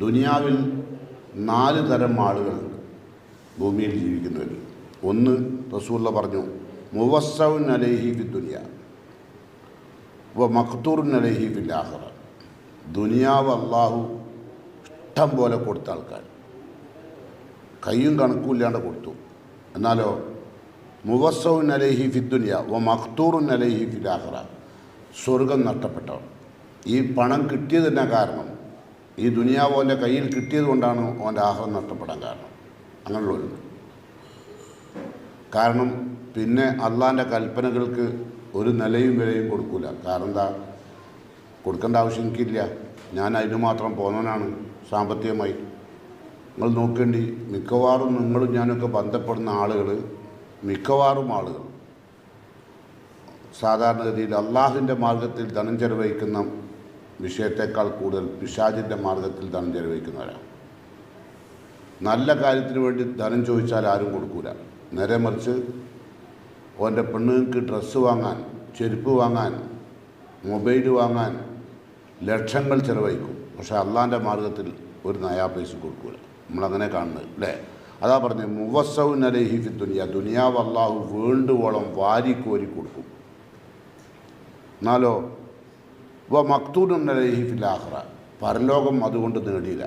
ദുനിയാവിൽ 4 തരം ആളുകളുണ്ട് ഭൂമിയിൽ ജീവിക്കുന്നവർ. ഒന്ന് റസൂലുള്ള പറഞ്ഞു, മുവസ്സഉൻ അലൈഹി ഫി ദുനിയ വ മഖ്തൂറുൻ അലൈഹി ഫിൽ ആഖിറ. ദുനിയാവ് അള്ളാഹു ഇഷ്ടം പോലെ കൊടുത്ത ആൾക്കാർ, കയ്യും കണക്കുമില്ലാണ്ട് കൊടുത്തു. എന്നാലോ മുവസ്സഉൻ അലൈഹി ഫി ദുനിയ വ മഖ്തൂറുൻ അലൈഹി ഫിൽ ആഖിറ, സ്വർഗം നഷ്ടപ്പെട്ടവർ. ഈ പണം കിട്ടിയത് തന്നെ കാരണം, ഈ ദുനിയാവ് അവൻ്റെ കയ്യിൽ കിട്ടിയത് കൊണ്ടാണ് അവൻ്റെ ആഹാരം നഷ്ടപ്പെടാൻ കാരണം. അങ്ങനെയുള്ളവരുണ്ട്. കാരണം പിന്നെ അള്ളാൻ്റെ കൽപ്പനകൾക്ക് ഒരു നിലയും വിലയും കൊടുക്കില്ല. കാരണം എന്താ, കൊടുക്കേണ്ട ആവശ്യം എനിക്കില്ല, ഞാൻ അതിന് മാത്രം പോന്നവനാണ് സാമ്പത്തികമായി. നിങ്ങൾ നോക്കേണ്ടി, മിക്കവാറും നിങ്ങളും ഞാനൊക്കെ ബന്ധപ്പെടുന്ന ആളുകൾ, മിക്കവാറും ആളുകൾ സാധാരണഗതിയിൽ അള്ളാഹുവിൻ്റെ മാർഗത്തിൽ ധനം ചെലവഴിക്കുന്ന വിഷയത്തേക്കാൾ കൂടുതൽ പിശാചിൻ്റെ മാർഗത്തിൽ ധനം ചെലവഴിക്കുന്നവരാണ്. നല്ല കാര്യത്തിന് വേണ്ടി ധനം ചോദിച്ചാൽ ആരും കൊടുക്കൂല. നേരെ മറിച്ച് ഓൻ്റെ പെണ്ണുങ്ങൾക്ക് ഡ്രസ്സ് വാങ്ങാൻ, ചെരുപ്പ് വാങ്ങാൻ, മൊബൈൽ വാങ്ങാൻ ലക്ഷങ്ങൾ ചിലവഴിക്കും. പക്ഷേ അള്ളാൻ്റെ മാർഗത്തിൽ ഒരു നയാ പൈസ കൊടുക്കൂല. നമ്മളങ്ങനെ കാണുന്നത് അല്ലേ? അതാ പറഞ്ഞത്, മുവസ്സഉൻ അലൈഹി ഫി ദുനിയ, ദുനിയാവ് അള്ളാഹു വേണ്ടുവോളം വാരിക്കോരി കൊടുക്കും. എന്നാലോ വ മഖ്തൂറുൻ അലൈഹി ഫിൽ ആഖിറ, പരലോകം അതുകൊണ്ട് നേടിയില്ല.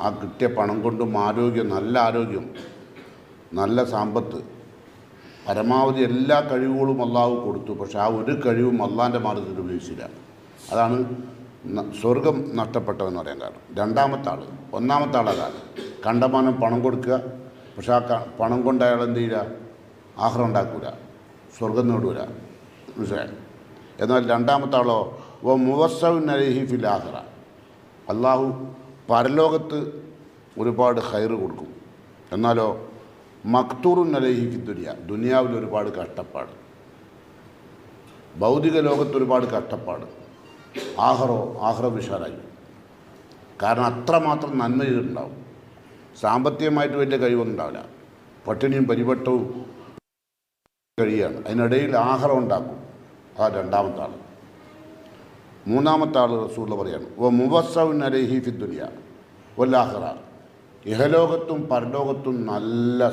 ആ കിട്ടിയ പണം കൊണ്ടും ആരോഗ്യം, നല്ല ആരോഗ്യം, നല്ല സമ്പത്ത്, പരമാവധി എല്ലാ കഴിവുകളും അള്ളാഹു കൊടുത്തു. പക്ഷെ ആ ഒരു കഴിവും അള്ളാൻ്റെ മാർഗത്തിൽ ഉപയോഗിച്ചില്ല. അതാണ് സ്വർഗം നഷ്ടപ്പെട്ടതെന്ന് പറയാൻ കാരണം. രണ്ടാമത്തെ ആൾ, ഒന്നാമത്തെ ആളതാണ് കണ്ടമാനം പണം കൊടുക്കുക, പക്ഷെ ആ പണം കൊണ്ട് അയാൾ എന്ത് ചെയ്യുക, ആഖിറ ഉണ്ടാക്കൂല, സ്വർഗം നേടൂല. മനസ്സിലായി? എന്നാൽ രണ്ടാമത്തെ ആളോ വ മുവസ്സഉൻ അലൈഹി ഫിൽ ആഖിറ, അള്ളാഹു പരലോകത്ത് ഒരുപാട് ഖൈറ് കൊടുക്കും. എന്നാലോ മഖ്തൂറുൻ അലൈഹി ഫി ദുനിയ, ദുനിയാവിൽ ഒരുപാട് കഷ്ടപ്പാട്, ഭൗതിക ലോകത്ത് ഒരുപാട് കഷ്ടപ്പാട്. ആഖിറ വിശാലായി. കാരണം അത്രമാത്രം നന്മ ചെയ്തിട്ടുണ്ടാവും. സാമ്പത്തികമായിട്ട് വലിയ കഴിവൊന്നും ഉണ്ടാവില്ല, പട്ടിണിയും പരിവട്ടവും കഴിയാണ്. അതിനിടയിൽ ആഖിറ ഉണ്ടാക്കും. ആ രണ്ടാമത്തെ ആൾ. മൂന്നാമത്തെ ആൾ റസൂലുള്ള പറയാണ്, വ മുവസ്സഉൻ അലൈഹി ഫി ദുനിയ വൽ ആഖിറ, ഇഹലോകത്തും പരലോകത്തും നല്ല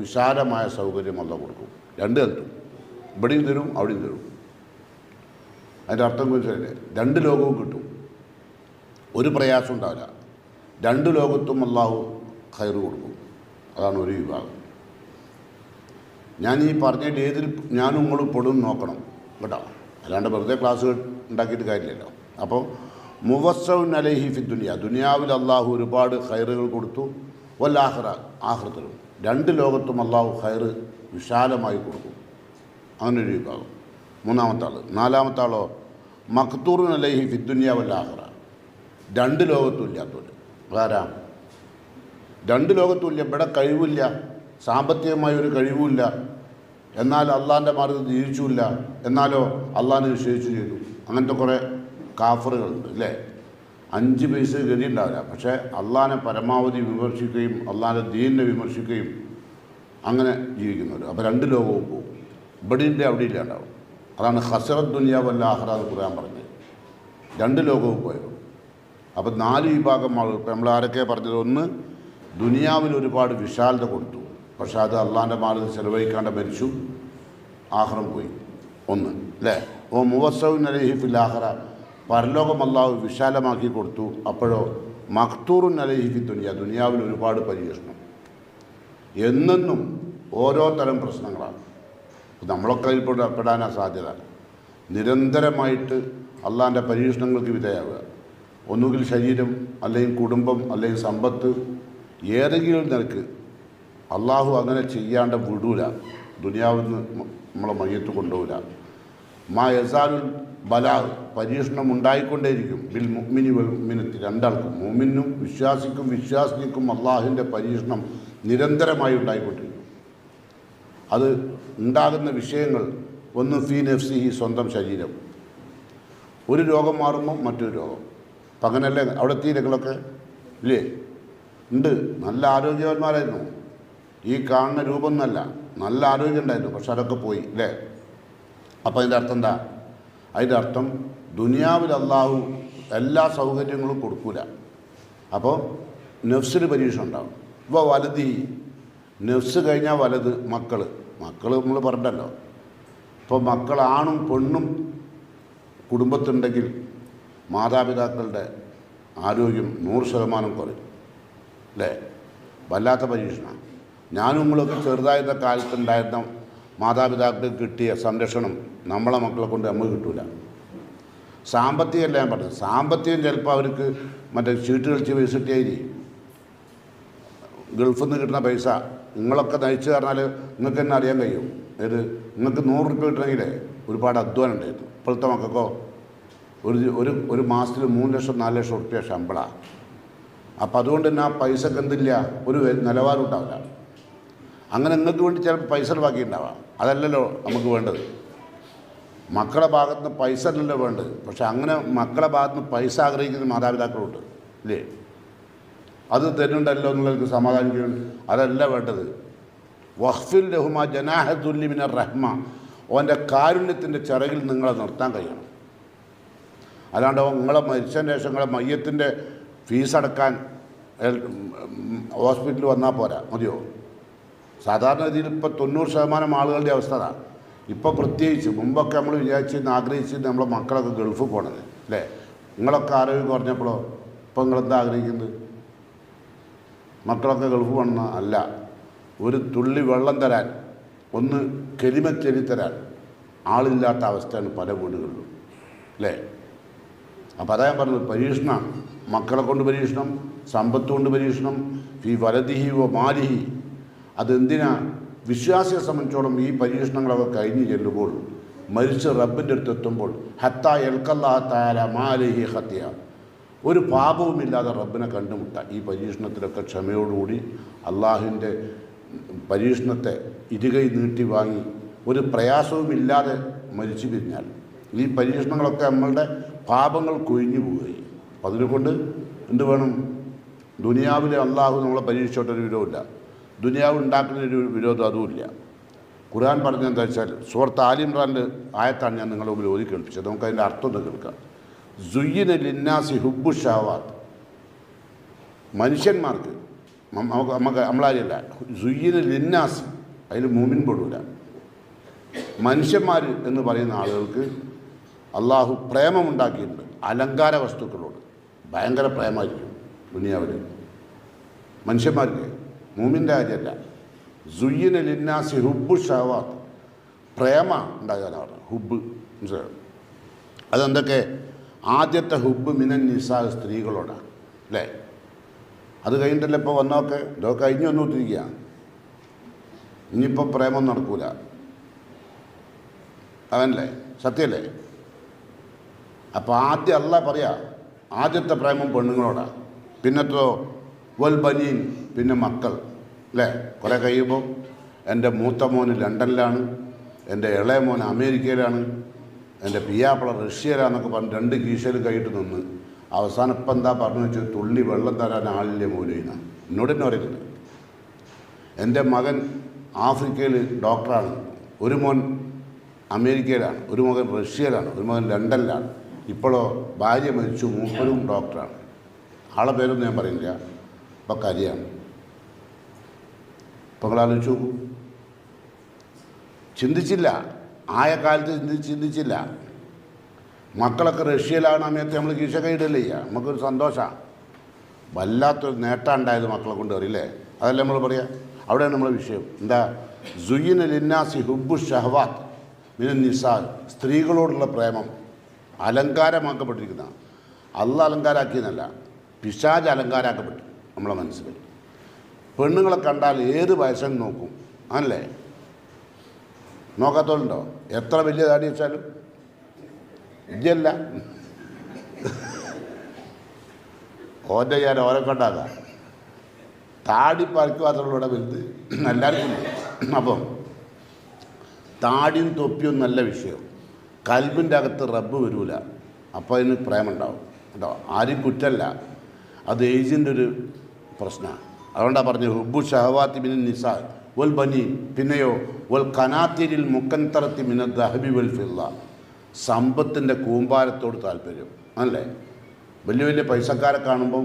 വിശാലമായ സൗകര്യം അല്ലാഹു കൊടുക്കും. രണ്ട് സ്ഥലത്തും, ഇവിടെയും തരും അവിടെയും തരും. അതിൻ്റെ അർത്ഥം മനസ്സിലല്ലേ? 2 ലോകവും കിട്ടും, ഒരു പ്രയാസം ഉണ്ടാവില്ല. 2 ലോകത്തും അള്ളാഹു ഖൈറ് കൊടുക്കും. അതാണ് ഒരു വിഭാഗം. ഞാൻ ഈ പറഞ്ഞതിൽ ഏതിൽ ഞാനും നിങ്ങളും പെടും നോക്കണം കേട്ടോ. അല്ലാണ്ട് വെറുതെ ക്ലാസ് ഉണ്ടാക്കിയിട്ട് കാര്യമില്ലല്ലോ. അപ്പോൾ മുവസ്സഉൻ അലൈഹി ഫി ദുനിയ, ദുനിയാവിൽ അള്ളാഹു ഒരുപാട് ഖൈറുകൾ കൊടുത്തു. വൽ ആഖിറ, ആഖിറത്തിലും 2 ലോകത്തും അള്ളാഹു ഖൈറ് വിശാലമായി കൊടുക്കും. അങ്ങനെ ഒരു വിഭാഗം. മൂന്നാമത്തെ ആൾ. നാലാമത്തെ ആളോ മഖ്തൂറുൻ അലൈഹി ഫി ദുനിയ വൽ ആഖിറ, 2 ലോകത്തും ഇല്ലാത്തവർ. ആരാ? 2 ലോകത്തും ഇല്ല, ഇവിടെ കഴിവില്ല, സാമ്പത്തികമായ ഒരു കഴിവുമില്ല, എന്നാൽ അള്ളാൻ്റെ മാർഗ്ഗത്തിൽ ജീവിച്ചില്ല, എന്നാലോ അള്ളാഹിനെ നിഷേധിച്ചു ചെയ്തു. അങ്ങനത്തെ കുറേ കാഫറുകളുണ്ട് അല്ലേ? 5 പൈസ ഗതി ഉണ്ടാവില്ല, പക്ഷേ അള്ളാഹിനെ പരമാവധി വിമർശിക്കുകയും അള്ളാഹിൻ്റെ ദീനിനെ വിമർശിക്കുകയും അങ്ങനെ ജീവിക്കുന്നവർ. അപ്പോൾ 2 ലോകവും പോകും. ഇവിടെ ഇല്ല അവിടെ ഇല്ല ഉണ്ടാവും. അതാണ് ഖസറത്ത് ദുനിയ വൽ ആഖിറ എന്ന് ഖുർആൻ പറഞ്ഞത്. 2 ലോകവും പോയത്. അപ്പോൾ 4 വിഭാഗം ആളുകൾ. ഇപ്പം നമ്മൾ ആരൊക്കെ പറഞ്ഞത്? ഒന്ന്, ദുനിയാവിൽ ഒരുപാട് വിശാലത കൊടുത്തു, പക്ഷെ അത് അള്ളാഹിൻ്റെ മാർഗ്ഗത്തിൽ ചെലവഴിക്കാണ്ട് മരിച്ചു, ആഖിറം പോയി. ഒന്ന് അല്ലേ? ഓ മുവസ്സഉൻ അലൈഹി ഫിൽ ആഖിറ, പരലോകം അള്ളാഹു വിശാലമാക്കി കൊടുത്തു. അപ്പോഴോ മഖ്തൂറുൻ അലൈഹി ഫി ദുനിയ, ദുനിയാവിൽ ഒരുപാട് പരീക്ഷണം. എന്നെന്നും ഓരോ തരം പ്രശ്നങ്ങളാണ്. നമ്മളൊക്കെ അതിൽ പെടാനാണ് സാധ്യത. നിരന്തരമായിട്ട് അള്ളാഹിൻ്റെ പരീക്ഷണങ്ങൾക്ക് വിധേയമാവുക. ഒന്നുകിൽ ശരീരം, അല്ലെങ്കിൽ കുടുംബം, അല്ലെങ്കിൽ സമ്പത്ത്, ഏതെങ്കിലും നിരക്ക് അള്ളാഹു അങ്ങനെ ചെയ്യാണ്ട് വിടൂല. ദുനിയാവിൽ നിന്ന് നമ്മളെ മയ്യത്ത് കൊണ്ടുപോകില്ല. മാ യസാലുൽ ബലാ, പരീക്ഷണം ഉണ്ടായിക്കൊണ്ടേയിരിക്കും. ബിൽ മുഅ്മിനി വൽ മുഅ്മിനത്തി, രണ്ടാൾക്കും, മുഅ്മിനും വിശ്വാസിക്കും അള്ളാഹുവിൻ്റെ പരീക്ഷണം നിരന്തരമായി ഉണ്ടായിക്കൊണ്ടിരിക്കും. അത് ഉണ്ടാകുന്ന വിഷയങ്ങൾ ഒന്ന് ഫീ നഫ്സിഹി, സ്വന്തം ശരീരം. ഒരു രോഗം മാറുമ്പോൾ മറ്റൊരു രോഗം. അപ്പം അങ്ങനെയല്ലേ അവിടെ തീരങ്ങളൊക്കെ ഇല്ലേ? ഉണ്ട്. നല്ല ആരോഗ്യവാന്മാരായിരുന്നു. ഈ കാണുന്ന രൂപമൊന്നുമല്ല, നല്ല ആരോഗ്യം ഉണ്ടായിരുന്നു, പക്ഷെ അതൊക്കെ പോയി അല്ലേ? അപ്പോൾ അതിൻ്റെ അർത്ഥം എന്താ? അതിൻ്റെ അർത്ഥം ദുനിയാവിൽ അള്ളാഹു എല്ലാ സൗകര്യങ്ങളും കൊടുക്കൂല. അപ്പോൾ നെഫ്സിൽ പരീക്ഷണം ഉണ്ടാവും. ഇപ്പോൾ വലതി നെഫ്സ് കഴിഞ്ഞാൽ വലത് മക്കൾ നമ്മൾ പറഞ്ഞല്ലോ. ഇപ്പോൾ മക്കൾ ആണും പെണ്ണും കുടുംബത്തുണ്ടെങ്കിൽ മാതാപിതാക്കളുടെ ആരോഗ്യം 100% കുറയും. അല്ലേ? വല്ലാത്ത പരീക്ഷണമാണ്. ഞാനും നിങ്ങളൊക്കെ ചെറുതായിരുന്ന കാലത്തുണ്ടായിരുന്ന മാതാപിതാക്കൾക്ക് കിട്ടിയ സംരക്ഷണം നമ്മളെ മക്കളെ കൊണ്ട് നമുക്ക് കിട്ടില്ല. സാമ്പത്തികമല്ല ഞാൻ പറഞ്ഞത്. സാമ്പത്തികം ചിലപ്പോൾ അവർക്ക് മറ്റേ ചീട്ട് കളിച്ച് പൈസ കിട്ടിയായിരിക്കും. ഗൾഫിൽ നിന്ന് കിട്ടുന്ന പൈസ നിങ്ങളൊക്കെ നയിച്ചു പറഞ്ഞാൽ നിങ്ങൾക്ക് തന്നെ അറിയാൻ കഴിയും. ഇത് നിങ്ങൾക്ക് 100 രൂപ കിട്ടണമെങ്കിൽ ഒരുപാട് അധ്വാനം ഉണ്ടായിരുന്നു. ഇപ്പോഴത്തെ മക്കൾക്കോ ഒരു മാസത്തിൽ 3 ലക്ഷം 4 ലക്ഷം റുപ്യ ശമ്പളമാണ്. അപ്പോൾ അതുകൊണ്ട് തന്നെ ആ പൈസക്ക് എന്തില്ല, ഒരു നിലവാരം ഉണ്ടാവില്ല. അങ്ങനെ നിങ്ങൾക്ക് വേണ്ടി ചിലപ്പോൾ പൈസ ബാക്കി ഉണ്ടാവാം. അതല്ലല്ലോ നമുക്ക് വേണ്ടത്. മക്കളുടെ ഭാഗത്ത് നിന്ന് പൈസ അല്ലല്ലോ വേണ്ടത്. പക്ഷെ അങ്ങനെ മക്കളുടെ ഭാഗത്ത് നിന്ന് പൈസ ആഗ്രഹിക്കുന്ന മാതാപിതാക്കളുണ്ട്, ഇല്ലേ? അത് തരുന്നുണ്ടല്ലോ എന്നുള്ളവർക്ക് സമാധാനിക്കുന്നുണ്ട്. അതല്ല വേണ്ടത്. വഖ്ഫിൽ ലഹുമ ജനാഹത്തുല്ലി മിനർ റഹ്മ, ഓൻ്റെ കാരുണ്യത്തിൻ്റെ ചിറകിൽ നിങ്ങളെ നിർത്താൻ കഴിയണം. അല്ലാണ്ട് നിങ്ങളെ മരിച്ചതിന് ശേഷം നിങ്ങളെ മയ്യത്തിൻ്റെ ഫീസ് അടക്കാൻ ഹോസ്പിറ്റലിൽ വന്നാൽ പോരാ, മതിയോ? സാധാരണ രീതിയിൽ ഇപ്പോൾ 90% ആളുകളുടെ അവസ്ഥ അതാണ്. ഇപ്പോൾ പ്രത്യേകിച്ച് മുമ്പൊക്കെ നമ്മൾ വിചാരിച്ചിരുന്ന് ആഗ്രഹിച്ചിരുന്ന് നമ്മളെ മക്കളൊക്കെ ഗൾഫിൽ പോകണത്, അല്ലേ? നിങ്ങളൊക്കെ ആരോഗ്യം കുറഞ്ഞപ്പോഴോ ഇപ്പോൾ നിങ്ങളെന്താ ആഗ്രഹിക്കുന്നത്? മക്കളൊക്കെ ഗൾഫ് പോകണമെന്ന അല്ല, ഒരു തുള്ളി വെള്ളം തരാൻ, ഒന്ന് കെലിമച്ചെരി തരാൻ ആളില്ലാത്ത അവസ്ഥയാണ് പല വീടുകളിലും, അല്ലേ? അപ്പോൾ അതാ ഞാൻ പറഞ്ഞത്, പരീക്ഷണം. മക്കളെ കൊണ്ട് പരീക്ഷണം, സമ്പത്ത് കൊണ്ട് പരീക്ഷണം, ഫി വലദിഹി വ മാലിഹി. അതെന്തിനാ? വിശ്വാസിയെ സംബന്ധിച്ചോളം ഈ പരീക്ഷണങ്ങളൊക്കെ കഴിഞ്ഞ് ചെല്ലുമ്പോൾ, മരിച്ച് റബ്ബിൻ്റെ അടുത്ത് എത്തുമ്പോൾ, ഹത്താ എൽക്കല്ലാഹ തആല മാലിഹി ഖത്തിയ, ഒരു പാപവുമില്ലാതെ റബ്ബിനെ കണ്ടുമുട്ട. ഈ പരീക്ഷണത്തിലൊക്കെ ക്ഷമയോടുകൂടി അള്ളാഹുവിൻ്റെ പരീക്ഷണത്തെ ഇരുകൈ നീട്ടി വാങ്ങി ഒരു പ്രയാസവുമില്ലാതെ മരിച്ചു പിരിഞ്ഞാൽ ഈ പരീക്ഷണങ്ങളൊക്കെ നമ്മളുടെ പാപങ്ങൾ കൊഴിഞ്ഞു പോവുകയും. അപ്പം അതിനെക്കൊണ്ട് എന്ത് വേണം? ദുനിയാവിലെ അള്ളാഹു നമ്മളെ പരീക്ഷിച്ചോട്ടൊരു വിരോധമില്ല, ദുനിയാവ് ഉണ്ടാക്കുന്നൊരു വിരോധം അതുമില്ല. ഖുർആൻ പറഞ്ഞതെന്താ വെച്ചാൽ, സൂറത്ത് ആലി ഇമ്രാനിൽ ആയത്താണ് ഞാൻ നിങ്ങളുടെ മുമ്പിൽ ഓതി കേൾപ്പിച്ചത്. നമുക്കതിൻ്റെ അർത്ഥം ഒന്ന് കേൾക്കാം. സുയ്യിന ലിന്നാസി ഹുബ്ബു ഷഹവാത്ത്, മനുഷ്യന്മാർക്ക്, നമ്മളാരിയല്ല, സുയ്യിന ലിന്നാസി, അതിൽ മൂമിൻ പെടൂല, മനുഷ്യന്മാർ എന്ന് പറയുന്ന ആളുകൾക്ക് അള്ളാഹു പ്രേമമുണ്ടാക്കിയിട്ടുണ്ട് അലങ്കാര വസ്തുക്കളോട്. ഭയങ്കര പ്രേമമായിരിക്കും ദുനിയാവിൽ മനുഷ്യന്മാർക്ക്, മൂമിൻ്റെ കാര്യമല്ല. സുയ്യിന ലിന്നാസി ഹുബ്ബു ഷഹവാത്ത്, പ്രേമ ഉണ്ടാകാനാണ് പറഞ്ഞത്. ഹുബ്ബ് മനസ്സിലായോ? അതെന്തൊക്കെ? ആദ്യത്തെ ഹുബ്ബ് മിനൻ നിസാ, സ്ത്രീകളോടാണ്, അല്ലേ? അത് കഴിഞ്ഞിട്ടല്ലേ ഇപ്പോൾ വന്നൊക്കെ, ഇതൊക്കെ കഴിഞ്ഞ് വന്നുകൊണ്ടിരിക്കുക. ഇനിയിപ്പോൾ പ്രേമം നടക്കൂല, അവനല്ലേ? സത്യമല്ലേ? അപ്പോൾ ആദ്യം അല്ല പറയാ, ആദ്യത്തെ പ്രേമം പെണ്ണുങ്ങളോടാണ്. പിന്നത്തോ വൽ ബനീൻ, പിന്നെ മക്കൾ, അല്ലേ? കുറേ കഴിയുമ്പോൾ എൻ്റെ മൂത്ത മോന് ലണ്ടനിലാണ്, എൻ്റെ ഇളയ മോൻ അമേരിക്കയിലാണ്, എൻ്റെ പിയാപ്പിള റഷ്യയിലാണെന്നൊക്കെ പറഞ്ഞ് 2 കീശയിൽ കൈയിട്ട് നിന്ന് അവസാനം ഇപ്പം എന്താ പറഞ്ഞു വെച്ചാൽ, തുള്ളി വെള്ളം തരാൻ ആളില്ലേ മൂലയിന്നാണ് എന്നോട് തന്നെ പറയുന്നത്. എൻ്റെ മകൻ ആഫ്രിക്കയിൽ ഡോക്ടറാണ്, ഒരു മോൻ അമേരിക്കയിലാണ്, ഒരു മകൻ റഷ്യയിലാണ്, ഒരു മകൻ ലണ്ടനിലാണ്. ഇപ്പോഴോ ഭാര്യ മരിച്ചു, മൂപ്പരും ഡോക്ടറാണ്. ആളെ പേരൊന്നും ഞാൻ പറയുന്നില്ല, ഇപ്പം കരിയാണ്. ഇപ്പം നിങ്ങൾ ആലോചിച്ച് നോക്കൂ. ചിന്തിച്ചില്ല, ആയ കാലത്ത് ചിന്തിച്ചില്ല. മക്കളൊക്കെ റഷ്യയിലാണ്, സമയത്ത് നമ്മൾ കീശ കൈയിടല്ലേ ചെയ്യുക, നമുക്കൊരു സന്തോഷമാണ്. വല്ലാത്തൊരു നേട്ടം ഉണ്ടായത് മക്കളെ കൊണ്ട് അറിയില്ലേ? അതല്ലേ നമ്മൾ പറയുക. അവിടെയാണ് നമ്മളെ വിഷയം. എന്താ? സുയ്യിന ലിന്നാസി ഹുബ്ബു ഷഹവാത്ത് മിനൻ നിസാ, സ്ത്രീകളോടുള്ള പ്രേമം അലങ്കാരമാക്കപ്പെട്ടിരിക്കുന്നതാണ്. അള്ള അലങ്കാരാക്കിയെന്നല്ല, പിശാച് അലങ്കാരാക്കപ്പെട്ടു നമ്മളെ മനസ്സിൽ. പെണ്ണുങ്ങളെ കണ്ടാൽ ഏത് വയസ്സൻ നോക്കും, ആണല്ലേ? നോക്കാത്തോളുണ്ടോ? എത്ര വലിയ താടി വെച്ചാലും ഇല്ല. ഓൻ്റെ ഞാൻ ഓരെ കൊണ്ടാകാം, താടി പറിക്ക് മാത്രമുള്ള വലുത് എല്ലാവർക്കും. അപ്പം താടിയും തൊപ്പിയും നല്ല വിഷയം. കൽബിൻ്റെ അകത്ത് റബ്ബ് വരൂല, അപ്പോൾ അതിന് പ്രേമുണ്ടാവും കേട്ടോ. ആരും കുറ്റല്ല, അത് ഏജിൻ്റെ ഒരു പ്രശ്നമാണ്. അതുകൊണ്ടാണ് പറഞ്ഞത് ഹുബ്ബു ഷഹവാത്തി മിനൻ നിസാ വൽ ബനി, പിന്നെയോ വൽ കനാത്തിരിൽ മുക്കന്തറത്തി മിന ദഹബി വൽ ഫില്ല, സമ്പത്തിൻ്റെ കൂമ്പാരത്തോട് താല്പര്യം, അല്ലേ? വലിയ വലിയ പൈസക്കാരെ കാണുമ്പം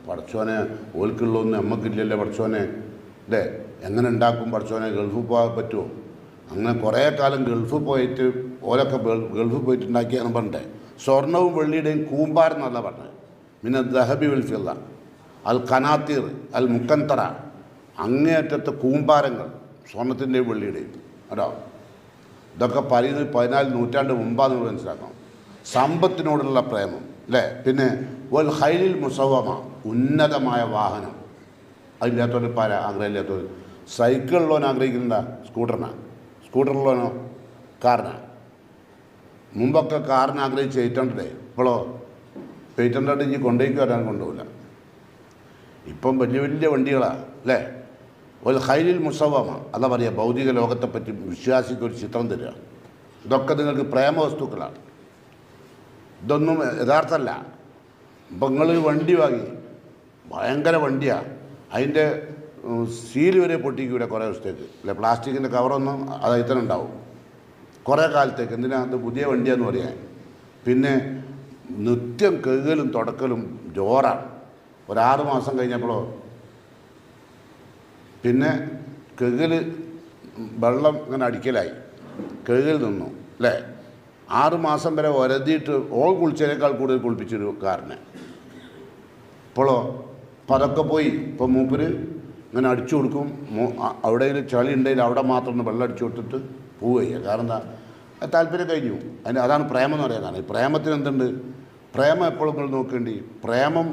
പഠിച്ചോനെ ഓൽക്കുള്ളൊന്നും നമ്മക്കില്ലല്ലോ പഠിച്ചോനെ, അല്ലേ? എങ്ങനെ ഉണ്ടാക്കും പഠിച്ചോനെ? ഗൾഫിൽ പോകാൻ പറ്റുമോ? അങ്ങനെ കുറേ കാലം ഗൾഫിൽ പോയിട്ട് ഓലൊക്കെ ഗൾഫിൽ പോയിട്ട് ഉണ്ടാക്കിയാന്ന് പറഞ്ഞിട്ടേ. സ്വർണവും വെള്ളിയുടെയും കൂമ്പാരം എന്നല്ല പറഞ്ഞത്. പിന്നെ ദഹബി വൽഫില്ല, അൽ കനാത്തീർ, അൽ മുക്കന്തറ, അങ്ങേയറ്റത്തെ കൂമ്പാരങ്ങൾ സ്വർണത്തിൻ്റെയും വെള്ളിയുടെയും. കേട്ടോ, ഇതൊക്കെ പറയുന്നത് 14 നൂറ്റാണ്ട് മുമ്പാന്ന് നമ്മൾ മനസ്സിലാക്കണം. സമ്പത്തിനോടുള്ള പ്രേമം, അല്ലേ? പിന്നെ വൽ ഹൈലിൽ മുസവമ, ഉന്നതമായ വാഹനം. അതില്ലാത്തവർ പാര ആഗ്രഹമില്ലാത്തവർ. സൈക്കിളിലോൻ ആഗ്രഹിക്കുന്നുണ്ടാ? സ്കൂട്ടറിലോനോ കാറിനാണ്. മുമ്പൊക്കെ കാറിന് ആഗ്രഹിച്ച് 800, ഇപ്പോഴോ 800 ഇഞ്ച് കൊണ്ടേക്ക് വരാൻ കൊണ്ടുപോകില്ല. ഇപ്പം വലിയ വലിയ വണ്ടികളാണ്, അല്ലേ? ഒരു ഹൈലിൽ മുസവമ, അതാ പറയുക, ഭൗതിക ലോകത്തെപ്പറ്റി വിശ്വാസിക്ക് ഒരു ചിത്രം തരിക. ഇതൊക്കെ നിങ്ങൾക്ക് പ്രേമവസ്തുക്കളാണ്, ഇതൊന്നും യഥാർത്ഥമല്ല. ഇപ്പം നിങ്ങൾ വണ്ടി വാങ്ങി, ഭയങ്കര വണ്ടിയാണ്, അതിൻ്റെ സീല് വരെ പൊട്ടിക്കൂടെ കുറേ ദിവസത്തേക്ക്, അല്ലെ? പ്ലാസ്റ്റിക്കിൻ്റെ കവറൊന്നും അതിൽ തന്നെ ഉണ്ടാവും കുറേ കാലത്തേക്ക്. എന്തിനാ? അത് പുതിയ വണ്ടിയാന്ന് പറയാൻ. പിന്നെ നിത്യം കഴുകലും തുടക്കലും ജോറാണ്. 6 മാസം കഴിഞ്ഞപ്പോഴോ പിന്നെ കഴുകൽ വെള്ളം ഇങ്ങനെ അടിക്കലായി, കഴുകൽ നിന്നു, അല്ലേ? 6 മാസം വരെ ഒരതിയിട്ട് കുളിച്ചതിനേക്കാൾ കൂടുതൽ കുളിപ്പിച്ചൊരു കാരനെ. ഇപ്പോഴോ പതൊക്കെ പോയി. ഇപ്പോൾ മൂപ്പര് ഇങ്ങനെ അടിച്ചു കൊടുക്കും, അവിടെ ചളി ഉണ്ടെങ്കിൽ അവിടെ മാത്രം ഒന്ന് വെള്ളം അടിച്ചു കൊടുത്തിട്ട് പോവുകയാണ്. കാരണം എന്താ? താല്പര്യം കഴിഞ്ഞു. അതാണ് പ്രേമം എന്ന് പറയാൻ കാരണം. ഈ പ്രേമത്തിന് എന്തുണ്ട്? പ്രേമം എപ്പോഴും നിങ്ങൾ നോക്കേണ്ടി. പ്രേമം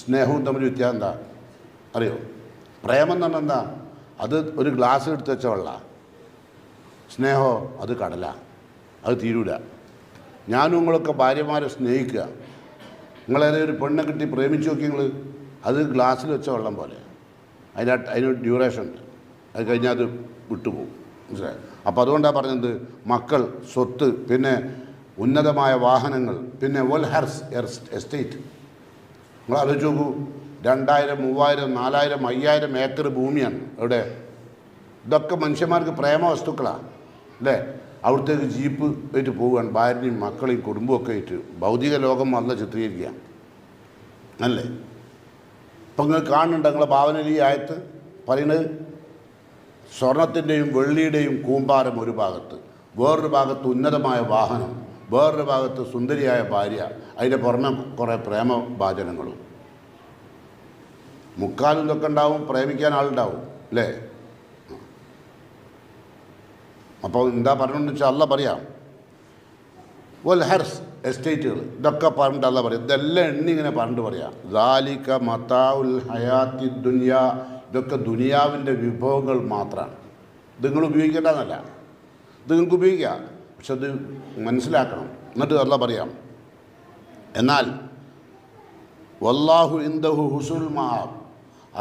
സ്നേഹവും തമ്മിൽ വ്യത്യാസം എന്താ അറിയോ? പ്രേമം എന്ന് പറഞ്ഞാൽ എന്താ? അത് ഒരു ഗ്ലാസ് എടുത്ത് വെച്ച വെള്ളമാണ്. സ്നേഹമോ അത് കടല, അത് തീരൂല. ഞാനും നിങ്ങളൊക്കെ ഭാര്യമാരെ സ്നേഹിക്കുക. നിങ്ങളേതെങ്കിലും ഒരു പെണ്ണെ കിട്ടി പ്രേമിച്ച് നോക്കി നിങ്ങൾ, അത് ഗ്ലാസ്സിൽ വെച്ച വെള്ളം പോലെ. അതിന് ഡ്യൂറേഷൻ ഉണ്ട്, അത് കഴിഞ്ഞാൽ അത് വിട്ടുപോകും. മനസ്സിലായി? അപ്പോൾ അതുകൊണ്ടാണ് പറഞ്ഞത് മക്കൾ, സ്വത്ത്, പിന്നെ ഉന്നതമായ വാഹനങ്ങൾ, പിന്നെ എസ്റ്റേറ്റ്. നിങ്ങൾ ആലോചിച്ച് നോക്കൂ, 2000, 3000, 4000, 5000 ഏക്കർ ഭൂമിയാണ് എവിടെ. ഇതൊക്കെ മനുഷ്യന്മാർക്ക് പ്രേമ വസ്തുക്കളാണ്, അല്ലേ? അവിടത്തേക്ക് ജീപ്പ് ആയിട്ട് പോവുകയാണ്, ഭാര്യയും മക്കളെയും കുടുംബമൊക്കെ ആയിട്ട്. ഭൗതിക ലോകം വന്ന് ചിത്രീകരിക്കുക, അല്ലേ? ഇപ്പം നിങ്ങൾ കാണുന്നുണ്ട്, നിങ്ങളെ ഭാവനയിൽ ഈ ആയത്ത് പറയുന്നത് സ്വർണത്തിൻ്റെയും വെള്ളിയുടെയും കൂമ്പാരം ഒരു ഭാഗത്ത്, വേറൊരു ഭാഗത്ത് ഉന്നതമായ വാഹനം, വേറൊരു ഭാഗത്ത് സുന്ദരിയായ ഭാര്യ, അതിൻ്റെ പുറമെ കുറേ പ്രേമഭാചനങ്ങളും. മുക്കാലും ഇതൊക്കെ ഉണ്ടാവും, പ്രേമിക്കാൻ ആളുണ്ടാവും, അല്ലേ? അപ്പോൾ എന്താ പറഞ്ഞതെന്ന് വെച്ചാൽ അല്ല പറയാം, എസ്റ്റേറ്റുകൾ, ഇതൊക്കെ പറഞ്ഞിട്ട് അല്ല പറയാം. ഇതെല്ലാം ഇങ്ങനെ പറഞ്ഞിട്ട് പറയാം. ദാലിക മതാഉൽ ഹയാത്തി ദുനിയ, ഇതൊക്കെ ദുനിയാവിൻ്റെ വിഭവങ്ങൾ മാത്രമാണ്. ഇത് നിങ്ങൾ ഉപയോഗിക്കേണ്ടതെന്നല്ല, ഇത് നിങ്ങൾക്ക് ഉപയോഗിക്കാം, പക്ഷെ അത് മനസ്സിലാക്കണം. എന്നിട്ട് അല്ല പറയാം, എന്നാൽ വല്ലാഹു ഇൻദഹു ഹുസ്നുൽ മആബ്,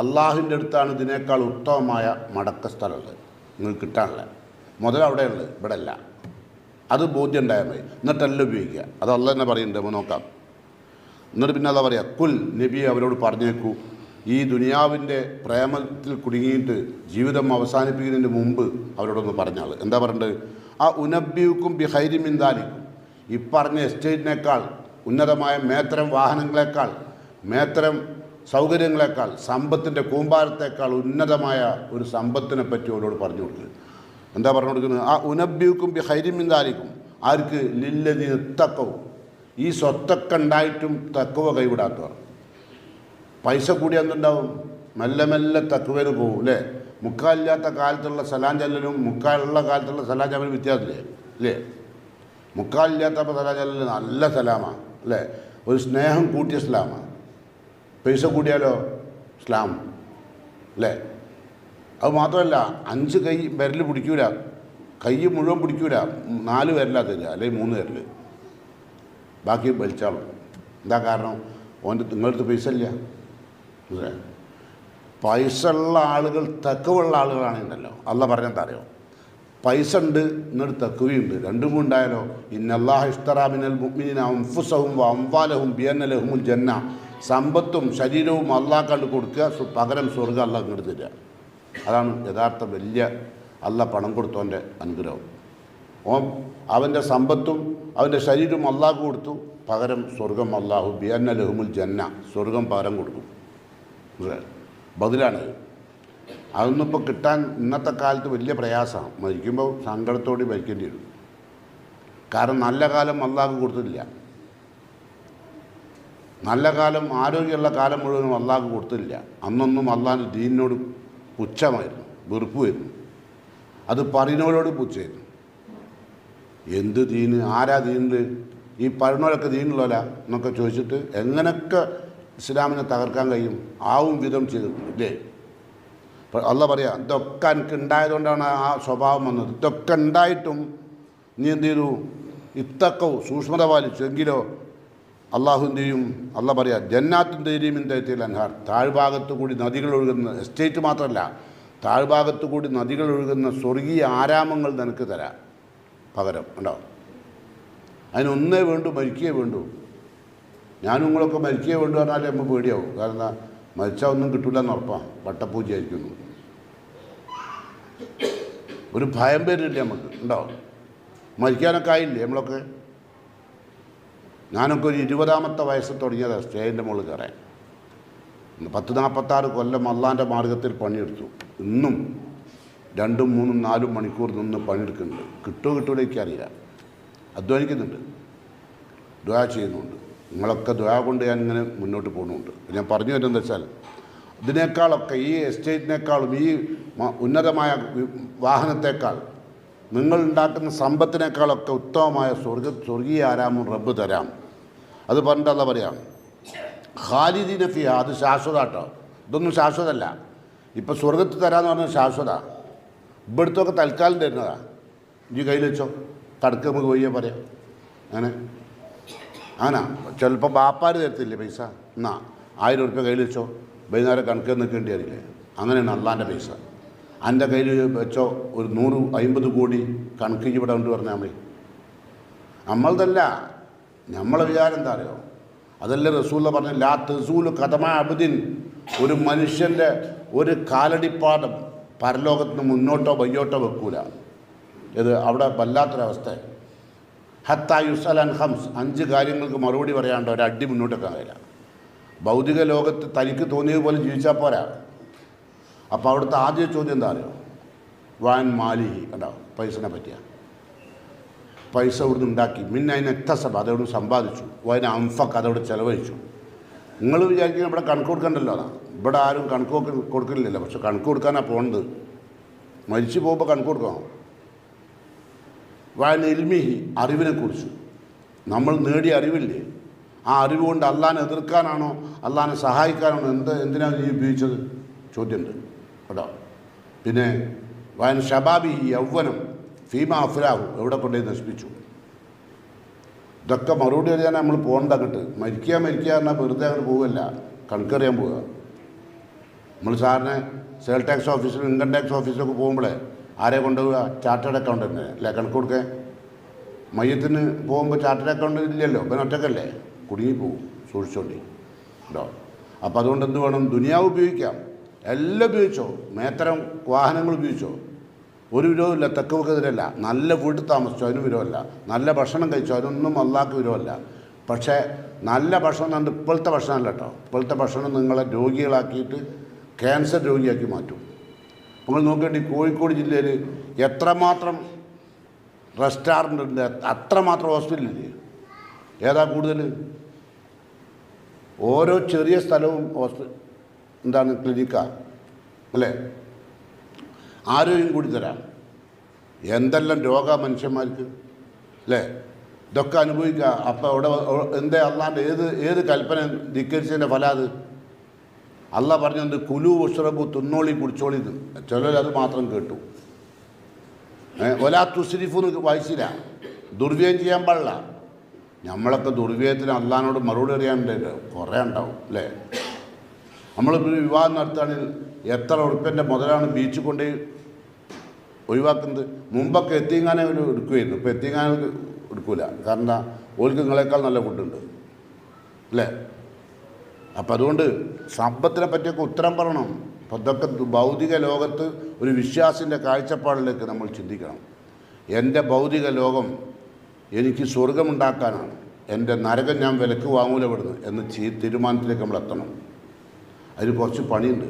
അള്ളാഹുവിൻ്റെ അടുത്താണ് ഇതിനേക്കാൾ ഉത്തമമായ മടക്ക സ്ഥലമുള്ളത്. നിങ്ങൾക്ക് കിട്ടാനുള്ളത് മുതൽ അവിടെയുള്ളത്, ഇവിടെ അല്ല. അത് ബോധ്യം ഉണ്ടായാൽ മതി, എന്നിട്ടെല്ലാം ഉപയോഗിക്കുക. അത് അല്ല തന്നെ പറയുന്നുണ്ട്, നമ്മൾ നോക്കാം. എന്നിട്ട് പിന്നെ അതാ പറയുക, കുൽ നബി അവരോട് പറഞ്ഞേക്കൂ, ഈ ദുനിയാവിൻ്റെ പ്രേമത്തിൽ കുടുങ്ങിയിട്ട് ജീവിതം അവസാനിപ്പിക്കുന്നതിന് മുമ്പ് അവരോടൊന്ന് പറഞ്ഞാൽ എന്താ പറയേണ്ടത്? ആ ഉനബ്ബിയുക്കും ബി ഹൈരി മിൻ ദാലിക്കും, ഈ പറഞ്ഞ എസ്റ്റേറ്റിനേക്കാൾ, ഉന്നതമായ മേത്തരം വാഹനങ്ങളെക്കാൾ, മേത്തരം സൗകര്യങ്ങളെക്കാൾ, സമ്പത്തിൻ്റെ കൂമ്പാരത്തേക്കാൾ ഉന്നതമായ ഒരു സമ്പത്തിനെ പറ്റി അവരോട് പറഞ്ഞു കൊടുക്കുക. എന്താ പറഞ്ഞു കൊടുക്കുന്നത്? ആ ഉനബ്ബിയുക്കും ബി ഹൈരി മിൻ ദാലിക്കും, ആർക്ക്? ലില്ലദീന തഖവ, ഈ സ്വത്തൊക്കെ ഉണ്ടായിട്ടും തഖ്വ കൈവിടാത്തവർ. പൈസ കൂടി എന്തുണ്ടാവും? മെല്ലെ മെല്ലെ തഖ്വയിൽ പോകും, അല്ലേ? മുക്കാലില്ലാത്ത കാലത്തുള്ള സലാം ചൊല്ലലും മുക്കാലുള്ള കാലത്തുള്ള സലാം ചൊല്ലലും വ്യത്യാസമില്ലേ? അല്ലേ? മുക്കാലില്ലാത്തപ്പോൾ സലാം ചൊല്ലൽ നല്ല സലാമാണ്, അല്ലേ? ഒരു സ്നേഹം കൂട്ടിയ ഇസ്ലാമാണ്. പൈസ കൂടിയാലോ ഇസ്ലാം, അല്ലേ? അത് മാത്രമല്ല, 5 കൈ വിരൽ പിടിക്കൂല, കൈ മുഴുവൻ പിടിക്കൂല, 4 വിരലാ തരിക, അല്ലെങ്കിൽ 3 വിരൽ, ബാക്കി വലിച്ചാളും. എന്താ കാരണം? നിങ്ങളടുത്ത് പൈസ ഇല്ല. പൈസ ഉള്ള ആളുകൾ, തഖ്വയുള്ള ആളുകളാണെന്നല്ലോ അല്ല പറഞ്ഞാൽ അറിയോ? പൈസ ഉണ്ട്, എന്നിട്ട് തഖ്വയുണ്ട്, രണ്ടും ഉണ്ടായാലോ. ഇന്നല്ലാഹ ഇഷ്തറാ മിനൽ മുഅ്മിനീന അൻഫുസഹും വ അംവാലഹും ബിഅന്ന ലഹുമുൽ ജന്ന, സമ്പത്തും ശരീരവും അള്ളാഹ് കണ്ട് കൊടുക്കുക, പകരം സ്വർഗ്ഗം അള്ളാഹ് ഇങ്ങോട്ട് തരിക. അതാണ് യഥാർത്ഥ വലിയ അല്ല പണം കൊടുത്തവൻ്റെ അനുഗ്രഹം. അവൻ്റെ സമ്പത്തും അവൻ്റെ ശരീരവും അള്ളാഹ് കൊടുത്തു, പകരം സ്വർഗം. അള്ളാഹു ബിഅന്ന ലഹുമുൽ ജന്ന, സ്വർഗം പകരം കൊടുക്കും. ബദലാണ്. അതൊന്നും ഇപ്പോൾ കിട്ടാൻ ഇന്നത്തെ കാലത്ത് വലിയ പ്രയാസമാണ്. മരിക്കുമ്പോൾ സങ്കടത്തോടെ മരിക്കേണ്ടി വരും. കാരണം നല്ല കാലം അള്ളാഹ് കൊടുത്തില്ല. നല്ല കാലം, ആരോഗ്യമുള്ള കാലം മുഴുവനും അള്ളാഹ് കൊടുത്തില്ല. അന്നൊന്നും അള്ളാഹിൻ്റെ ദീനിനോട് പുച്ഛമായിരുന്നു, വെറുപ്പുമായിരുന്നു. അത് പറയുന്നവരോട് പുച്ഛമായിരുന്നു. എന്ത് ദീന്, ആരാ ദീനിൽ, ഈ പറയുന്നവരൊക്കെ ദീനുള്ളവരാ എന്നൊക്കെ ചോദിച്ചിട്ട് എങ്ങനെയൊക്കെ ഇസ്ലാമിനെ തകർക്കാൻ കഴിയും ആവും വിധം ചെയ്തിട്ടുണ്ട് ഇല്ലേ. അള്ളാഹ് പറയാം, ഇതൊക്കെ എനിക്ക് ഉണ്ടായതുകൊണ്ടാണ് ആ സ്വഭാവം വന്നത്. ഇതൊക്കെ ഉണ്ടായിട്ടും നീ എന്ത് ചെയ്തു, ഇത്തക്കവും സൂക്ഷ്മത പാലിച്ചു എങ്കിലോ അള്ളാഹു എന്ത് ചെയ്യും. അള്ളാഹ് പറയാം, ജന്നാത്തും ധൈര്യം തൈത്തിൽ അൻഹാർ, താഴ്ഭാഗത്തു കൂടി നദികൾ ഒഴുകുന്ന, എസ്റ്റേറ്റ് മാത്രമല്ല താഴ്ഭാഗത്തു കൂടി നദികൾ ഒഴുകുന്ന സ്വർഗീയ ആരാമങ്ങൾ നിനക്ക് തരാം പകരം. ഉണ്ടാവും. അതിനൊന്നേ വേണ്ടു, മരിക്കേ വേണ്ടു. ഞാനും നിങ്ങളൊക്കെ മരിക്കേ വേണ്ടു പറഞ്ഞാൽ നമ്മൾ പേടിയാവും. കാരണം മരിച്ചാൽ ഒന്നും കിട്ടില്ല എന്ന് ഉറപ്പാണ്. വട്ടപ്പൂജയായിരിക്കുന്നു. ഒരു ഭയം പേരില്ല നമുക്ക്. ഉണ്ടാവും. മരിക്കാനൊക്കെ ആയില്ലേ നമ്മളൊക്കെ. ഞാനൊക്കെ ഒരു 20ാമത്തെ വയസ്സിൽ തുടങ്ങിയതാണ് സ്റ്റേജിൻ്റെ മുകളിൽ കയറാൻ. 46 കൊല്ലം അള്ളാൻ്റെ മാർഗത്തിൽ പണിയെടുത്തു. ഇന്നും 2, 3, 4 മണിക്കൂർ നിന്ന് പണിയെടുക്കുന്നുണ്ട്. കിട്ടൂല എനിക്കറിയില്ല. അധ്വാനിക്കുന്നുണ്ട്, ദുആ ചെയ്യുന്നുണ്ട്. നിങ്ങളൊക്കെ ദുആ കൊണ്ട് ഞാൻ ഇങ്ങനെ മുന്നോട്ട് പോകുന്നുണ്ട്. ഞാൻ പറഞ്ഞു വരുന്നത് വെച്ചാൽ, ഇതിനേക്കാളൊക്കെ, ഈ എസ്റ്റേറ്റിനേക്കാളും, ഈ ഉന്നതമായ വാഹനത്തേക്കാൾ, നിങ്ങൾ ഉണ്ടാക്കുന്ന സമ്പത്തിനേക്കാളൊക്കെ ഉത്തമമായ സ്വർഗീയ ആരാമും റബ്ബ് തരാം. അത് പറഞ്ഞിട്ടല്ല പറയാം, ഖാലിദീന ഫിഹാ, അത് ശാശ്വതാട്ടോ. ഇതൊന്നും ശാശ്വതമല്ല. ഇപ്പം സ്വർഗത്ത് തരാമെന്ന് പറഞ്ഞാൽ ശാശ്വത. ഇവിടുത്തൊക്കെ തൽക്കാലം തരുന്നതാ. ഈ കയ്യിൽ വെച്ചോ, തടുക്ക് നമുക്ക് വയ്യ പറയാം. അങ്ങനെ ചിലപ്പോൾ ബാപ്പാർ തരത്തില്ലേ പൈസ. എന്നാ 1000 ഉറുപ്പ്യ കയ്യിൽ വെച്ചോ, വൈകുന്നേരം കണക്ക് നിൽക്കേണ്ടി അറിയില്ലേ. അങ്ങനെയാണ് അള്ളാൻ്റെ പൈസ. എൻ്റെ കയ്യിൽ വെച്ചോ, ഒരു 150 കോടി കണക്ക് ഇവിടെ കൊണ്ട് പറഞ്ഞാൽ മതി. നമ്മളതല്ല. നമ്മളെ വിചാരം എന്താ അറിയോ, അതല്ലേ റസൂല പറഞ്ഞ, ലാ തസൂലു ഖദമ അബ്ദിൻ, ഒരു മനുഷ്യൻ്റെ ഒരു കാലടിപ്പാദം പരലോകത്ത് നിന്ന് മുന്നോട്ടോ വയ്യോട്ടോ വെക്കൂല. ഇത് അവിടെ വല്ലാത്തൊരവസ്ഥ. ഹത്താ യുസ്അലൻ ഖംസ്, 5 കാര്യങ്ങൾക്ക് മറുപടി പറയാണ്ട് ഒരടി മുന്നോട്ടൊക്കെ കഴിയില്ല. ഭൗതിക ലോകത്ത് തനിക്ക് തോന്നിയതുപോലെ ജീവിച്ചാൽ പോരാ. അപ്പോൾ അവിടുത്തെ ആദ്യ ചോദ്യം എന്താ അറിയോ, വാൻ മാലിഹി, കണ്ടോ, പൈസനെ പറ്റിയ. പൈസ ഇവിടുന്ന് ഉണ്ടാക്കി, പിന്നെ അതിന് എത്തസഭ, അതവിടെ സമ്പാദിച്ചു, അതിന് അംഫക്ക്, അതവിടെ ചിലവഴിച്ചു. നിങ്ങൾ വിചാരിക്കുന്നത് ഇവിടെ കണക്ക് കൊടുക്കണ്ടല്ലോ. അതാണ് ഇവിടെ ആരും കണക്ക് കൊടുക്കുന്നില്ലല്ലോ. പക്ഷെ കണക്ക് കൊടുക്കാനാണ് പോകുന്നത്. മരിച്ചു പോകുമ്പോൾ കണക്ക് കൊടുക്കണം. വാൻ ഇൽമിഹി, അറിവിനെക്കുറിച്ച്. നമ്മൾ നേടിയ അറിവില്ലേ, ആ അറിവ് കൊണ്ട് അള്ളാഹിനെ എതിർക്കാനാണോ അള്ളാഹിനെ സഹായിക്കാനാണോ എന്തിനാണ് നീ ഉപയോഗിച്ചത് ചോദ്യമുണ്ട് കേട്ടോ. പിന്നെ വാൻ ഷബാബി, യൗവനം, ഫീമ അഫ്രാഹു, എവിടെ കൊണ്ടുപോയി നശിപ്പിച്ചു. ഇതൊക്കെ മറുപടി അറിയാൻ നമ്മൾ പോകണ്ട. അങ്ങോട്ട് മരിക്കുക പറഞ്ഞാൽ വെറുതെ അങ്ങോട്ട് പോവുകയല്ല, കണക്കറിയാൻ പോവുക. നമ്മൾ സാറിന് സെയിൽ ടാക്സ് ഓഫീസിലും ഇൻകം ടാക്സ് ഓഫീസിലൊക്കെ പോകുമ്പോഴേ ആരെ കൊണ്ടുപോവുക, ചാർട്ടേഡ് അക്കൗണ്ടൻറ്റിനെ അല്ലേ കണക്ക് കൊടുക്കാൻ. മയ്യത്തിന് പോകുമ്പോൾ ചാർട്ടേഡ് അക്കൗണ്ടൻറ്റ് ഇല്ലല്ലോ, പിന്നെ ഒറ്റക്കല്ലേ, കുടുങ്ങിപ്പോവും. സൂക്ഷിച്ചോണ്ടി കേട്ടോ. അപ്പോൾ അതുകൊണ്ട് എന്ത് വേണം, ദുനിയാവ് ഉപയോഗിക്കാം, എല്ലാം ഉപയോഗിച്ചോ. മേത്തരം വാഹനങ്ങൾ ഉപയോഗിച്ചോ, ഒരു വിരോധമില്ല. തെക്കുവെതിരല്ല. നല്ല വീട്ടിൽ താമസിച്ചോ, അതിന് വിരോധമല്ല. നല്ല ഭക്ഷണം കഴിച്ചോ, അതിനൊന്നും അള്ളാഹ്ക്ക് വിരോധമല്ല. പക്ഷേ നല്ല ഭക്ഷണം കണ്ട് ഇപ്പോഴത്തെ ഭക്ഷണമല്ല കേട്ടോ. ഇപ്പോഴത്തെ ഭക്ഷണം നിങ്ങളെ രോഗികളാക്കിയിട്ട് ക്യാൻസർ രോഗിയാക്കി മാറ്റും. നിങ്ങൾ നോക്കേണ്ടി, കോഴിക്കോട് ജില്ലയിൽ എത്രമാത്രം റെസ്റ്റോറൻ്റ് ഉണ്ട്, അത്രമാത്രം ഹോസ്പിറ്റലില്ലേ. ഏതാ കൂടുതൽ? ഓരോ ചെറിയ സ്ഥലവും എന്താണ് ക്ലിനിക്കാണ് അല്ലേ. ആരോഗ്യം കൂടി തരാം. എന്തെല്ലാം രോഗ മനുഷ്യന്മാർക്ക് അല്ലേ. ഇതൊക്കെ അനുഭവിക്കുക. അപ്പോൾ അവിടെ എന്തേ അള്ളാൻ്റെ ഏത് കൽപ്പന ധിക്കരിച്ചതിൻ്റെ ഫലം അത്. അള്ളാഹ് പറഞ്ഞത് കുലു ഉഷ്റബു, തിന്നോളി കുടിച്ചോളി. ചിലരത് മാത്രം കേട്ടു. ഒലാ തുസ്രിഫു എന്ന് വായിച്ചില്ല. ദുർവ്യയം ചെയ്യാൻ പാടില്ല. നമ്മളൊക്കെ ദുർവ്യയത്തിന് അള്ളാഹിനോട് മറുപടി അറിയാനുണ്ട് കുറേ ഉണ്ടാവും അല്ലേ. നമ്മളിപ്പോൾ വിവാഹം നടത്തുകയാണെങ്കിൽ എത്ര ഉറുപ്പ്യൻ്റെ മുതലാണ് ബീച്ചിൽ കൊണ്ട് ഒഴിവാക്കുന്നത്. മുമ്പൊക്കെ എത്തിങ്ങാനെ എടുക്കുമായിരുന്നു. ഇപ്പോൾ എത്തിങ്ങാനെ എടുക്കില്ല. കാരണം എന്താ, ഓൾക്ക് നിങ്ങളെക്കാൾ നല്ല ഫുഡുണ്ട് അല്ലേ. അപ്പം അതുകൊണ്ട് സമ്പത്തിനെ പറ്റിയൊക്കെ ഉത്തരം പറയണം. അപ്പം ഇതൊക്കെ ഭൗതിക ലോകത്ത് ഒരു വിശ്വാസിൻ്റെ കാഴ്ചപ്പാടിലേക്ക് നമ്മൾ ചിന്തിക്കണം. എൻ്റെ ഭൗതിക ലോകം എനിക്ക് സ്വർഗമുണ്ടാക്കാനാണ്, എൻ്റെ നരകം ഞാൻ വിലക്ക് വാങ്ങൂല വിടുന്നു എന്ന് തീരുമാനത്തിലേക്ക് നമ്മൾ എത്തണം. അതിന് കുറച്ച് പണിയുണ്ട്.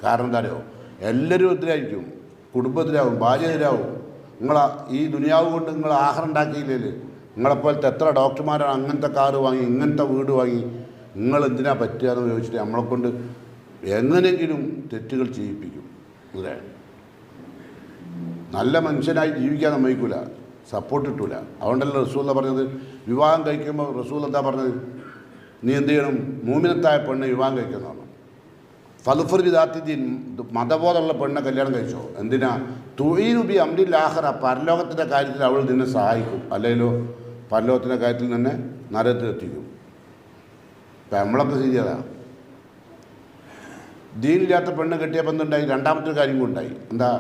കാരണം എന്താ അറിയോ, എല്ലാവരും എതിരായിരിക്കും, കുടുംബത്തിലാവും, ഭാര്യ എതിരാവും. ഈ ദുനിയാവ് കൊണ്ട് നിങ്ങൾ ആഹാരം ഉണ്ടാക്കിയില്ലേ? നിങ്ങളെപ്പോലത്തെ എത്ര ഡോക്ടർമാരാണ് അങ്ങനത്തെ കാറ് വാങ്ങി ഇങ്ങനത്തെ വീട് വാങ്ങി, നിങ്ങളെന്തിനാ പറ്റുക എന്ന് ചോദിച്ചിട്ട് നമ്മളെക്കൊണ്ട് എങ്ങനെയെങ്കിലും തെറ്റുകൾ ചെയ്യിപ്പിക്കും. അല്ലേ? നല്ല മനുഷ്യനായി ജീവിക്കാൻ സമ്മതിക്കില്ല, സപ്പോർട്ട് കിട്ടൂല. അതുകൊണ്ടല്ലോ റസൂൽ പറഞ്ഞത്, വിവാഹം കഴിക്കുമ്പോൾ റസൂൽ എന്താ പറഞ്ഞത്? നീ എന്ത് ചെയ്യണം? മൂമിനത്തായ പെണ്ണ് വിവാഹം കഴിക്കുന്നതാണ്. ഫലുഫർ വിദാത്തിദ്ദീൻ, മതബോധമുള്ള പെണ്ണെ കല്യാണം കഴിച്ചോ. എന്തിനാ? തുഈനുബി അംരിൽ ആഖിറ, പരലോകത്തിൻ്റെ കാര്യത്തിൽ അവൾ നിന്നെ സഹായിക്കും, അല്ലെങ്കിലോ പരലോകത്തിൻ്റെ കാര്യത്തിൽ നിന്നെ നരകത്തിലെത്തിക്കും. ഇപ്പം നമ്മളൊക്കെ ശരിയതാ. ദീനില്ലാത്ത പെണ്ണ് കെട്ടിയപ്പോൾ എന്തുണ്ടായി? രണ്ടാമത്തെ കാര്യം കൊണ്ടായി. എന്താ?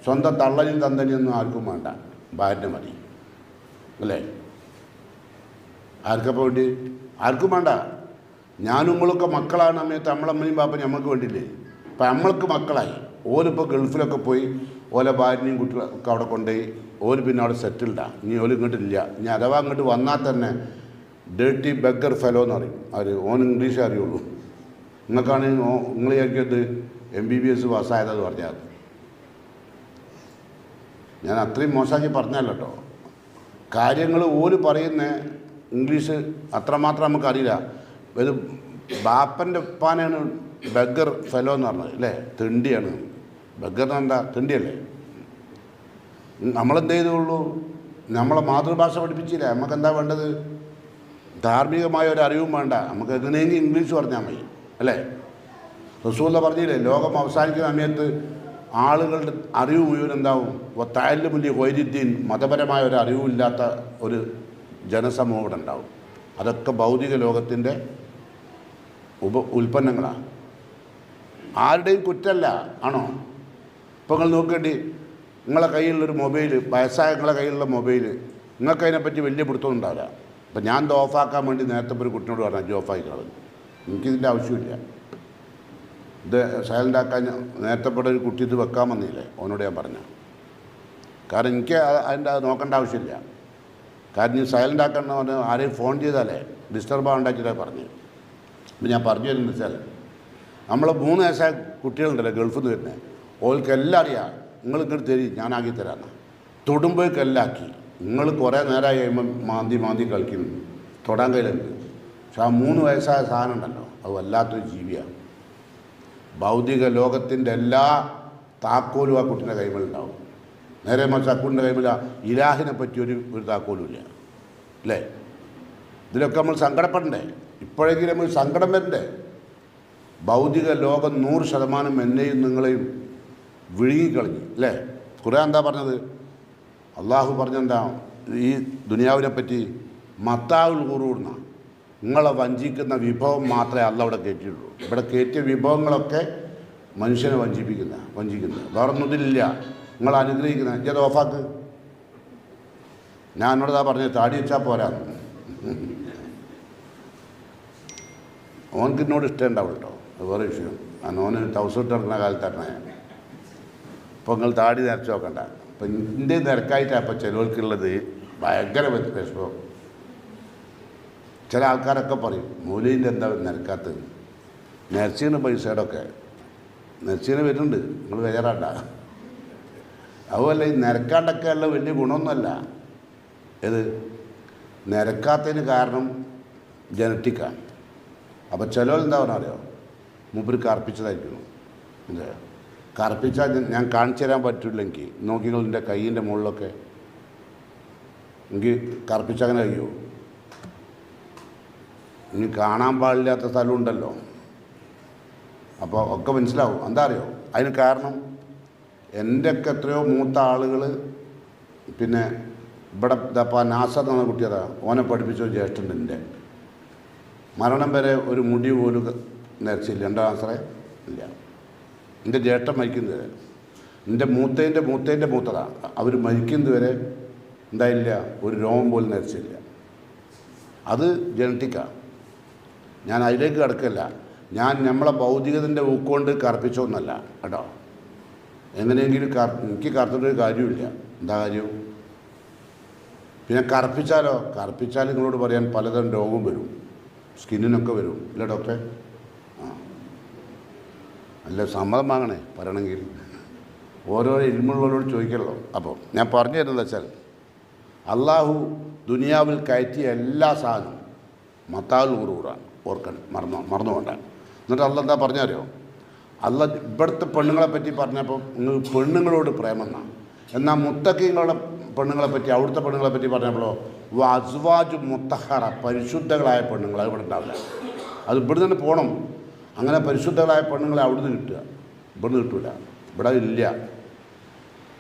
സ്വന്തം തള്ളനും തന്തനെയൊന്നും ആർക്കും വേണ്ട, ഭാര്യനെ മതി. അല്ലേ? ആർക്കപ്പോൾ വേണ്ടി? ആർക്കും വേണ്ട. ഞാനും നിങ്ങളൊക്കെ മക്കളാണ് സമയത്ത് നമ്മളമ്മയും പാപ്പനും നമ്മൾക്ക് വേണ്ടിയില്ലേ? ഇപ്പം നമ്മൾക്ക് മക്കളായി. ഓലിപ്പോൾ ഗൾഫിലൊക്കെ പോയി ഓലെ ഭാര്യനെയും കുട്ടികളൊക്കെ അവിടെ കൊണ്ടുപോയി. ഓല് പിന്നെ അവിടെ സെറ്റിൽഡാണ്. ഇനി ഓല് ഇങ്ങോട്ടില്ല. ഇനി അഥവാ അങ്ങോട്ട് വന്നാൽ തന്നെ ഡേർട്ടി ബെഗർ ഫെലോ എന്ന് പറയും അവർ. ഓൻ ഇംഗ്ലീഷേ അറിയുള്ളൂ. നിങ്ങൾക്കാണെങ്കിൽ നിങ്ങൾ വിചാരിക്കരുത് MBBS പാസ്സായതെന്ന് പറഞ്ഞാൽ. ഞാൻ അത്രയും മോശമാക്കി പറഞ്ഞല്ലോ കേട്ടോ. കാര്യങ്ങൾ ഓല് പറയുന്ന ഇംഗ്ലീഷ് അത്രമാത്രം നമുക്കറിയില്ല. ഇത് ബാപ്പൻ്റെ ഉപ്പാനാണ് ബെഗർ ഫെലോ എന്ന് പറഞ്ഞത്, അല്ലേ? തെണ്ടിയാണ്. ബെഗർ എന്താ? തെണ്ടിയല്ലേ? നമ്മളെന്ത് ചെയ്തുള്ളൂ? നമ്മളെ മാതൃഭാഷ പഠിപ്പിച്ചില്ല. നമുക്കെന്താ വേണ്ടത്? ധാർമ്മികമായ ഒരു അറിവും വേണ്ട, നമുക്ക് എങ്ങനെയെങ്കിലും ഇംഗ്ലീഷ് പറഞ്ഞാൽ മതി, അല്ലേ? റസൂല പറഞ്ഞില്ലേ, ലോകം അവസാനിക്കുന്ന സമയത്ത് ആളുകളുടെ അറിവ് മുഴുവൻ എന്താവും? തായല് മുന്നിൽ വൈരുദ്ധ്യം, മതപരമായ ഒരു അറിവില്ലാത്ത ഒരു ജനസമൂഹം ഇവിടെ ഉണ്ടാവും. അതൊക്കെ ഭൗതിക ലോകത്തിൻ്റെ ഉൽപ്പന്നങ്ങളാണ്. ആരുടെയും കുറ്റമല്ല, ആണോ? ഇപ്പോൾ നിങ്ങൾ നോക്കേണ്ടി, നിങ്ങളെ കയ്യിലുള്ളൊരു മൊബൈൽ, വയസ്സായ നിങ്ങളെ കയ്യിലുള്ള മൊബൈൽ, നിങ്ങൾക്ക് അതിനെപ്പറ്റി വലിയ പിടുത്തമൊന്നും ഉണ്ടാവില്ല. അപ്പം ഞാൻ ഇത് ഓഫാക്കാൻ വേണ്ടി നേരത്തെ ഒരു കുട്ടിനോട് പറഞ്ഞാൽ ഇത് ഓഫാക്കി കളഞ്ഞു. എനിക്കിതിൻ്റെ ആവശ്യമില്ല. ഇത് സൈലൻ്റ് ആക്കാൻ നേരത്തെ ഇവിടെ ഒരു കുട്ടി ഇത് വെക്കാൻ വന്നില്ലേ, അവനോട് ഞാൻ പറഞ്ഞ. കാരണം എനിക്ക് അതിൻ്റെ നോക്കേണ്ട ആവശ്യമില്ല. കാരണം ഈ സൈലൻ്റ് ആക്കണം പറഞ്ഞാൽ ആരെയും ഫോൺ ചെയ്താലേ ഡിസ്റ്റർബ് ഉണ്ടാക്കിയിട്ടാണ് പറഞ്ഞത്. അപ്പം ഞാൻ പറഞ്ഞു തരുന്നത് വെച്ചാൽ, നമ്മൾ 3 വയസ്സായ കുട്ടികളുണ്ടല്ലോ ഗൾഫിൽ നിന്ന് വരുന്നത്, ഓൾക്കെല്ലാം അറിയാം. നിങ്ങൾ ഇങ്ങോട്ട് തരും, ഞാനാക്കി തരാമെന്ന്. തൊടുമ്പോഴേക്കെല്ലാക്കി. നിങ്ങൾ കുറേ നേരമായി കഴിയുമ്പം മാന്തി കളിക്കുന്നു, തൊടാൻ കയ്യിലുണ്ട്. പക്ഷെ ആ 3 വയസ്സായ സാധനം ഉണ്ടല്ലോ, അത് വല്ലാത്തൊരു ജീവിയാണ്. ഭൗതിക ലോകത്തിൻ്റെ എല്ലാ താക്കോലും ആ കുട്ടീൻ്റെ കൈമലുണ്ടാവും. നേരെ മറിച്ച് ആ കുട്ടിൻ്റെ കൈമല ഇലാഹിനെ പറ്റി ഒരു താക്കോലും ഇല്ല, അല്ലേ? ഇതിലൊക്കെ നമ്മൾ സങ്കടപ്പെടണ്ടേ? ഇപ്പോഴെങ്കിലും നമ്മൾ സങ്കടം വരണ്ടേ? ഭൗതിക ലോകം 100% എന്നെയും നിങ്ങളെയും വിഴുങ്ങിക്കളഞ്ഞു, അല്ലേ? ഖുർആൻ എന്താ പറഞ്ഞത്? അള്ളാഹു പറഞ്ഞെന്താ ഈ ദുനിയാവിനെ പറ്റി? മത്താവുൽ ഖുറൂർന്ന, നിങ്ങളെ വഞ്ചിക്കുന്ന വിഭവം മാത്രമേ അല്ല ഇവിടെ കയറ്റിയുള്ളൂ. ഇവിടെ കയറ്റിയ വിഭവങ്ങളൊക്കെ മനുഷ്യനെ വഞ്ചിക്കുന്നത്. വേറൊന്നുമില്ല. നിങ്ങൾ അനുഗ്രഹിക്കുന്ന ഇത് ഓഫാക്ക്. ഞാൻ എന്നോട് പറഞ്ഞത് താടി വെച്ചാൽ പോരാന്ന്. ഓനക്ക് എന്നോട് ഇഷ്ടം ഉണ്ടാവും കേട്ടോ, അത് വേറെ വിഷയം. ഓന് തൗസൂട്ട് നടക്കുന്ന കാലത്താണ് ഞാൻ. അപ്പോൾ നിങ്ങൾ താടി നിരച്ച് നോക്കണ്ട. അപ്പം എൻ്റെ നിരക്കായിട്ടാണ് ഇപ്പോൾ ചിലവർക്കുള്ളത് ഭയങ്കര വിഷമം. ചില ആൾക്കാരൊക്കെ പറയും, മൂലീൻ്റെ എന്താ നിരക്കാത്തത്? നിരച്ചീന് പൈസയുടെയൊക്കെ നിരച്ചീന് വരുന്നുണ്ട്, നിങ്ങൾ വേറാണ്ട. അതുപോലെ ഈ നിരക്കാണ്ടൊക്കെ ഉള്ള വലിയ ഗുണമൊന്നുമല്ല. ഇത് നിരക്കാത്തതിന് കാരണം ജനറ്റിക്കാണ്. അപ്പോൾ ചിലവർ എന്താ പറഞ്ഞാൽ അറിയോ, മൂപ്പര് കറുപ്പിച്ചതായിരിക്കുന്നു. അല്ലേ? കറുപ്പിച്ചാൽ ഞാൻ കാണിച്ചു തരാൻ പറ്റില്ലെങ്കിൽ നോക്കിങ്ങൾ എൻ്റെ കയ്യിൻ്റെ മുകളിലൊക്കെ എനിക്ക് കറുപ്പിച്ചങ്ങനെ കഴിയുമോ? ഇനി കാണാൻ പാടില്ലാത്ത സ്ഥലമുണ്ടല്ലോ. അപ്പോൾ ഒക്കെ മനസ്സിലാവും. എന്താ അറിയോ അതിന് കാരണം? എൻ്റെയൊക്കെ എത്രയോ മൂത്ത ആളുകൾ, പിന്നെ ഇവിടെ ഇതപ്പോൾ നാസർ എന്ന കുട്ടിയതാ, ഓനെ പഠിപ്പിച്ച ഒരു ജ്യേഷ്ഠൻ്റെ എൻ്റെ മരണം വരെ ഒരു മുടി പോലും നരച്ചില്ല. എൻ്റെ നാസറെ ഇല്ല. എൻ്റെ ജ്യേഷ്ഠൻ മരിക്കുന്നത് വരെ, എൻ്റെ മൂത്തേൻ്റെ മൂത്തതാണ്, അവർ മരിക്കുന്നത് വരെ എന്തായില്ല, ഒരു രോമം പോലും നരച്ചില്ല. അത് ജനറ്റിക്കാണ്. ഞാൻ അതിലേക്ക് കിടക്കില്ല. ഞാൻ നമ്മളെ ഭൗതികത്തിൻ്റെ ഊക്കൊണ്ട് കറുപ്പിച്ചോന്നല്ല കേട്ടോ. എങ്ങനെയെങ്കിലും എനിക്ക് കറുത്തിട്ടൊരു കാര്യമില്ല. എന്താ കാര്യം? പിന്നെ കറുപ്പിച്ചാൽ നിങ്ങളോട് പറയാൻ പലതരം രോഗം വരും, സ്കിന്നിനൊക്കെ വരും, ഇല്ല ഡോക്ടറെ? ആ അല്ല സമ്മതം വാങ്ങണേ പറയണമെങ്കിൽ ഓരോ ഇൽമുള്ളവരോട് ചോദിക്കണല്ലോ. അപ്പോൾ ഞാൻ പറഞ്ഞു തരുന്നത് വെച്ചാൽ അള്ളാഹു ദുനിയാവിൽ കയറ്റിയ എല്ലാ സാധനവും മത്താൽ ഊറൂറാണ്. ഓർക്കണം, മറന്നുകൊണ്ട. എന്നിട്ട് അള്ള എന്താ പറഞ്ഞാലോ, അള്ള ഇവിടുത്തെ പെണ്ണുങ്ങളെ പറ്റി പറഞ്ഞപ്പോൾ നിങ്ങൾ പെണ്ണുങ്ങളോട് പ്രേമെന്നാണ്. എന്നാൽ മുത്തക്കീങ്ങളുടെ പെണ്ണുങ്ങളെ പറ്റി, അവിടുത്തെ പെണ്ണുങ്ങളെ പറ്റി പറഞ്ഞപ്പോഴോ അസ്വാജു മുത്തഹറ, പരിശുദ്ധകളായ പെണ്ണുങ്ങൾ അത് ഇവിടെ ഉണ്ടാവില്ല. അത് ഇവിടെ നിന്ന് പോകണം. അങ്ങനെ പരിശുദ്ധകളായ പെണ്ണുങ്ങളെ അവിടുന്ന് കിട്ടുക, ഇവിടുന്ന് കിട്ടില്ല. ഇവിടെ ഇല്ല.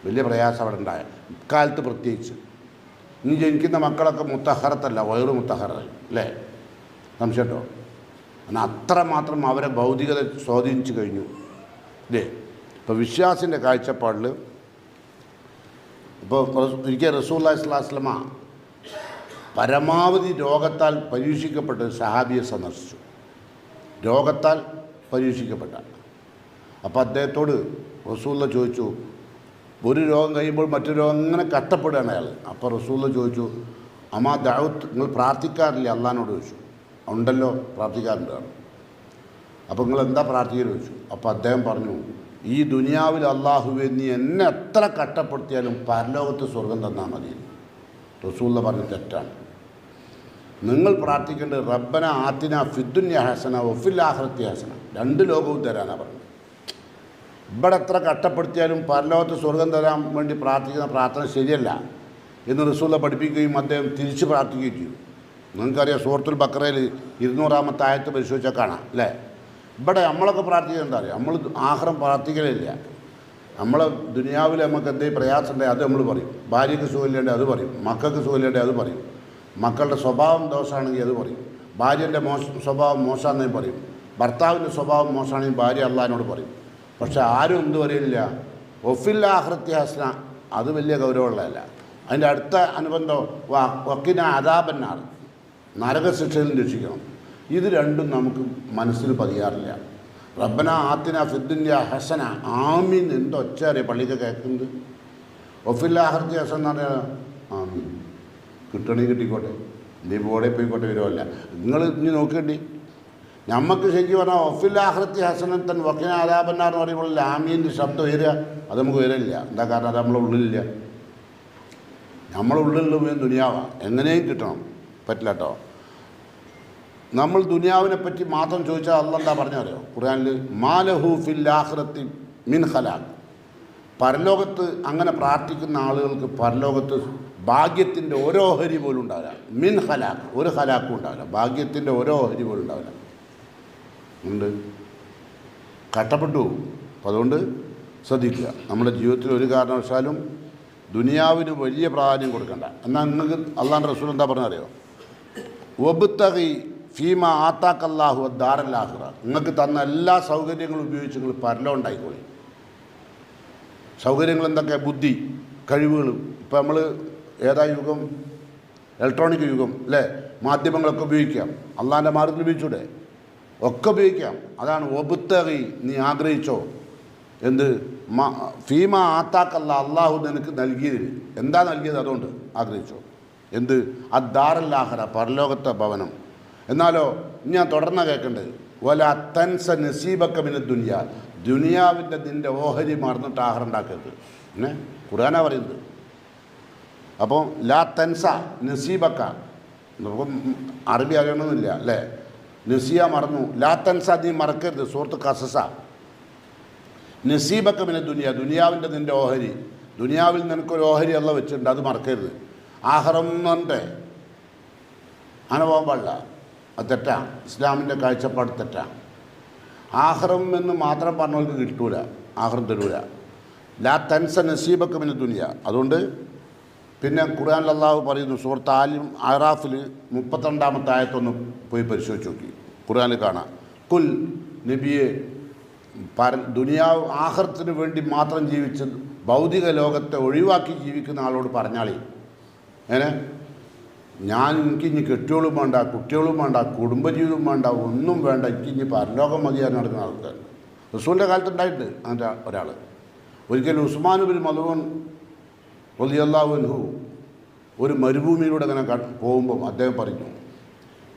വലിയ പ്രയാസം അവിടെ ഉണ്ടായ ഇക്കാലത്ത് പ്രത്യേകിച്ച്. ഇനി ജനിക്കുന്ന മക്കളൊക്കെ മുത്തഹറത്തല്ല, വയറ് മുത്തഹറ അല്ലേ? സംശയമുണ്ടോ? എന്നാൽ അത്രമാത്രം അവരെ ഭൗതികത സ്വാധീനിച്ചു കഴിഞ്ഞു അല്ലേ? ഇപ്പോൾ വിശ്വാസിൻ്റെ കാഴ്ചപ്പാടിൽ ഇപ്പോൾ ഒരിക്കൽ റസൂലുള്ളാഹി സ്വല്ലല്ലാഹു അലൈഹി വസല്ലമ പരമാവധി രോഗത്താൽ പരീക്ഷിക്കപ്പെട്ട് സഹാബിയെ സന്ദർശിച്ചു. രോഗത്താൽ പരീക്ഷിക്കപ്പെട്ട. അപ്പോൾ അദ്ദേഹത്തോട് റസൂലുള്ളാഹി ചോദിച്ചു, ഒരു രോഗം കഴിയുമ്പോൾ മറ്റൊരു രോഗം ഇങ്ങനെ കഷ്ടപ്പെടുകയാണ് അയാൾ. അപ്പോൾ റസൂലുള്ളാഹി ചോദിച്ചു, അമാ ദഅവത്ത്, നിങ്ങൾ പ്രാർത്ഥിക്കാറില്ലേ അള്ളാഹിനോട് ചോദിച്ചു. ഉണ്ടല്ലോ, പ്രാർത്ഥിക്കാറുണ്ട്. അപ്പോൾ നിങ്ങൾ എന്താ പ്രാർത്ഥിക്കുന്നത് ചോദിച്ചു. അപ്പോൾ അദ്ദേഹം പറഞ്ഞു, ഈ ദുനിയാവിൽ അള്ളാഹുവേ നീ എന്നെ എത്ര കഷ്ടപ്പെടുത്തിയാലും പരലോകത്ത് സ്വർഗം തന്നാൽ മതി. റസൂലുള്ളാഹി പറഞ്ഞ തെറ്റാണ്. നിങ്ങൾ പ്രാർത്ഥിക്കേണ്ടത് റബ്ബന ആത്തിന ഫിദ്ദുന്യ ഹസന വഫിൽ ആഖിറതി ഹസന, രണ്ട് ലോകവും തരാനാണ് പറഞ്ഞത്. ഇവിടെ എത്ര കഷ്ടപ്പെടുത്തിയാലും പരലോകത്ത് സ്വർഗം തരാൻ വേണ്ടി പ്രാർത്ഥിക്കുന്ന പ്രാർത്ഥന ശരിയല്ല എന്ന് റസൂലുള്ളാഹി പഠിപ്പിക്കുകയും അദ്ദേഹം തിരിച്ച് പ്രാർത്ഥിക്കുകയും ചെയ്തു. നിങ്ങൾക്കറിയാം, സൂറത്തുൽ ബഖറയിൽ 200-ാമത്തെ ആയത്ത് പരിശോധിച്ചാൽ കാണാം അല്ലേ? ഇവിടെ നമ്മളൊക്കെ പ്രാർത്ഥിക്കുന്നത് എന്താ അറിയാം, നമ്മൾ ആഖിറം പ്രാർത്ഥിക്കലില്ല. നമ്മൾ ദുനിയാവിൽ നമുക്ക് എന്തെങ്കിലും പ്രയാസം ഉണ്ടെങ്കിൽ അത് നമ്മൾ പറയും. ഭാര്യയ്ക്ക് സുഖമില്ലേണ്ടേ അത് പറയും, മക്കൾക്ക് സുഖമില്ലേണ്ടേ അത് പറയും, മക്കളുടെ സ്വഭാവം ദോഷമാണെങ്കിൽ അത് പറയും, ഭാര്യൻ്റെ സ്വഭാവം മോശമാണെന്ന് പറയും, ഭർത്താവിൻ്റെ സ്വഭാവം മോശമാണെങ്കിൽ ഭാര്യ അള്ളാഹിനോട് പറയും. പക്ഷെ ആരും എന്ത് പറയില്ല, ഒഫിൽ ആഖിറതി ഹസന, അത് വലിയ ഗൗരവമുള്ളതല്ല. അതിൻ്റെ അടുത്ത അനുബന്ധം വക്കിന അദാബന്നാർ, നരകശിക്ഷയിൽ രക്ഷിക്കണം. ഇത് രണ്ടും നമുക്ക് മനസ്സിൽ പതിയാറില്ല. റബ്ബന ആത്തിന ഫിദ്ദുന്യ ഹസന, ആമീൻ എന്തൊച്ച അറിയാം പള്ളിക്ക് കേൾക്കുന്നത്. ഒഫിൽ ആഖിറതി ഹസന എന്ന് പറഞ്ഞാൽ ആമീൻ, കിട്ടണമെങ്കിൽ കിട്ടിക്കോട്ടെ, നീ ബോർഡിൽ പോയിക്കോട്ടെ, വരുമല്ല. നിങ്ങൾ ഇനി നോക്കേണ്ടി, നമുക്ക് ശരിക്കും പറഞ്ഞാൽ ഒഫിൽ ആഖിറതി ഹസനത്തൻ വക്കിന അദാബന്നാർ എന്ന് പറയുമ്പോൾ ആമീൻ്റെ ശബ്ദം വരിക, അത് നമുക്ക് വരില്ല. എന്താ കാരണം? അത് നമ്മളെ ഉള്ളിലില്ല. നമ്മളെ ഉള്ളിലുള്ള ദുനിയാവാണ്, എങ്ങനെയും കിട്ടണം, പറ്റില്ല കേട്ടോ. നമ്മൾ ദുനിയാവിനെ പറ്റി മാത്രം ചോദിച്ചാൽ അള്ളാഹ് എന്താ പറഞ്ഞറിയോ ഖുർആനിൽ, മാലഹു ഫിൽ ആഖിറതി മിൻ ഖലാഖ്, പരലോകത്ത് അങ്ങനെ പ്രാർത്ഥിക്കുന്ന ആളുകൾക്ക് പരലോകത്ത് ഭാഗ്യത്തിൻ്റെ ഓരോ ഹരി പോലും ഉണ്ടാവില്ല. മിൻ ഖലാഖ്, ഒരു ഖലാഖും ഉണ്ടാവില്ല, ഭാഗ്യത്തിൻ്റെ ഓരോ ഹരി പോലും ഉണ്ടാവില്ല. ഉണ്ട്, കഷ്ടപ്പെട്ടു. അപ്പോൾ അതുകൊണ്ട് ശ്രദ്ധിക്കുക, നമ്മുടെ ജീവിതത്തിൽ ഒരു കാരണവശാലും ദുനിയാവിന് വലിയ പ്രാധാന്യം കൊടുക്കണ്ട. എന്നാൽ നിങ്ങൾക്ക് അള്ളാഹുവിൻ്റെ റസൂൽ എന്താ പറഞ്ഞറിയോ, വബ്തഗി ഫീമ ആത്താക്കല്ലാഹു ദാറൽ ആഖിറ, നിങ്ങൾക്ക് തന്ന എല്ലാ സൗകര്യങ്ങളും ഉപയോഗിച്ച് നിങ്ങൾ പരലോകം ഉണ്ടായിക്കോളി. സൗകര്യങ്ങൾ എന്തൊക്കെ? ബുദ്ധി, കഴിവുകളും. ഇപ്പോൾ നമ്മൾ ഏതാ യുഗം? ഇലക്ട്രോണിക് യുഗം അല്ലേ? മാധ്യമങ്ങളൊക്കെ ഉപയോഗിക്കാം. അള്ളാഹിൻ്റെ മാർഗ്ഗത്തിൽ ഉപയോഗിച്ചൂടെ? ഒക്കെ ഉപയോഗിക്കാം. അതാണ് വബ്തഗി, നീ ആഗ്രഹിച്ചോ. എന്ത്? ഫീമ ആത്താക്കല്ല, അള്ളാഹു നിനക്ക് നൽകിയതിന് എന്താ നൽകിയത് അതുകൊണ്ട് ആഗ്രഹിച്ചോ. എന്ത്? അദ്ദാറൽ ആഖിറ, പരലോകത്തെ ഭവനം. എന്നാലോ ഞാൻ തുടർന്ന് കേൾക്കേണ്ടത്, വല തൻസ നസീബക്ക മിന ദുനിയ, ദുനിയാവിൻ്റെ നിൻ്റെ ഓഹരി മറന്നിട്ട് ആഹാരം ഉണ്ടാക്കരുത്. പിന്നെ ഖുർആനാ പറയുന്നത്. അപ്പോൾ ലാ തൻസ നസീബക്ക, നമുക്ക് അറബി അറിയണമെന്നില്ല അല്ലേ? നസിയ മറന്നു, ലാ തൻസ നീ മറക്കരുത്. സൂറത്ത് ഖസസ, നസീബക്ക മിന ദുനിയ, ദുനിയാവിൻ്റെ നിൻ്റെ ഓഹരി, ദുനിയാവിൽ നിനക്കൊരു ഓഹരി അല്ല വെച്ചിട്ടുണ്ട്, അത് മറക്കരുത്. ആഹാരം എന്നെ അങ്ങനെ പോകാൻ പാടില്ല, അത് തെറ്റാണ്. ഇസ്ലാമിൻ്റെ കാഴ്ചപ്പാട് തെറ്റാണ്. ആഹ്റം എന്ന് മാത്രം പറഞ്ഞവർക്ക് കിട്ടൂല, ആഹ്റം തരൂല. ലാ തൻസ നസീബക്ക മിന ദുനിയ. അതുകൊണ്ട് പിന്നെ ഖുർആനിൽ അല്ലാഹു പറയുന്നു, സൂറത്ത് അറാഫിൽ 32-ാമത്തെ ആയത്തൊന്ന് പോയി പരിശോധിച്ച് നോക്കി. ഖുർആനിൽ കാണാം, കുൽ നബിയെ, ദുനിയാവ് ആഖിറത്തിന് വേണ്ടി മാത്രം ജീവിച്ച് ഭൗതിക ലോകത്തെ ഒഴിവാക്കി ജീവിക്കുന്ന ആളോട് പറഞ്ഞാളി, എനിക്കിഞ്ഞ് കെട്ടിയോളും വേണ്ട, കുട്ടികളും വേണ്ട, കുടുംബജീവിതവും വേണ്ട, ഒന്നും വേണ്ട, എനിക്കിഞ്ഞ് പരലോകം മതിയാൻ നടക്കുന്ന ആൾക്കാർ. റസൂലിൻ്റെ കാലത്തുണ്ടായിട്ട് അങ്ങനത്തെ ഒരാൾ. ഒരിക്കലും ഉസ്മാൻ ബിൻ മദ്ഊൻ റളിയല്ലാഹു അൻഹു ഒരു മരുഭൂമിയിലൂടെ അങ്ങനെ പോകുമ്പം അദ്ദേഹം പറഞ്ഞു,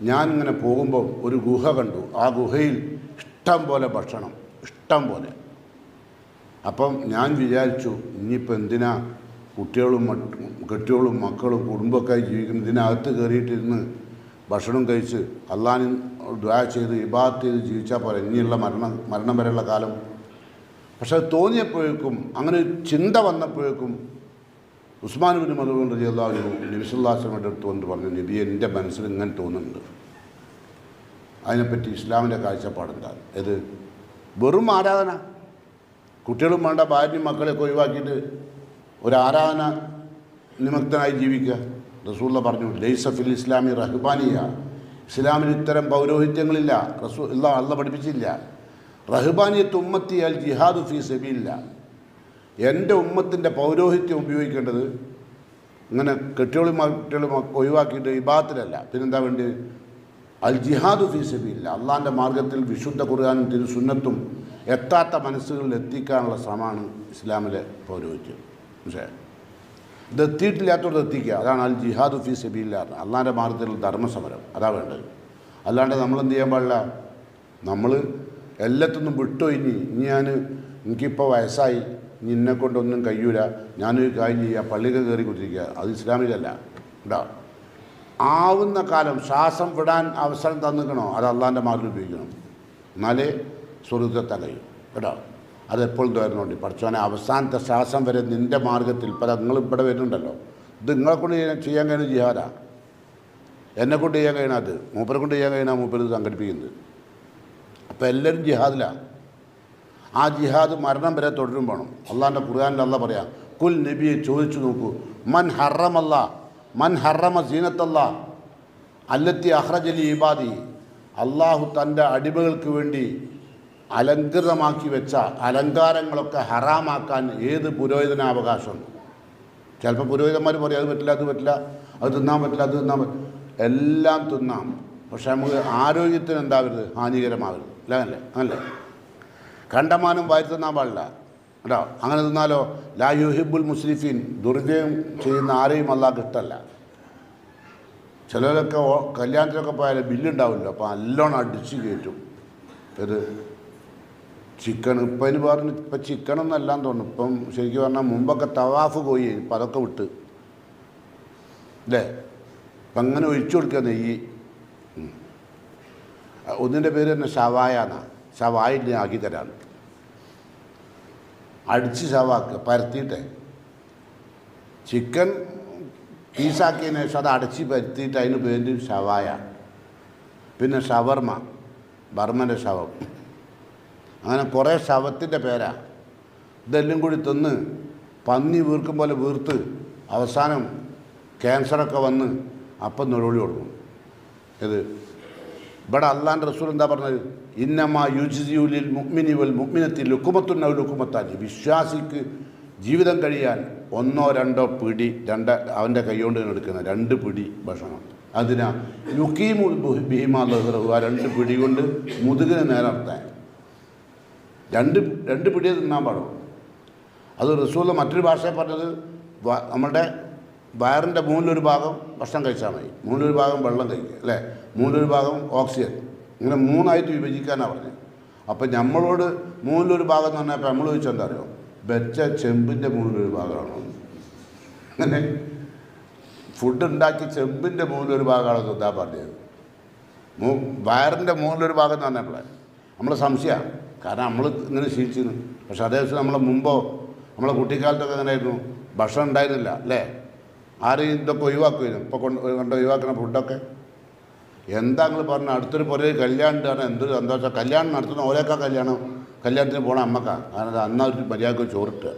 ഞാനിങ്ങനെ പോകുമ്പം ഒരു ഗുഹ കണ്ടു. ആ ഗുഹയിൽ ഇഷ്ടം പോലെ ഭക്ഷണം, ഇഷ്ടം പോലെ. അപ്പം ഞാൻ വിചാരിച്ചു, ഇനിയിപ്പോൾ എന്തിനാ കുട്ടികളും കെട്ടിയോളും മക്കളും കുടുംബമൊക്കെ ജീവിക്കുന്നത്, ഇതിനകത്ത് കയറിയിട്ടിരുന്ന് ഭക്ഷണം കഴിച്ച് അള്ളാഹ്നെ ദുആ ചെയ്ത് ഇബാദത്ത് ചെയ്ത് ജീവിച്ചാൽ പോലെ ഇനിയുള്ള മരണം വരെയുള്ള കാലം. പക്ഷെ അത് തോന്നിയപ്പോഴേക്കും, അങ്ങനെ ഒരു ചിന്ത വന്നപ്പോഴേക്കും ഉസ്മാൻ ബിൻ മദ്ഊൻ റളിയല്ലാഹു അൻഹു നബി സല്ലല്ലാഹു അലൈഹി വസല്ലമയുടെ അടുത്ത് കൊണ്ട് പറഞ്ഞു, നബി എൻ്റെ മനസ്സിൽ ഇങ്ങനെ തോന്നുന്നുണ്ട്, അതിനെപ്പറ്റി ഇസ്ലാമിൻ്റെ കാഴ്ചപ്പാടെന്താ? ഇത് വെറും ആരാധന, കുട്ടികളും വേണ്ട ഭാര്യയും മക്കളെയൊക്കെ ഒഴിവാക്കിയിട്ട് ഒരു ആരാധന നിമഗ്നനായി ജീവിക്കുക. റസൂലുള്ള പറഞ്ഞു, ലൈസ ഫിൽ ഇസ്ലാമി റഹ്ബാനിയ, ഇസ്ലാമിൽ ഇത്തരം പൗരോഹിത്യങ്ങളില്ല, അള്ളാഹ് പഠിപ്പിച്ചില്ല. റഹ്ബാനിയത്ത് ഉമ്മത്തി അൽ ജിഹാദു ഫീ സബീലില്ല, എൻ്റെ ഉമ്മത്തിൻ്റെ പൗരോഹിത്യം ഉപയോഗിക്കേണ്ടത് ഇങ്ങനെ കുട്ടികളും ഒഴിവാക്കിയിട്ട് ഇബാദത്തിലല്ല, പിന്നെന്താ വേണ്ടി? അൽ ജിഹാദു ഫീ സബീലില്ല, അള്ളാഹിൻ്റെ മാർഗത്തിൽ വിശുദ്ധ ഖുർആനും തിരുസുന്നത്തും എത്താത്ത മനസ്സുകളിൽ എത്തിക്കാനുള്ള ശ്രമമാണ് ഇസ്ലാമിലെ പൗരോഹിത്യം. പക്ഷേ ഇത് എത്തിയിട്ടില്ലാത്തവർക്ക് എത്തിക്കുക, അതാണ് അൽ ജിഹാദു ഫീ സബീലില്ല, അള്ളാഹിൻ്റെ മാർഗത്തിലുള്ള ധർമ്മസമരം. അതാ വേണ്ടത്. അല്ലാണ്ട് നമ്മളെന്ത് ചെയ്യാൻ പാടില്ല, നമ്മൾ എല്ലാത്തൊന്നും വിട്ടൊഴിഞ്ഞ് എനിക്കിപ്പോൾ വയസ്സായി, ഇനി എന്നെക്കൊണ്ടൊന്നും കഴിയൂല, ഞാനൊരു കാര്യം ചെയ്യുക, പള്ളിക്ക് കയറി കുത്തിരിക്കുക, അത് ഇസ്ലാമിലല്ല. കേട്ടോ, ആവുന്ന കാലം ശ്വാസം വിടാൻ അവസരം തന്നിക്കണോ, അത് അള്ളാഹിൻ്റെ മാർഗത്തിൽ ഉപയോഗിക്കണം, എന്നാലേ സ്വർഗ്ഗത്തെത്താൻ കഴിയും. കേട്ടോ, അതെപ്പോഴും തോന്നുന്നുണ്ട്, പഠിച്ചവനെ അവസാനത്തെ ശ്വാസം വരെ നിൻ്റെ മാർഗത്തിൽ. ഇപ്പം നിങ്ങൾ ഇവിടെ വരുന്നുണ്ടല്ലോ, ഇത് നിങ്ങളെ കൊണ്ട് ചെയ്യാൻ കഴിയുന്ന ജിഹാദാണ്, എന്നെക്കൊണ്ട് ചെയ്യാൻ കഴിയണത്, മൂപ്പരെ കൊണ്ട് ചെയ്യാൻ കഴിയണ മൂപ്പര് സംഘടിപ്പിക്കുന്നത്. അപ്പോൾ എല്ലാവരും ജിഹാദിലാണ്. ആ ജിഹാദ് മരണം വരെ തുടരും വേണം. അള്ളാഹിൻ്റെ ഖുർആനിൽ അള്ളാഹ് പറയാം, കുൽ നബിയെ ചോദിച്ചു നോക്കൂ, മൻ ഹറമ സീനത്തല്ലാ അല്ലത്തി അഖ്റജലി ഇബാദി, അള്ളാഹു തൻ്റെ അടിമകൾക്ക് വേണ്ടി അലങ്കൃതമാക്കി വെച്ച അലങ്കാരങ്ങളൊക്കെ ഹറാമാക്കാൻ ഏത് പുരോഹിതനാവകാശം? ചിലപ്പോൾ പുരോഹിതന്മാർ പറയും അത് പറ്റില്ല, അത് പറ്റില്ല, അത് തിന്നാൻ പറ്റില്ല, അത് തിന്നാൻ പറ്റില്ല, എല്ലാം തിന്നാം, പക്ഷെ നമുക്ക് ആരോഗ്യത്തിന് എന്താവരുത്, ഹാനികരമാവരുത്. അങ്ങനല്ലേ? കണ്ടമാനം വാരി തിന്നാൻ പാടില്ല കേട്ടോ. അങ്ങനെ തിന്നാലോ ലാ യുഹിബ്ബുൽ മുസ്രിഫീൻ, ദുർവ്യയം ചെയ്യുന്ന ആരെയും അള്ളാഹ്ക്ക് ഇഷ്ടമല്ല. ചിലരൊക്കെ കല്യാണത്തിലൊക്കെ പോയാൽ ബില്ലുണ്ടാവില്ല, അപ്പോൾ നല്ലോണം അടിച്ച് കയറ്റും. ഇത് ചിക്കൻ, ഇപ്പം അതിന് പറഞ്ഞു, ഇപ്പം ചിക്കനൊന്നും അല്ലാന്ന് തോന്നുന്നു. ഇപ്പം ശരിക്കും പറഞ്ഞാൽ മുമ്പൊക്കെ തവാഫ് പോയി, ഇപ്പം അതൊക്കെ വിട്ട് അല്ലേ. അപ്പം അങ്ങനെ ഒഴിച്ചു കൊടുക്കുക നെയ്യ്. ഒന്നിൻ്റെ പേര് തന്നെ ഷവായ എന്നാണ്. ഷവായിന് ആക്കി തരാണ്, അടിച്ച് ഷവാക്കുക, പരത്തിയിട്ടേ. ചിക്കൻ പീസാക്കിയതിന് ശേഷം അത് അടച്ച് പരത്തിയിട്ട് അതിന് പേര് ഷവായ. പിന്നെ ഷവർമ, ബർമ്മൻ്റെ ശവം, അങ്ങനെ കുറേ ശവത്തിൻ്റെ പേരാ. ഇതെല്ലാം കൂടി തിന്ന് പന്നി വീർക്കും പോലെ വീർത്ത് അവസാനം ക്യാൻസറൊക്കെ വന്ന് അപ്പം നുഴി കൊടുക്കും. ഇത് ഇവിടെ അള്ളാൻ്റെ റസൂൽ എന്താ പറഞ്ഞത്? ഇന്നമാ യുജ്സിയുലിൽ മുഅ്മിനി വൽ മുഅ്മിനത്തി ലുക്കുമത്തുൻ ഔ ലുക്കുമത്താനി, വിശ്വാസിക്ക് ജീവിതം കഴിയാൻ ഒന്നോ രണ്ടോ പിടി, അവൻ്റെ കൈകൊണ്ട് എടുക്കുന്ന 2 പിടി ഭക്ഷണം. അതിനാ യുക്കീമുൽ ബിഹിമാ ലഹ്റഹു, ആ 2 പിടി കൊണ്ട് മുതുകിനെ നേരർത്താൻ 2 പിടിയെ തിന്നാൻ പാടും. അത് റസൂൽ മറ്റൊരു ഭാഷയിൽ പറഞ്ഞത്, നമ്മുടെ വയറിൻ്റെ 1/3 ഭാഗം ഭക്ഷണം കഴിച്ചാൽ മതി, 1/3 ഭാഗം വെള്ളം കഴിക്കുക, അല്ലേ, 1/3 ഭാഗം ഓക്സിജൻ, ഇങ്ങനെ 3ആയിട്ട് വിഭജിക്കാനാണ് പറഞ്ഞത്. അപ്പം നമ്മളോട് 1/3 ഭാഗം എന്ന് പറഞ്ഞാൽ നമ്മൾ ചോദിച്ചാൽ എന്താ അറിയോ, വെച്ച ചെമ്പിൻ്റെ 1/3 ഭാഗമാണോ? അങ്ങനെ ഫുഡ് ഉണ്ടാക്കി ചെമ്പിൻ്റെ 1/3 ഭാഗമാണോ എന്താ പറഞ്ഞത്? വയറിൻ്റെ 1/3 ഭാഗം എന്ന് പറഞ്ഞപ്പോഴേ നമ്മൾ സംശയമാണ്, കാരണം നമ്മൾ ഇങ്ങനെ ശീലിച്ചിരുന്നു. പക്ഷെ അതേ ദിവസം നമ്മളെ മുമ്പോ നമ്മളെ കുട്ടിക്കാലത്തൊക്കെ അങ്ങനെ ആയിരുന്നു, ഭക്ഷണം ഉണ്ടായിരുന്നില്ല അല്ലേ, ആരെയും ഇതൊക്കെ ഒഴിവാക്കുമായിരുന്നു. ഇപ്പോൾ കൊണ്ട് ഒഴിവാക്കുന്ന ഫുഡൊക്കെ എന്താ നിങ്ങൾ പറഞ്ഞാൽ, അടുത്തൊരു പുറകെ കല്യാണം കാരണം എന്തൊരു സന്തോഷം. കല്യാണം നടത്തുന്ന ഓരോക്കെ കല്യാണത്തിന് പോകണം അമ്മക്കാണ്, കാരണം അന്ന് ഒരു മര്യാദക്ക് ചോറിട്ടുക.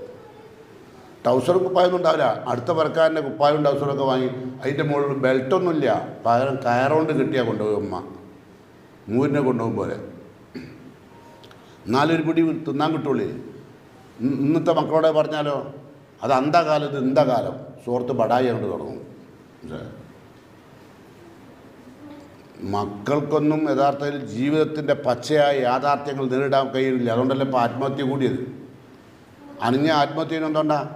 ടൗസറും കുപ്പായൊന്നും ഉണ്ടാവില്ല, അടുത്ത പറക്കാരൻ്റെ കുപ്പായും ടൗസറൊക്കെ വാങ്ങി അതിൻ്റെ മുകളിൽ ബെൽറ്റൊന്നുമില്ല, പകരം കയറുകൊണ്ട് കിട്ടിയാൽ കൊണ്ടുപോകും അമ്മ, മൂരിനെ കൊണ്ടുപോകും പോലെ. 4 പിടി തിന്നാൻ കിട്ടുള്ളൂ. ഇന്നത്തെ മക്കളോടെ പറഞ്ഞാലോ, അത് അന്തകാലം, ഇത് ഇന്തകാലം, സുഹൃത്ത് ബടായി കൊണ്ട് തുടങ്ങും. മക്കൾക്കൊന്നും യഥാർത്ഥത്തിൽ ജീവിതത്തിൻ്റെ പച്ചയായ യാഥാർത്ഥ്യങ്ങൾ നേരിടാൻ കഴിയില്ല. അതുകൊണ്ടല്ലേ ഇപ്പോൾ ആത്മഹത്യ കൂടിയത്. അണിഞ്ഞ ആത്മഹത്യന് എന്തുകൊണ്ടാണ്?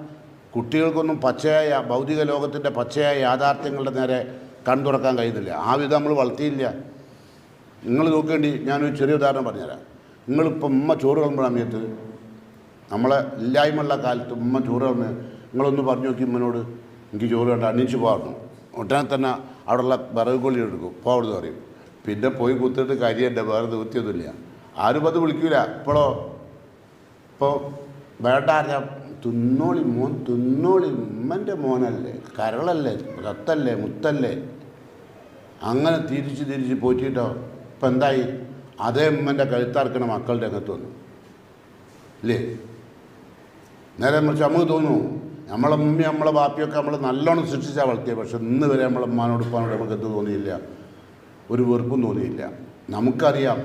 കുട്ടികൾക്കൊന്നും പച്ചയായ ഭൗതിക ലോകത്തിൻ്റെ പച്ചയായ യാഥാർത്ഥ്യങ്ങളുടെ നേരെ കൺതുറക്കാൻ കഴിയുന്നില്ല. ആ വിധം നമ്മൾ വളർത്തിയില്ല. നിങ്ങൾ നോക്കേണ്ടി, ഞാനൊരു ചെറിയ ഉദാഹരണം പറഞ്ഞുതരാം. നിങ്ങളിപ്പോൾ ഉമ്മ ചോറ് കളമ്പുന്ന സമയത്ത് നമ്മളെ ഇല്ലായ്മയുള്ള കാലത്ത് ഉമ്മ ചോറ് കളഞ്ഞ് നിങ്ങളൊന്ന് പറഞ്ഞു നോക്കി ഉമ്മനോട് എനിക്ക് ചോറ് കണ്ട അണിയിച്ച് പോകാറുണ്ട് ഉടനെ തന്നെ അവിടെയുള്ള വിറക് കൊള്ളി എടുക്കും പോകരുത് പറയും. പിന്നെ പോയി കുത്തിയിട്ട് കാര്യമുണ്ട്, വേറെ നിവൃത്തിയൊന്നുമില്ല. ആരും അത് വിളിക്കില്ല. ഇപ്പോൾ വേണ്ട തിന്നോളി മോൻ തിന്നോളി, ഉമ്മൻ്റെ മോനല്ലേ, കരളല്ലേ, രത്തല്ലേ, മുത്തല്ലേ, അങ്ങനെ തിരിച്ച് പോറ്റിട്ടോ ഇപ്പം എന്തായി? അതേ ഉമ്മൻ്റെ കഴുത്തറക്കണ മക്കളുടെ അകത്ത് വന്നു ഇല്ലേ? നേരെ മറിച്ച് നമുക്ക് തോന്നുന്നു നമ്മളെ ഉമ്മ നമ്മളെ ബാപ്പിയൊക്കെ നമ്മൾ നല്ലോണം സൃഷ്ടിച്ചാൽ വളർത്തിയത്. പക്ഷെ ഇന്ന് വരെ നമ്മളെ ഉമ്മാനോട് ഉപ്പാനോട് നമുക്ക് എന്ത് തോന്നിയില്ല, ഒരു വെറുപ്പും തോന്നിയില്ല. നമുക്കറിയാം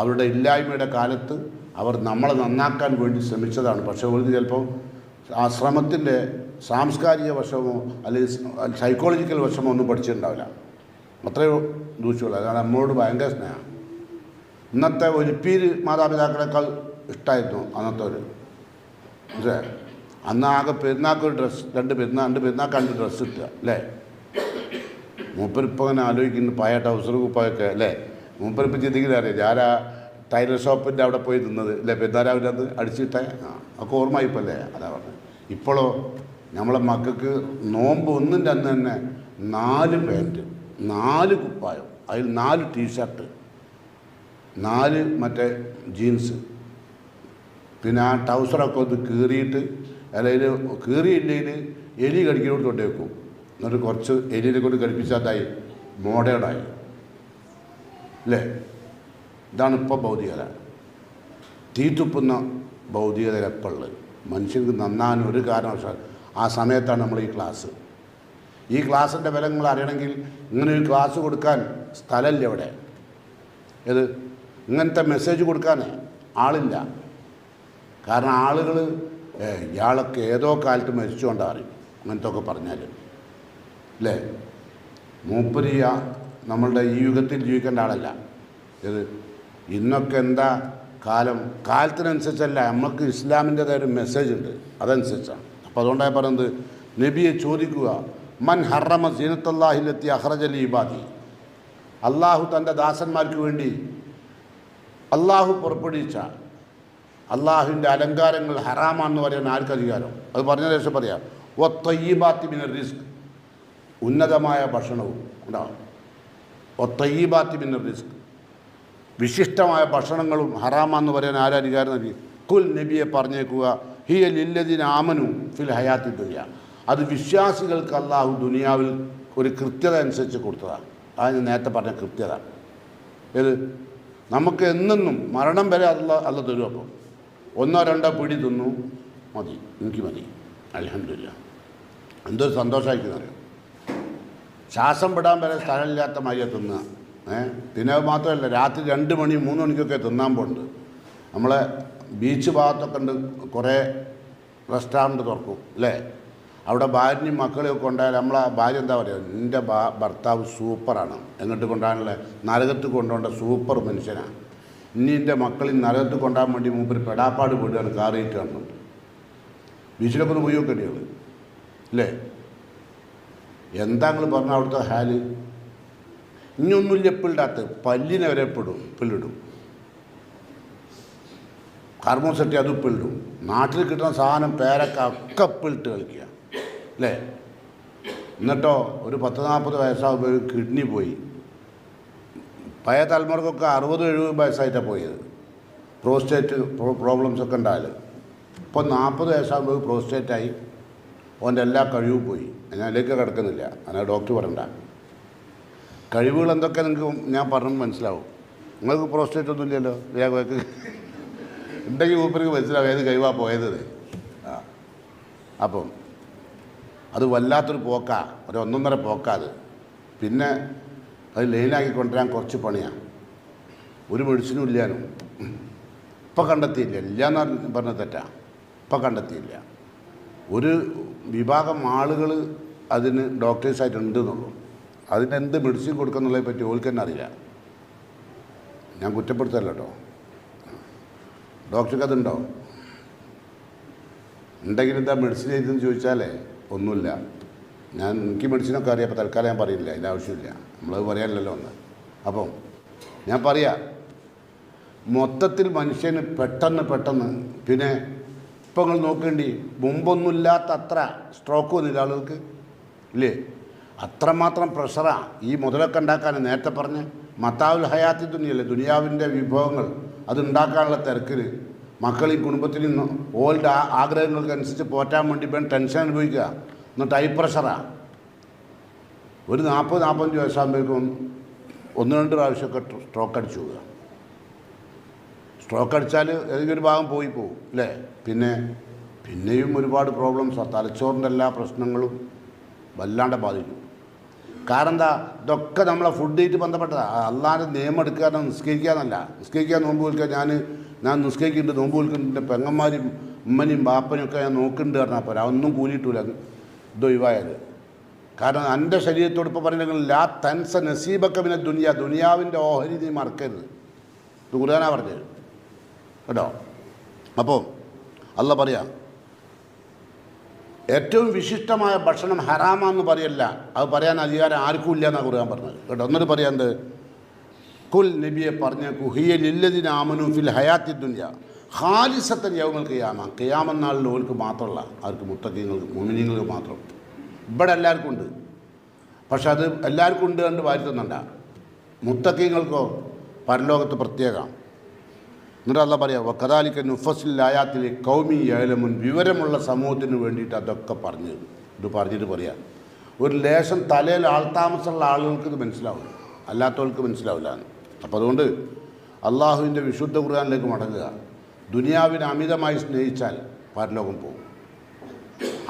അവരുടെ ഇല്ലായ്മയുടെ കാലത്ത് അവർ നമ്മളെ നന്നാക്കാൻ വേണ്ടി ശ്രമിച്ചതാണ്. പക്ഷേ അവർക്ക് ചിലപ്പോൾ ആ ശ്രമത്തിൻ്റെ സാംസ്കാരിക വശമോ അല്ലെങ്കിൽ സൈക്കോളജിക്കൽ വശമോ ഒന്നും പഠിച്ചിട്ടുണ്ടാവില്ല. അത്രയോ ദൂഷ്യമുള്ള. കാരണം നമ്മളോട് ഭയങ്കര സ്നേഹം. ഇന്നത്തെ ഒലിപ്പീര് മാതാപിതാക്കളെക്കാൾ ഇഷ്ടമായിരുന്നു അന്നത്തെ ഒരു പക്ഷേ അന്ന് ആകെ പെരുന്നാക്കൊരു ഡ്രസ്സ്, രണ്ട് പെരുന്നാൾക്ക് ഡ്രസ്സ് കിട്ടുക അല്ലേ? മൂപ്പരിപ്പോൾ അങ്ങനെ ആലോചിക്കുന്നു പഴയ ടൗസർ കുപ്പായൊക്കെ അല്ലേ? മൂപ്പരിപ്പോൾ ചിന്തിക്കുന്നത് അറിയാം ഞാനാ ടൈലർ ഷോപ്പിൻ്റെ അവിടെ പോയി തിന്നത് അല്ലേ? പെരുന്നാരാവിലെ അത് അടിച്ചിട്ടേ ഒക്കെ ഓർമ്മയിപ്പല്ലേ? അതാ പറഞ്ഞത്. ഇപ്പോഴോ നമ്മളെ മക്കൾക്ക് നോമ്പ് ഒന്നിൻ്റെ അന്ന് തന്നെ 4 പാൻറ്റ്, 4 കുപ്പായം, അതിൽ 4 ടീഷർട്ട്, 4 മറ്റേ ജീൻസ്, പിന്നെ ആ ടൗസറൊക്കെ ഒന്ന് കീറിയിട്ട് അല്ലെങ്കിൽ കീറിയില്ലെങ്കിൽ എലി കടിക്കുന്നോട് തൊട്ടേ വെക്കും. എന്നിട്ട് കുറച്ച് എലിനെ കൊണ്ട് കടിപ്പിച്ചാത്തായി മോഡേണായി അല്ലേ? ഇതാണ് ഇപ്പോൾ ഭൗതികത. തീത്തുപ്പുന്ന ഭൗതികത എപ്പോൾ ഉള്ളത്? മനുഷ്യർക്ക് നന്നാൻ ഒരു കാരണവശാൽ ആ സമയത്താണ് നമ്മൾ ഈ ക്ലാസ്സിൻ്റെ വില നിങ്ങൾ അറിയണമെങ്കിൽ ഇങ്ങനെ ഒരു ക്ലാസ് കൊടുക്കാൻ സ്ഥലമില്ല ഇവിടെ. ഇത് ഇങ്ങനത്തെ മെസ്സേജ് കൊടുക്കാൻ ആളില്ല. കാരണം ആളുകൾ ഇയാളൊക്കെ ഏതോ കാലത്ത് മരിച്ചുകൊണ്ടാണ് അറിയും അങ്ങനത്തെ ഒക്കെ പറഞ്ഞാൽ അല്ലേ? മൂപ്പരിയ നമ്മളുടെ ഈ യുഗത്തിൽ ജീവിക്കേണ്ട ആളല്ല. ഇത് ഇന്നൊക്കെ എന്താ കാലത്തിനനുസരിച്ചല്ല, നമുക്ക് ഇസ്ലാമിൻ്റെതായ ഒരു മെസ്സേജ് ഉണ്ട്, അതനുസരിച്ചാണ്. അപ്പോൾ അതുകൊണ്ടാണ് പറയുന്നത്, നബിയെ ചോദിക്കുക, മൻ ഹറമ സീനത്തല്ലാഹിലെത്തി അഹ്റജലി ഇബാദി, അള്ളാഹു തൻ്റെ ദാസന്മാർക്ക് വേണ്ടി അള്ളാഹു പുറപ്പെടുവിച്ച അള്ളാഹുവിൻ്റെ അലങ്കാരങ്ങൾ ഹറാമാണെന്ന് പറയാൻ ആർക്കധികാരം? അത് പറഞ്ഞ ശേഷം പറയാം, ഒ തയ്യിബാത്തി മിനർ റിസ്ക്, ഉന്നതമായ ഭക്ഷണവും ഉണ്ടാവും. ഒ തയ്യിബാത്തി മിനർ റിസ്ക്, വിശിഷ്ടമായ ഭക്ഷണങ്ങളും ഹറാമാന്ന് പറയാൻ ആരധികാരം നൽകി? കുൽ നബിയെ പറഞ്ഞേക്കുക, ഹിയ ലില്ലദീന ആമനു ഫിൽ ഹയാത്തി ദുനിയ, അത് വിശ്വാസികൾക്ക് അള്ളാഹു ദുനിയാവിൽ ഒരു കൃത്യത അനുസരിച്ച് കൊടുത്തതാണ്. അത് ഞാൻ നേരത്തെ പറഞ്ഞ കൃത്യത. ഏത് നമുക്ക് എന്നെന്നും മരണം വരെ അല്ല തരും. അപ്പം 1-2 പിടി തിന്നു മതി, എനിക്ക് മതി, അൽഹംദുലില്ലാ. എന്തൊരു സന്തോഷമായിരിക്കുന്നറിയാം. ശ്വാസം വിടാൻ വരെ സ്ഥലമില്ലാത്ത മര്യ തിന്നുക. പിന്നെ മാത്രമല്ല, രാത്രി 2 മണി 3 മണിക്കൊക്കെ തിന്നാൻ പോകുന്നുണ്ട്. നമ്മളെ ബീച്ച് ഭാഗത്തൊക്കെ ഉണ്ട് കുറേ റെസ്റ്റോറൻറ്റ് തുറക്കും അല്ലേ? അവിടെ ഭാര്യയും മക്കളെയൊക്കെ കൊണ്ടുപോയാൽ നമ്മളെ ഭാര്യ എന്താ പറയുക, നിൻ്റെ ഭർത്താവ് സൂപ്പറാണ്, എങ്ങോട്ട് കൊണ്ടുപോകാനുള്ള നരകത്ത് കൊണ്ടുപോകേണ്ട സൂപ്പർ മനുഷ്യനാണ്, ഇനി എൻ്റെ മക്കളിൽ നരകത്ത് കൊണ്ടുപോകാൻ വേണ്ടി മൂപ്പര് പെടാപ്പാട് പോയിട്ടാണ് കാറിയിട്ട് കാണുന്നുണ്ട്. ബീച്ചിലൊക്കെ ഒന്ന് പോയി നോക്കേണ്ടിയത് അല്ലേ? എന്താ നിങ്ങൾ പറഞ്ഞാൽ അവിടുത്തെ ഹാല്? ഇനിയൊന്നുമില്ല എപ്പിളിടാത്ത പല്ലിനെ വരെ പിള്ളിടും, കർമ്മസെട്ടി അത് പിള്ളിടും. നാട്ടിൽ കിട്ടുന്ന സാധനം പേരൊക്കെ ഒക്കെ പിള്ളിട്ട് കളിക്കുക അല്ലേ? എന്നിട്ടോ ഒരു 10-40 വയസ്സാകുമ്പോൾ കിഡ്നി പോയി. പഴയ തലമുറക്കൊക്കെ 60-70 വയസ്സായിട്ടാണ് പോയത്. പ്രോസ്റ്റേറ്റ് പ്രോബ്ലംസൊക്കെ ഉണ്ടായാൽ ഇപ്പോൾ 40 വയസ്സാകുമ്പോൾ പ്രോസ്റ്റേറ്റായി, ഓൻ്റെ എല്ലാ കഴിവും പോയി. ഞാൻ അതിലേക്ക് കിടക്കുന്നില്ല, അങ്ങനെ ഡോക്ടർ പറയണ്ട. കഴിവുകൾ എന്തൊക്കെ നിങ്ങൾക്ക് ഞാൻ പറഞ്ഞ് മനസ്സിലാവും. നിങ്ങൾക്ക് പ്രോസ്റ്റേറ്റ് ഒന്നും ഇല്ലല്ലോ, വേഗം ഉണ്ടെങ്കിൽ മൂപ്പർക്ക് മനസ്സിലാവും ഏത് കഴിവാണ് പോയത്. അപ്പം അത് വല്ലാത്തൊരു പോക്കാണ്, ഒരു 1.5 പോക്കാത്. പിന്നെ അത് ലൈനാക്കി കൊണ്ടുവരാൻ കുറച്ച് പണിയാണ്. ഒരു മെഡിസിനും ഇല്ലാനും ഇപ്പം കണ്ടെത്തിയില്ല. ഇല്ലയെന്ന് പറഞ്ഞ തെറ്റാ, ഇപ്പം കണ്ടെത്തിയില്ല. ഒരു വിഭാഗം ആളുകൾ അതിന് ഡോക്ടേഴ്സായിട്ടുണ്ടെന്നുള്ളൂ. അതിനെന്ത് മെഡിസിൻ കൊടുക്കുന്നുള്ളതിനെ പറ്റി ഓൾക്ക് തന്നെ അറിയില്ല. ഞാൻ കുറ്റപ്പെടുത്തല്ല കേട്ടോ. ഡോക്ടർക്ക് അതുണ്ടോ? ഉണ്ടെങ്കിൽ എന്താ മെഡിസിൻ ചെയ്തെന്ന് ചോദിച്ചാലേ ഒന്നുമില്ല. എനിക്ക് മെഡിസിനൊക്കെ അറിയാം, അപ്പോൾ തൽക്കാലം ഞാൻ പറയില്ല, അതിൻ്റെ ആവശ്യമില്ല, നമ്മളത് പറയാനില്ലല്ലോ ഒന്ന്. അപ്പം ഞാൻ പറയാം, മൊത്തത്തിൽ മനുഷ്യന് പെട്ടെന്ന് പിന്നെ ഇപ്പം നിങ്ങൾ നോക്കേണ്ടി മുമ്പൊന്നുമില്ലാത്ത അത്ര സ്ട്രോക്ക് വന്നില്ല ആളുകൾക്ക് ഇല്ലേ? അത്രമാത്രം പ്രഷറാണ് ഈ മുതലൊക്കെ ഉണ്ടാക്കാൻ. നേരത്തെ പറഞ്ഞ് മത്താവുൽ ഹയാത്തി ദുനിയല്ലേ, ദുനിയാവിൻ്റെ വിഭവങ്ങൾ അത് ഉണ്ടാക്കാനുള്ള തിരക്കിൽ മക്കളെയും കുടുംബത്തിനും ഓൾഡ് ആഗ്രഹങ്ങൾക്കനുസരിച്ച് പോറ്റാൻ വേണ്ടി ഇപ്പം ടെൻഷൻ അനുഭവിക്കുക. എന്നിട്ട് ഹൈ പ്രഷറാണ്. ഒരു 40-45 വയസ്സാകുമ്പോഴേക്കും 1-2 പ്രാവശ്യമൊക്കെ സ്ട്രോക്ക് അടിച്ചു പോവുക. സ്ട്രോക്ക് അടിച്ചാൽ ഏതെങ്കിലും ഒരു ഭാഗം പോകും അല്ലേ? പിന്നെയും ഒരുപാട് പ്രോബ്ലംസാണ്. തലച്ചോറിൻ്റെ എല്ലാ പ്രശ്നങ്ങളും വല്ലാണ്ട് ബാധിക്കും. കാരണം എന്താ? ഇതൊക്കെ നമ്മളെ ഫുഡായിട്ട് ബന്ധപ്പെട്ടതാണ്. അള്ളാൻ്റെ നിയമം എടുക്കാതെ നിസ്കരിക്കാന്നല്ല. നിസ്കരിക്കാൻ നോമ്പ് വിൽക്കുക. ഞാൻ നിസ്കരിക്കുന്നുണ്ട്, നോമ്പ് വിൽക്കുന്നുണ്ട്, പെങ്ങന്മാരും ഉമ്മനെയും ബാപ്പനെയും ഒക്കെ ഞാൻ നോക്കുന്നുണ്ട് പറഞ്ഞാൽ പോരാ. അതൊന്നും കൂലിയിട്ടില്ല ഇത് ഒഴിവായത്. കാരണം എൻ്റെ ശരീരത്തോട് ഇപ്പോൾ പറഞ്ഞിട്ടുണ്ടെങ്കിൽ ലാ തൻസ നസീബക്ക പിന്നെ ദുനിയാവിൻ്റെ ഓഹരി നീ മറക്കരുത്. ഇത് ഖുർആനാ പറഞ്ഞത് കേട്ടോ. അപ്പോൾ അള്ളാഹ് പറയാം, ഏറ്റവും വിശിഷ്ടമായ ഭക്ഷണം ഹറാമാന്ന് പറയല്ല. അത് പറയാൻ അധികാരം ആർക്കും ഇല്ല എന്നാണ് ഖുർആൻ പറഞ്ഞത് കേട്ടോ. ഒന്നിട്ട് പറയാണ്ട് കുൽ നബിയെ പറഞ്ഞ കുഹിയ ലില്ലദിന ആമനു ഫിൽ ഹയാത്തി ദുനിയ ഖാലിസത്തൻ യൗമൽ ഖിയാമ. ഖിയാമത്ത് ഓർക്ക് മാത്രമല്ല, അവർക്ക് മുത്തഖീങ്ങൾക്ക് മുഅ്മിനീങ്ങൾക്ക് മാത്രം. ഇവിടെ എല്ലാവർക്കും ഉണ്ട്, പക്ഷെ അത് എല്ലാവർക്കും ഉണ്ട് കണ്ട് വാരി തന്നണ്ട. മുത്തഖീങ്ങൾക്കോ പരലോകത്ത് പ്രത്യേകം. എന്നിട്ട് അള്ളാഹ് പറയാം, വകദാലിക നുഫസ്സിൽ ആയാത്തിൽ ഖൗമി യഅലമുൻ. വിവരമുള്ള സമൂഹത്തിന് വേണ്ടിയിട്ട് അതൊക്കെ പറഞ്ഞിട്ട് പറയാം. ഒരു ലേശം തലയിൽ ആൾതാമസമുള്ള ആളുകൾക്ക് ഇത് മനസ്സിലാവില്ല, അല്ലാത്തവർക്ക് മനസ്സിലാവില്ല. അപ്പോൾ അതുകൊണ്ട് അള്ളാഹുവിൻ്റെ വിശുദ്ധ ഖുർആനിലേക്ക് മടങ്ങുക. ദുനിയാവിനെ അമിതമായി സ്നേഹിച്ചാൽ പരലോകം പോകും.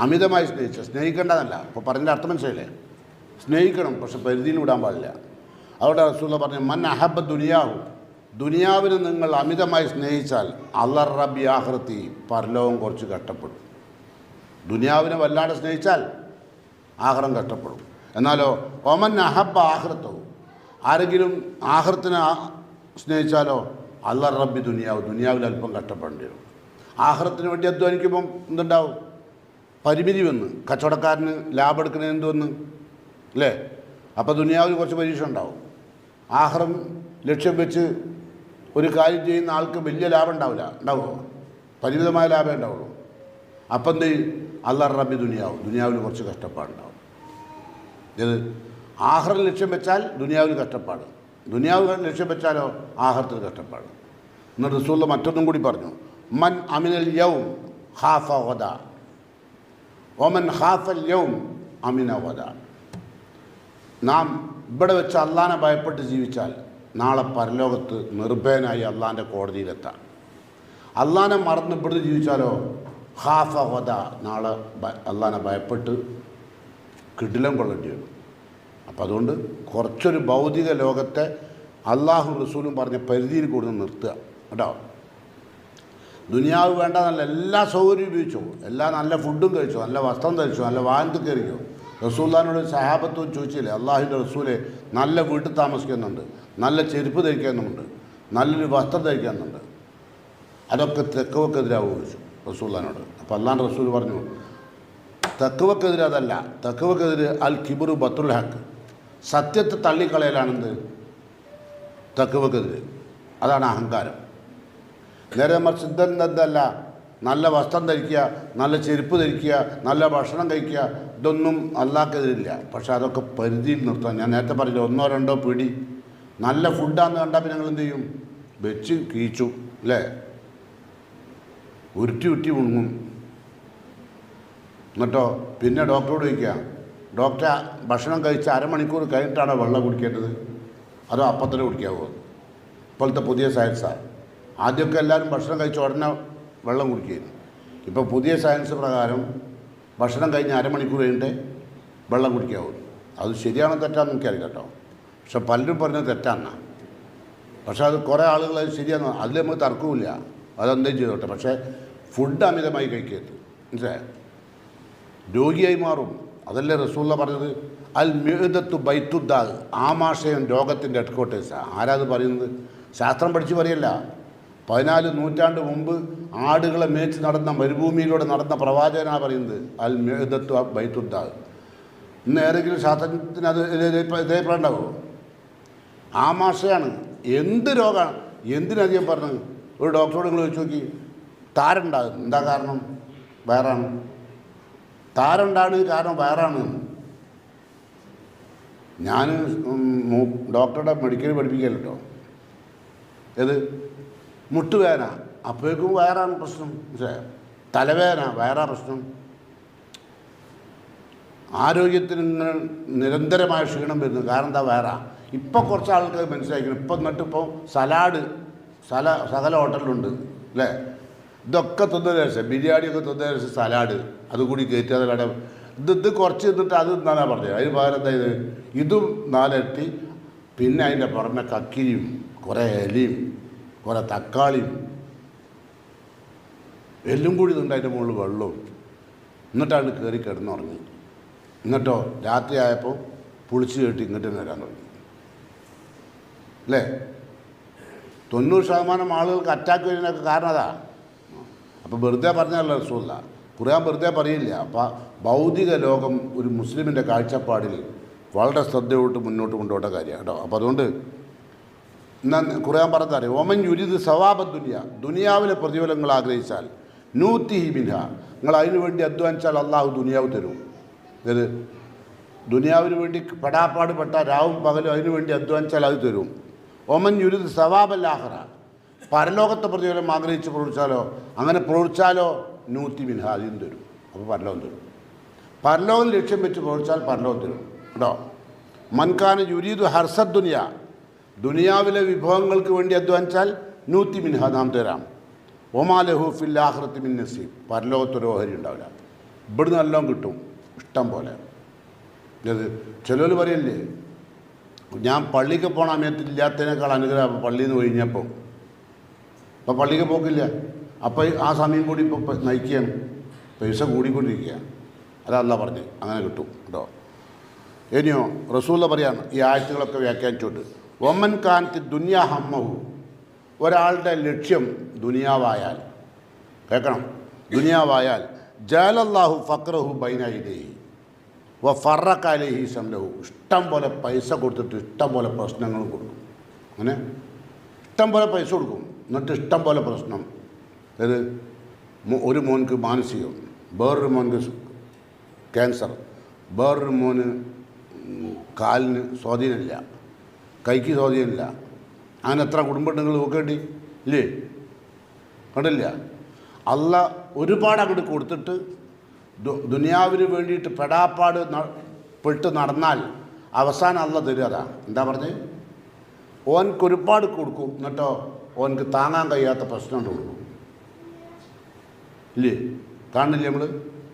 അമിതമായി സ്നേഹിക്കേണ്ടതല്ല. അപ്പോൾ പറഞ്ഞ അർത്ഥം മനസ്സിലായില്ലേ? സ്നേഹിക്കണം, പക്ഷെ പരിധിയിൽ വിടാൻ പാടില്ല. അവിടെ റസൂലുള്ളാഹി പറഞ്ഞു, മൻ അഹബ്ബ ദുനിയാഹു, ദുനിയാവിനെ നിങ്ങൾ അമിതമായി സ്നേഹിച്ചാൽ അള്ളർ റബ്ബി ആഖിറത്തി, പരലോകം കുറച്ച് കഷ്ടപ്പെടും. ദുനിയാവിനെ വല്ലാണ്ട് സ്നേഹിച്ചാൽ ആഖിറം കഷ്ടപ്പെടും. എന്നാലോ ഒമൻ അഹബ്ബ ആഖിറത്തോ, ആരെങ്കിലും ആഖിറത്തിനെ സ്നേഹിച്ചാലോ അള്ളർ റബ്ബി ദുനിയാവിൽ അല്പം കഷ്ടപ്പെടേണ്ടി വരും. ആഖിറത്തിന് വേണ്ടി അധ്വാനിക്കുമ്പം എന്തുണ്ടാവും? പരിമിതി വന്ന്, കച്ചവടക്കാരന് ലാഭം എടുക്കുന്നതിന് എന്ത് വന്ന് അല്ലേ? അപ്പോൾ ദുനിയാവിൽ കുറച്ച് പരീക്ഷ ഉണ്ടാവും. ആഖിറം ലക്ഷ്യം വെച്ച് ഒരു കാര്യം ചെയ്യുന്ന ആൾക്ക് വലിയ ലാഭം ഉണ്ടാവുമോ? പരിമിതമായ ലാഭമേ ഉണ്ടാവുള്ളൂ. അപ്പം എന്ത് അള്ളാഹ് റബ്ബി ദുനിയാവിൽ കുറച്ച് കഷ്ടപ്പാടുണ്ടാവും. ഇത് ആഖിറം ലക്ഷ്യം വെച്ചാൽ ദുനിയാവിൽ കഷ്ടപ്പാട്, ദുനിയാവ് ലക്ഷ്യം വെച്ചാലോ ആഖിറത്തിൽ കഷ്ടപ്പാട്. എന്നിട്ട് റസൂലുള്ളാഹി മറ്റൊന്നും കൂടി പറഞ്ഞു, മൻ അമിനൽ യൗം ഖാഫ ഗദ ഒമൻ ഖാഫൽ യൗം അമിന ഗദ. നാം ഇവിടെ വെച്ച് അള്ളാനെ ഭയപ്പെട്ട് ജീവിച്ചാൽ നാളെ പരലോകത്ത് നിർഭയനായി അള്ളാൻ്റെ കോടതിയിലെത്താം. അള്ളാനെ മറന്ന് ഇവിടെ ജീവിച്ചാലോ ഖാഫ ഗദ, നാളെ അള്ളാനെ ഭയപ്പെട്ട് കിടിലം കൊള്ളേണ്ടി വരും. അപ്പം അതുകൊണ്ട് കുറച്ചൊരു ഭൗതിക ലോകത്തെ അള്ളാഹു റസൂലും പറഞ്ഞ പരിധിയിൽ കൂടുതൽ നിർത്തുക കേട്ടോ. ദുനിയാവ് വേണ്ട, എല്ലാ സൗകര്യവും ഉപയോഗിച്ചോ, എല്ലാ നല്ല ഫുഡും കഴിച്ചോ, നല്ല വസ്ത്രം ധരിച്ചോ, നല്ല വാഹനത്തിൽ കയറിക്കോ. റസൂലുള്ളാഹിനോട് സഹാബത്തും ചോദിച്ചില്ലേ, അള്ളാഹുവിൻ്റെ റസൂലെ നല്ല വീട്ടിൽ താമസിക്കുന്നുണ്ട്, നല്ല ചെരുപ്പ് ധരിക്കുന്നുണ്ട്, നല്ലൊരു വസ്ത്രം ധരിക്കുന്നുണ്ട്, അതൊക്കെ തെക്കുവക്കെതിരാവുക ചോദിച്ചു റസൂലുള്ളാഹിനോട്. അപ്പോൾ അള്ളാഹിൻ്റെ റസൂൽ പറഞ്ഞു, തെക്കുവക്കെതിരെ അതല്ല, തെക്കുവക്കെതിരെ അൽ കിബുറു ബത്തുൽ ഹക്ക്, സത്യത്തെ തള്ളിക്കളയലാണെന്ത് തെക്കുവക്കെതിരെ, അതാണ് അഹങ്കാരം. നേരെ മറിച്ച് ഇതെന്തല്ല, നല്ല വസ്ത്രം ധരിക്കുക, നല്ല ചെരുപ്പ് ധരിക്കുക, നല്ല ഭക്ഷണം കഴിക്കുക, ഇതൊന്നും അള്ളാഹ്ക്കെതിരില്ല. പക്ഷെ അതൊക്കെ പരിധിയിൽ നിർത്താൻ. ഞാൻ നേരത്തെ പറഞ്ഞില്ല, 1-2 പിടി നല്ല ഫുഡാന്ന് കണ്ടാൽ പിന്നെ ഞങ്ങൾ എന്ത് ചെയ്യും? വെച്ച് കീച്ചു അല്ലേ, ഉരുട്ടി മുങ്ങും. എന്നിട്ടോ പിന്നെ ഡോക്ടറോട് ചോദിക്കുക, ഡോക്ടറെ ഭക്ഷണം കഴിച്ച് അരമണിക്കൂർ കഴിഞ്ഞിട്ടാണോ വെള്ളം കുടിക്കേണ്ടത്, അതോ അപ്പത്തന്നെ കുടിക്കാവോ? ഇപ്പോഴത്തെ പുതിയ സയൻസാണ്. ആദ്യമൊക്കെ എല്ലാവരും ഭക്ഷണം കഴിച്ച ഉടനെ വെള്ളം കുടിക്കുകയായിരുന്നു. ഇപ്പോൾ പുതിയ സയൻസ് പ്രകാരം ഭക്ഷണം കഴിഞ്ഞ് അരമണിക്കൂർ കഴിഞ്ഞിട്ട് വെള്ളം കുടിക്കാവൂ. അത് ശരിയാണോ തെറ്റാണെന്ന് എനിക്കറിയില്ല കേട്ടോ. പക്ഷെ പലരും പറഞ്ഞത് തെറ്റാണെന്നാണ്. പക്ഷെ അത് കുറേ ആളുകൾ അത് ശരിയാണെന്ന്, അതിൽ നമുക്ക് തർക്കവുമില്ല, അതെന്തെങ്കിലും ചെയ്തോട്ടെ. പക്ഷേ ഫുഡ് അമിതമായി കഴിക്കരുത്, മനസ്സിലായോ? രോഗിയായി മാറും. അതല്ലേ റസൂലുള്ള പറഞ്ഞത്, അൽ മിഅ്ദത്തു ബൈത്തുദ്ദാഹ്, ആമാശയം രോഗത്തിൻ്റെ ഹെഡ്ക്വാർട്ടേഴ്സാണ്. ആരാത് പറയുന്നത്? ശാസ്ത്രം പഠിച്ച് പറയല്ല. 14 നൂറ്റാണ്ട് മുമ്പ് ആടുകളെ മേച്ച് നടന്ന, മരുഭൂമിയിലൂടെ നടന്ന പ്രവാചകനാണ് പറയുന്നത് അൽ മിഅ്ദത്തു ബൈത്തുദ്ദാഹ്. ഇന്ന് ഏതെങ്കിലും ശാസ്ത്രത്തിന് അത് ഇതേപോലെ ഉണ്ടാവുമോ? ആമാശയാണ്. എന്ത് രോഗമാണ്? എന്തിനധികം പറഞ്ഞു? ഒരു ഡോക്ടറോട് നിങ്ങൾ ചോദിച്ചു നോക്കി, താരുണ്ടാകും എന്താ കാരണം? വയറാണ്. താരുണ്ടാണ് കാരണം വയറാണ്. ഞാൻ ഡോക്ടറുടെ മെഡിക്കൽ പഠിപ്പിക്കല്ലോ. ഏത് മുട്ടുവേദന, അപ്പോഴേക്കും വയറാണ് പ്രശ്നം. തലവേദന, വയറാ പ്രശ്നം. ആരോഗ്യത്തിന് നിരന്തരമായ ക്ഷീണം വരുന്നു, കാരണം എന്താ? വയറാ. ഇപ്പം കുറച്ച് ആൾക്ക് മനസ്സിലാക്കണം. ഇപ്പം എന്നിട്ടിപ്പോൾ സലാഡ് സകല ഹോട്ടലിലുണ്ട് അല്ലേ? ഇതൊക്കെ തിന്നതിന് ശേഷം, ബിരിയാണിയൊക്കെ തിന്നതിന് ശേഷം സലാഡ് അതുകൂടി കയറ്റി അതിലൂടെ ഇത് കുറച്ച് തിന്നിട്ട് അത് തിന്നാനാണ് പറഞ്ഞത്. അതിന് പകരം എന്താ ഇത്? ഇതും 4 ഇരട്ടി, പിന്നെ അതിൻ്റെ പുറമെ കക്കിരിയും കുറേ ഇലയും കുറേ തക്കാളിയും എല്ലാം കൂടി തിന്നിട്ട് അതിൻ്റെ മുകളിൽ വെള്ളവും, എന്നിട്ടാണ് കയറി കിടന്നുറങ്ങി. എന്നിട്ടോ രാത്രി ആയപ്പോൾ പുളിച്ച് കേട്ടി ഇങ്ങോട്ട് തന്നെ വരാൻ തുടങ്ങി അല്ലേ? 90% ആളുകൾക്ക് അറ്റാക്ക് വരുന്നതൊക്കെ കാരണം അതാ. അപ്പോൾ വെറുതെ പറഞ്ഞല്ല റസൂലുള്ളാഹ്, ഖുർആൻ വെറുതെ പറയില്ല. അപ്പോൾ ഭൗതിക ലോകം ഒരു മുസ്ലിമിൻ്റെ കാഴ്ചപ്പാടിൽ വളരെ ശ്രദ്ധയോട്ട് മുന്നോട്ട് കൊണ്ടുപോട്ട കാര്യമാണ് കേട്ടോ. അപ്പോൾ അതുകൊണ്ട് എന്നാൽ ഖുർആൻ പറഞ്ഞറിയാം, ഓമൻ യുരിദ് സവാബ ദുനിയ, ദുനിയാവിലെ പ്രതിഫലങ്ങൾ ആഗ്രഹിച്ചാൽ നൂത്തിഹി മിൻഹ, നിങ്ങൾ അതിനു വേണ്ടി അധ്വാനിച്ചാൽ അള്ളാഹു ദുനിയാവ് തരും. ഇത് ദുനിയാവിന് വേണ്ടി പെടാപ്പാട് പെട്ട രാവും പകലും അതിനു വേണ്ടി അധ്വാനിച്ചാൽ അത് തരും. ഒമൻ യുരിദ് സവാബൽ ആഖിറ, പരലോകത്തെ പ്രതിഫലം ആഗ്രഹിച്ച് പ്രവർത്തിച്ചാലോ, അങ്ങനെ പ്രവർത്തിച്ചാലോ നൂത്തി മിൻഹ, അതിനും തരും. അപ്പോൾ പരലോകം തരും. പരലോകം ലക്ഷ്യം വെച്ച് പ്രവർത്തിച്ചാൽ പരലോകം തരും കേട്ടോ. മൻകാന യുരീദു ഹർസദ് ദുനിയ, ദുനിയാവിലെ വിഭവങ്ങൾക്ക് വേണ്ടി അധ്വാനിച്ചാൽ നൂത്തി മിൻഹ, നാം തരാം. ഒമാലഹു ഫിൽ ആഖിറത്തി മിൻ നസീബ്, പരലോകത്തൊരു ഓഹരി ഉണ്ടാവില്ല. ഇവിടുന്ന് എല്ലാം കിട്ടും ഇഷ്ടം പോലെ. ഇത് ചിലർ പറയല്ലേ, ഞാൻ പള്ളിക്ക് പോകണ സമയത്തില്ലാത്തതിനേക്കാൾ അനുഗ്രഹം പള്ളിയിൽ നിന്ന് കഴിഞ്ഞപ്പോൾ. ഇപ്പോൾ പള്ളിക്ക് പോക്കില്ല, അപ്പോൾ ആ സമയം കൂടി ഇപ്പോൾ നയിക്കുകയാണ്, പൈസ കൂടിക്കൊണ്ടിരിക്കുകയാണ്. അതല്ല പറഞ്ഞ് അങ്ങനെ കിട്ടും കേട്ടോ. ഇനിയോ റസൂല പറയാണ് ഈ ആയത്തുകളൊക്കെ വ്യാഖ്യാനിച്ചുകൊണ്ട്, ഒമൻ കാനത്തി ദുനിയാ ഹമ്മഹു, ഒരാളുടെ ലക്ഷ്യം ദുനിയാവായാൽ, കേൾക്കണം, ദുനിയാവായാൽ ജഅലല്ലാഹു ഫഖ്റഹു ബൈന യദൈഹി വ ഫറഖ അലൈഹി ശംലഹു, ഇഷ്ടം പോലെ പൈസ കൊടുത്തിട്ട് ഇഷ്ടം പോലെ പ്രശ്നങ്ങളും കൊടുക്കും. അങ്ങനെ ഇഷ്ടം പോലെ പൈസ കൊടുക്കും, എന്നിട്ട് ഇഷ്ടം പോലെ പ്രശ്നം. ഇത് ഒരു മോൻക്ക് മാനസികം, വേറൊരു മോൻക്ക് ക്യാൻസർ, വേറൊരു മോന് കാലിന് സ്വാധീനമില്ല, കൈക്ക് സ്വാധീനമില്ല. അങ്ങനെ എത്ര കുടുംബങ്ങൾ നോക്കേണ്ടി ഇല്ലേ? കണ്ടില്ല? അല്ല ഒരുപാട് അങ്ങോട്ട് കൊടുത്തിട്ട് ദുനിയാവിന് വേണ്ടിയിട്ട് പെടാപ്പാട് പെട്ട് നടന്നാൽ അവസാനം അല്ല തരുക. എന്താ പറഞ്ഞത്? ഓൻക്ക് ഒരുപാട് കൊടുക്കും, എന്നിട്ടോ ഓൻക്ക് താങ്ങാൻ കഴിയാത്ത പ്രശ്നം കൊണ്ട് കൊടുക്കും. ഇല്ലേ? കാണില്ലേ നമ്മൾ?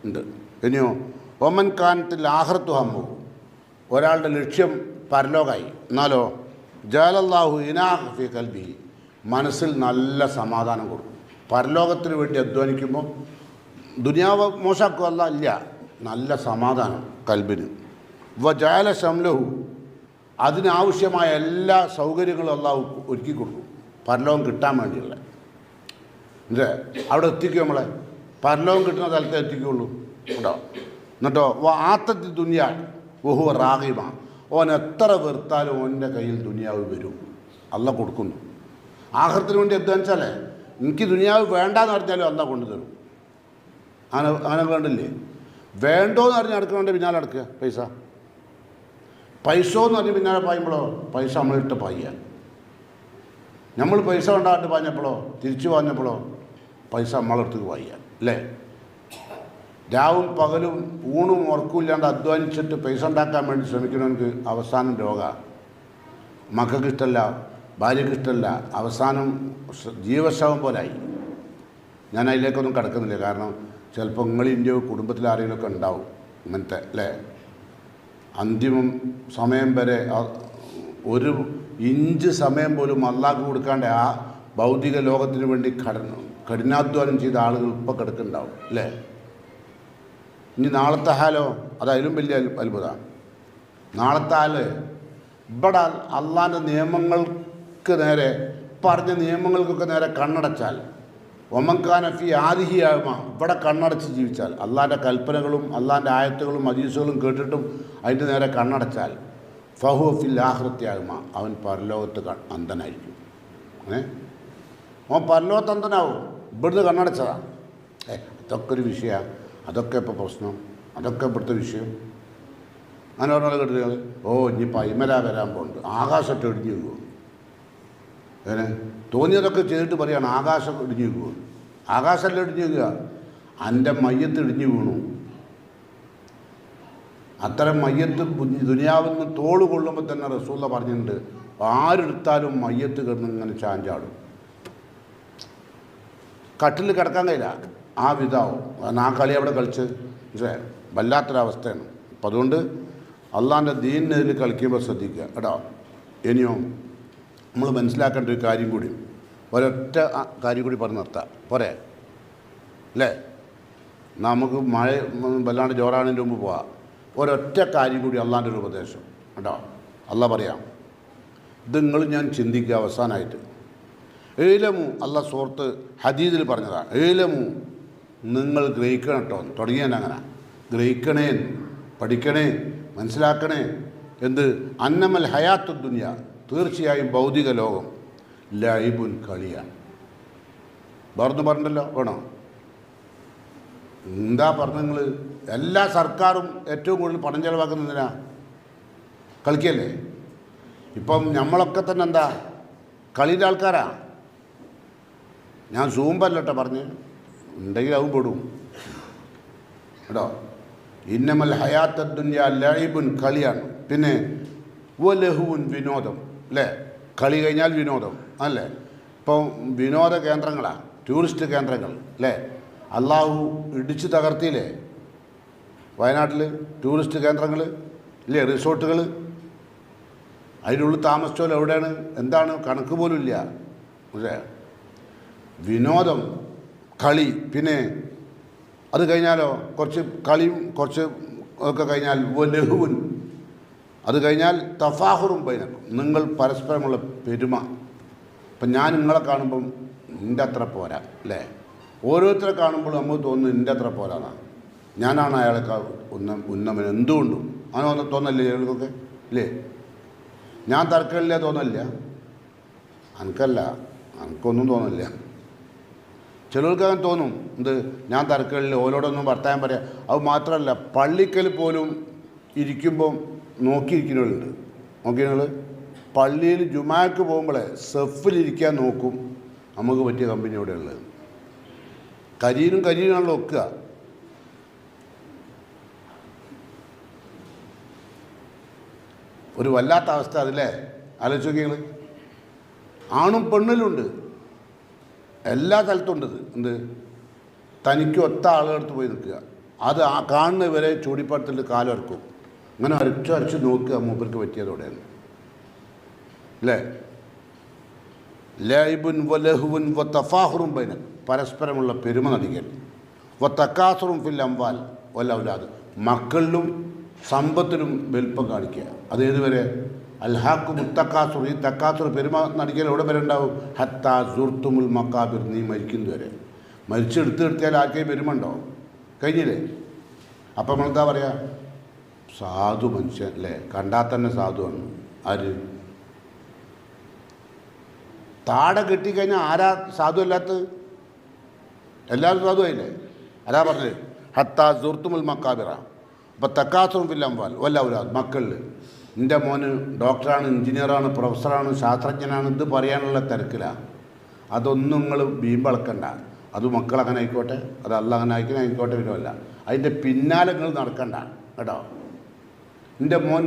ഉണ്ട്. ഇനിയോ ഒമൻ കാനത്തിൽ ആഖിറത്തു ഹമ്മു, ഒരാളുടെ ലക്ഷ്യം പരലോകമായി, എന്നാലോ ജഅലല്ലാഹു ഇനാഖ ഫീ ഖൽബിഹി, മനസ്സിൽ നല്ല സമാധാനം കൊടുക്കും. പരലോകത്തിന് വേണ്ടി അധ്വാനിക്കുമ്പോൾ ദുനിയാവ് മോശമാക്കുകയല്ല, ഇല്ല, നല്ല സമാധാനം കൽബിന്. ജഅല ശംലഹു, അതിനാവശ്യമായ എല്ലാ സൗകര്യങ്ങളും അള്ളാഹു ഒരുക്കി കൊടുക്കും, പരലോകം കിട്ടാൻ വേണ്ടിയുള്ള. അല്ലേ? അവിടെ എത്തിക്കും, നമ്മളെ പരലോകം കിട്ടുന്ന സ്ഥലത്തെ എത്തിക്കുകയുള്ളൂ കേട്ടോ. എന്നിട്ടോ ആത്തത്തി ദുനിയ വഹുവ റാഗിമ, ഓൻ എത്ര വെറുത്താലും ഓൻ്റെ കയ്യിൽ ദുനിയാവ് വരും, അല്ല കൊടുക്കുന്നു. ആഖിറത്തിന് വേണ്ടി അധ്വാനിച്ചാലേ, എനിക്ക് ദുനിയാവ് വേണ്ടാന്ന് പറഞ്ഞാലും അല്ല കൊണ്ടുതരും. അങ്ങനെ വേണ്ടില്ലേ? വേണ്ടോന്ന് പറഞ്ഞ് നടക്കണോണ്ട് പിന്നാലെ നടക്കുക. പൈസ എന്ന് പറഞ്ഞ് പിന്നാലെ പായുമ്പോഴോ പൈസ നമ്മളിട്ട് പായുക. നമ്മൾ പൈസ ഉണ്ടായിട്ട് പാഞ്ഞപ്പോഴോ തിരിച്ചു പാഞ്ഞപ്പോഴോ പൈസ നമ്മളെടുത്ത് പായുക അല്ലേ? രാവും പകലും ഊണും ഉറക്കമില്ലാണ്ട് അധ്വാനിച്ചിട്ട് പൈസ ഉണ്ടാക്കാൻ വേണ്ടി ശ്രമിക്കുന്നവർക്ക് അവസാനം രോഗമാണ്. മക്കൾക്ക് ഇഷ്ടമല്ല, ഭാര്യയ്ക്ക് ഇഷ്ടമല്ല, അവസാനം ജീവശവം പോലായി. ഞാൻ അതിലേക്കൊന്നും കിടക്കുന്നില്ല, കാരണം ചിലപ്പോൾ നിങ്ങളിൻ്റെ കുടുംബത്തിൽ ആരെങ്കിലുമൊക്കെ ഉണ്ടാവും ഇങ്ങനത്തെ അല്ലേ? അന്തിമം സമയം വരെ ഒരു ഇഞ്ച് സമയം പോലും അല്ലാഹ്ക്ക് കൊടുക്കാണ്ട് ആ ഭൗതിക ലോകത്തിന് വേണ്ടി കഠിനാധ്വാനം ചെയ്ത ആളുകൾ ഇപ്പോൾ കിടക്കുന്നുണ്ടാവും അല്ലേ? ഇനി നാളത്തെ ഹാലോ, അതതിലും വലിയ അത്ഭുതമാണ്. നാളത്തെ ഹാല് ഇവിടെ അള്ളാൻ്റെ നിയമങ്ങൾക്ക് നേരെ, പറഞ്ഞ നിയമങ്ങൾക്കൊക്കെ നേരെ കണ്ണടച്ചാൽ, ഒമൻഖാന ഫി ആദിഹിയാമ, ഇവിടെ കണ്ണടച്ച് ജീവിച്ചാൽ, അള്ളാൻ്റെ കൽപ്പനകളും അള്ളാൻ്റെ ആയത്തുകളും ഹദീസുകളും കേട്ടിട്ടും അതിൻ്റെ നേരെ കണ്ണടച്ചാൽ, ഫഹു ഫിൽ ആഖിറത്തി ആകുമ, അവൻ പരലോകത്ത് അന്ധനായിരിക്കും. ഓൻ പരലോകത്തന്തനാവും. ഇവിടുന്ന് കണ്ണടച്ചതാണ്. അതൊക്കെ ഒരു വിഷയമാണ്, അതൊക്കെ ഇപ്പോൾ പ്രശ്നം, അതൊക്കെ ഇവിടുത്തെ വിഷയം. അങ്ങനെ പറഞ്ഞാൽ കേട്ടില്ല. ഓ ഇനിയിപ്പോൾ അയ്മല വരാൻ പോകുന്നുണ്ട്, ആകാശത്തെ ഇടിഞ്ഞു പോകും. അങ്ങനെ തോന്നിയതൊക്കെ ചെയ്തിട്ട് പറയുകയാണ് ആകാശം ഇടിഞ്ഞു പോകും. ആകാശമല്ല ഇടിഞ്ഞു വീഴുക, എൻ്റെ മയ്യത്ത് ഇടിഞ്ഞു വീണു. അത്തരം മയ്യത്ത് ദുനിയാവിൽ നിന്ന് തോള് കൊള്ളുമ്പോൾ തന്നെ റസൂല പറഞ്ഞിട്ടുണ്ട്, ആരെടുത്താലും മയ്യത്ത് കിടന്ന് ഇങ്ങനെ ചാഞ്ചാടും, കട്ടിൽ കിടക്കാൻ കഴിയില്ല, ആ വിധാവും. കാരണം ആ കളി അവിടെ കളിച്ച് പക്ഷേ വല്ലാത്തൊരവസ്ഥയാണ്. അപ്പം അതുകൊണ്ട് അള്ളാൻ്റെ ദീനിനെതിൽ കളിക്കുമ്പോൾ ശ്രദ്ധിക്കുക കേട്ടോ. ഇനിയോ നമ്മൾ മനസ്സിലാക്കേണ്ട ഒരു കാര്യം കൂടി, ഒരൊറ്റ കാര്യം കൂടി പറഞ്ഞ് നിർത്താം പോരെ അല്ലേ? നമുക്ക് മഴ വല്ലാണ്ട് ജോറാണിൻ്റെ മുമ്പ് പോവാം. ഒരൊറ്റ കാര്യം കൂടി അള്ളാൻ്റെ ഒരു ഉപദേശം കേട്ടോ. അള്ളാഹ് പറയാം, ഇത് നിങ്ങൾ ഞാൻ ചിന്തിക്കുക അവസാനമായിട്ട്. ഏലമു അള്ളാഹ് സുഹൃത്ത് ഹദീദിൽ പറഞ്ഞതാണ്, ഏലമു നിങ്ങൾ ഗ്രഹിക്കണം കേട്ടോ. തുടങ്ങിയാൽ അങ്ങനെ ഗ്രഹിക്കണേ, പഠിക്കണേ, മനസ്സിലാക്കണേ. എന്ത്? അന്നമൽ ഹയാത്തു ദുനിയ, തീർച്ചയായും ഭൗതിക ലോകം ലൈബുൻ, കളിയാണ്. വേറൊന്നും പറഞ്ഞല്ലോ വേണോ? എന്താ പറഞ്ഞു നിങ്ങൾ? എല്ലാ സർക്കാരും ഏറ്റവും കൂടുതൽ പണം ചെലവാക്കുന്നതിനാ? കളിക്കല്ലേ. ഇപ്പം നമ്മളൊക്കെ തന്നെ എന്താ കളിയുടെ ആൾക്കാരാ. ഞാൻ സൂമ്പല്ല കേട്ടോ പറഞ്ഞ്, ഉണ്ടെങ്കിൽ അതും പെടും കേട്ടോ. ഇന്നമൽ ഹയാത്ത ദുനിയ ലൈബുൻ, കളിയാണ്. പിന്നെ വലഹുൻ, വിനോദം അല്ലേ? കളി കഴിഞ്ഞാൽ വിനോദം അല്ലേ? ഇപ്പം വിനോദ കേന്ദ്രങ്ങളാണ്, ടൂറിസ്റ്റ് കേന്ദ്രങ്ങൾ അല്ലേ? അള്ളാഹു ഇടിച്ച് തകർത്തിയില്ലേ വയനാട്ടിൽ? ടൂറിസ്റ്റ് കേന്ദ്രങ്ങൾ ഇല്ലേ, റിസോർട്ടുകൾ. അതിനുള്ളിൽ താമസിച്ചോലും എവിടെയാണ്, എന്താണ്, കണക്ക് പോലും ഇല്ല അല്ലേ? വിനോദം, കളി. പിന്നെ അത് കഴിഞ്ഞാലോ കുറച്ച് കളിയും കുറച്ച് ഒക്കെ കഴിഞ്ഞാൽ ലഹുവും, അത് കഴിഞ്ഞാൽ തഫാഹുറും ബൈനക്കും, നിങ്ങൾ പരസ്പരമുള്ള പെരുമ. ഇപ്പം ഞാൻ നിങ്ങളെ കാണുമ്പം എൻ്റെ അത്ര പോരാ അല്ലേ? ഓരോരുത്തരെ കാണുമ്പോൾ നമുക്ക് തോന്നുന്നു എൻ്റെ അത്ര പോരാന്നാണ്, ഞാനാണ് അയാളെക്കാൾ ഉന്നമൻ. എന്തുകൊണ്ടും അങ്ങനെ ഒന്നും തോന്നല്ലേ ഞങ്ങൾക്കൊക്കെ ഇല്ലേ? ഞാൻ തർക്കമില്ല തോന്നില്ല, എനിക്കല്ല, എനിക്കൊന്നും തോന്നില്ല. ചിലർക്ക് അങ്ങനെ തോന്നും, എന്ത് ഞാൻ തർക്കമില്ല, ഓരോടൊന്നും വർത്താനം പറയാം. അത് മാത്രമല്ല, പള്ളിക്കൽ പോലും ഇരിക്കുമ്പം നോക്കിയിരിക്കുന്നവരുണ്ട്. നോക്കിയാൽ പള്ളിയിൽ ജുമാക്ക് പോകുമ്പോഴേ സെഫിലിരിക്കാൻ നോക്കും. നമുക്ക് പറ്റിയ കമ്പനി ഇവിടെ ഉള്ളത് കരിയനാണല്ലോ വെക്കുക. ഒരു വല്ലാത്ത അവസ്ഥ അതില്ലേ? ആലോചിച്ച് നോക്കിയാൽ ആണും പെണ്ണിലുണ്ട്, എല്ലാ സ്ഥലത്തുണ്ട്. എന്ത്? തനിക്ക് ഒത്ത ആളുകളടുത്ത് പോയി നിൽക്കുക, അത് ആ കാണുന്നവരെ ചൂടിപ്പടത്തിൽ കാലൊരക്കും, അങ്ങനെ അരച്ച് നോക്കുക മൂപ്പർക്ക് പറ്റിയതോടെയാണ് അല്ലേ? ലൈബുൻ വലഹുവുൻ വതഫാഹുറും ബൈന, പരസ്പരമുള്ള പെരുമ നടിക്കൽ. വതകാസുറും ഫിൽ അംവാൽ വലൗലാദ്, മക്കളിലും സമ്പത്തിലും വലിപ്പം കാണിക്കുക. അതേതുവരെ? അൽഹാഖു മുത്തക്കാസുർ, ഈ തക്കാസുർ പെരുമ നടിക്കൽ എവിടെ വരെ ഉണ്ടാവും? ഹത്താ സുർത്തുമുൽ മക്കാബിർ, നീ മരിക്കുന്നതുവരെ. മരിച്ചെടുത്ത് നിർത്തിയാൽ ആർക്കെയും പെരുമുണ്ടോ? കഴിഞ്ഞില്ലേ? അപ്പം നമ്മളെന്താ പറയുക? സാധു മനുഷ്യൻ അല്ലേ? കണ്ടാൽ തന്നെ സാധുവാണ്. ആര്? താട കെട്ടിക്കഴിഞ്ഞാൽ ആരാ സാധു അല്ലാത്തത്? എല്ലാവരും സാധുവായില്ലേ? ആരാ പറഞ്ഞത്? ഹത്താ സുർത്തുമുൽ മക്കാബിറ. അപ്പം തക്കാസുറും ഫിൽ അംവാൽ വലൗലാദ്, മക്കളിൽ. എൻ്റെ മോന് ഡോക്ടറാണ്, എഞ്ചിനീയറാണ്, പ്രൊഫസറാണ്, ശാസ്ത്രജ്ഞനാണ്, ഇത് പറയാനുള്ള തിരക്കിലാണ്. അതൊന്നും നിങ്ങൾ വീമ്പളക്കണ്ട. അത് മക്കളങ്ങനെ ആയിക്കോട്ടെ, അത് അല്ല അങ്ങനെ ആയിക്കോട്ടെ, വിനോല്ല. അതിൻ്റെ പിന്നാലെ നിങ്ങൾ നടക്കണ്ട കേട്ടോ. എൻ്റെ മോൻ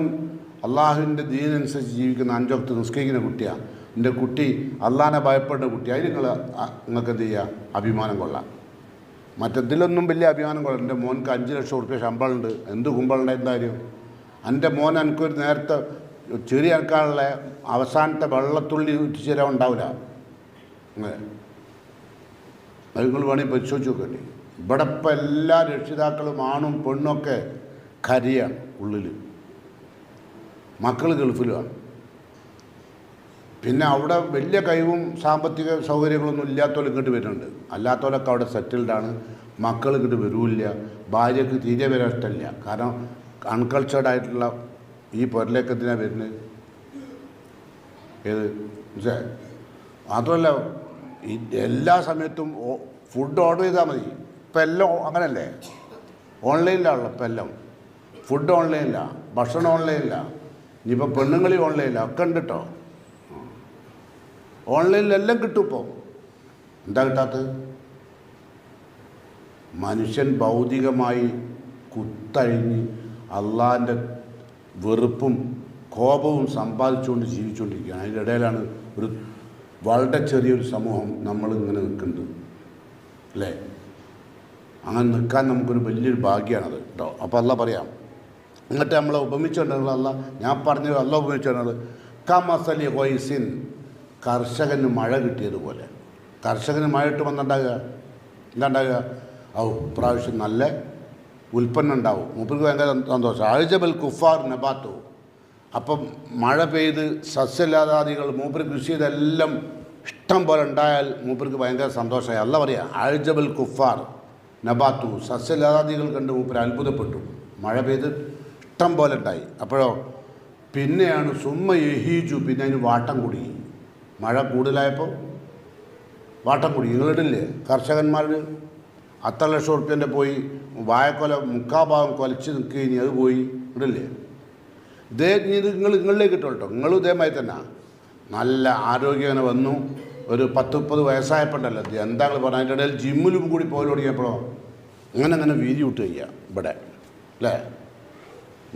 അള്ളാഹുവിൻ്റെ ദീനനുസരിച്ച് ജീവിക്കുന്ന 5 വക്ത് നിസ്കരിക്കുന്ന കുട്ടിയാണ്. എൻ്റെ കുട്ടി അള്ളാഹിനെ ഭയപ്പെടുന്ന കുട്ടി. അതിന് നിങ്ങൾക്ക് എന്ത് ചെയ്യുക? അഭിമാനം കൊള്ളാം. മറ്റതിലൊന്നും വലിയ അഭിമാനം കൊള്ളാം. എൻ്റെ മോൻക്ക് 5 ലക്ഷം ഉറുപ്പ്യ ശമ്പളമുണ്ട്, എന്ത് കുമ്പളുണ്ട് എന്തായാലും. എൻ്റെ മോൻ എനിക്കൊരു നേരത്തെ ചെറിയ എടുക്കാനുള്ള അവസാനത്തെ വെള്ളത്തുള്ളി ഉച്ചേരാൻ ഉണ്ടാവില്ല. അങ്ങനെ അത് നിങ്ങൾ വേണമെങ്കിൽ പരിശോധിച്ച് നോക്കേണ്ടി. ഇവിടെ ഇപ്പം എല്ലാ രക്ഷിതാക്കളും ആണും പെണ്ണൊക്കെ കരിയാണ് ഉള്ളിൽ, മക്കൾ ഗൾഫിലുമാണ്. പിന്നെ അവിടെ വലിയ കഴിവും സാമ്പത്തിക സൗകര്യങ്ങളൊന്നും ഇല്ലാത്തവരും ഇങ്ങോട്ട് വരുന്നുണ്ട്. അല്ലാത്തവരൊക്കെ അവിടെ സെറ്റിൽഡാണ്. മക്കൾ ഇങ്ങോട്ട് വരില്ല. ഭാര്യയ്ക്ക് തീരെ വരാൻ ഇഷ്ടമില്ല. കാരണം അൺകൾച്ചേർഡായിട്ടുള്ള ഈ പൊരലേക്കത്തിനാണ് വരുന്നത്. ഏത് മാത്രമല്ല എല്ലാ സമയത്തും ഫുഡ് ഓർഡർ ചെയ്താൽ മതി. ഇപ്പം എല്ലാം അങ്ങനല്ലേ, ഓൺലൈനിലാണല്ലോ ഇപ്പം എല്ലാം. ഫുഡ് ഓൺലൈനിലാണ്, ഭക്ഷണം ഓൺലൈനിലാണ്, ഇനിയിപ്പോൾ പെണ്ണുങ്ങളി ഓൺലൈനിലാണ്, ഒക്കെ ഉണ്ട് കേട്ടോ. ഓൺലൈനിലെല്ലാം കിട്ടും ഇപ്പോൾ. എന്താ കിട്ടാത്തത്? മനുഷ്യൻ ഭൗതികമായി കുത്തഴിഞ്ഞ് അള്ളാഹിൻ്റെ വെറുപ്പും കോപവും സമ്പാദിച്ചുകൊണ്ട് ജീവിച്ചുകൊണ്ടിരിക്കുകയാണ്. അതിൻ്റെ ഇടയിലാണ് ഒരു വളരെ ചെറിയൊരു സമൂഹം നമ്മളിങ്ങനെ നിൽക്കുന്നത് അല്ലേ. അങ്ങനെ നിൽക്കാൻ നമുക്കൊരു വലിയൊരു ഭാഗ്യമാണത് കേട്ടോ. അപ്പോൾ അല്ല പറയാം, എന്നിട്ട് നമ്മളെ ഉപമിച്ചുകൊണ്ടുള്ള അല്ല, ഞാൻ പറഞ്ഞത് അല്ല ഉപമിച്ചുകൊണ്ടുള്ളത് കമസലി ഹൊയ്സിൻ, കർഷകന് മഴ കിട്ടിയതുപോലെ. കർഷകന് മഴ ഇട്ട് വന്നുണ്ടാകുക എന്താ ഉണ്ടാകുക? ഇപ്രാവശ്യം നല്ല ഉൽപ്പന്നം ഉണ്ടാവും, മൂപ്പർക്ക് ഭയങ്കര സന്തോഷം. ആഴ്ചബൽ കുഫാർ നബാത്തു. അപ്പം മഴ പെയ്ത് സസ്യലതാദികൾ മൂപ്പര് കൃഷി ചെയ്തെല്ലാം ഇഷ്ടം പോലെ ഉണ്ടായാൽ മൂപ്പർക്ക് ഭയങ്കര സന്തോഷമായി. അല്ല പറയാം, ആഴ്ചബൽ കുഫാർ നബാത്തു, സസ്യലതാദികൾ കണ്ട് മൂപ്പര് അത്ഭുതപ്പെട്ടു. മഴ പെയ്ത് ഇഷ്ടം പോലെ ഉണ്ടായി. അപ്പോഴോ പിന്നെയാണ് സുമ്മ യഹീജു, പിന്നെ അതിന് വാട്ടം കൂടി. മഴ കൂടുതലായപ്പോൾ വാട്ടം കൂടി. നിങ്ങളിടില്ലേ കർഷകന്മാർ 10 ലക്ഷം ഉറുപ്പ്യൻ്റെ പോയി വാഴക്കൊല മുക്കാഭാഗം കൊലച്ച് നിൽക്കുകയും അത് പോയി ഇടില്ലേ. ഇത് നിങ്ങളിലേക്ക് ഇട്ടോ കേട്ടോ. നിങ്ങളും ഇതേമായി തന്നെ നല്ല ആരോഗ്യം വന്നു. ഒരു 10-30 വയസ്സായപ്പോണ്ടല്ലോ എന്താ പറഞ്ഞാൽ അതിൻ്റെ ഇടയിൽ ജിമ്മിലും കൂടി പോയി തുടങ്ങിയപ്പോഴോ അങ്ങനെ വീതി വിട്ട് കഴിയുക ഇവിടെ അല്ലേ.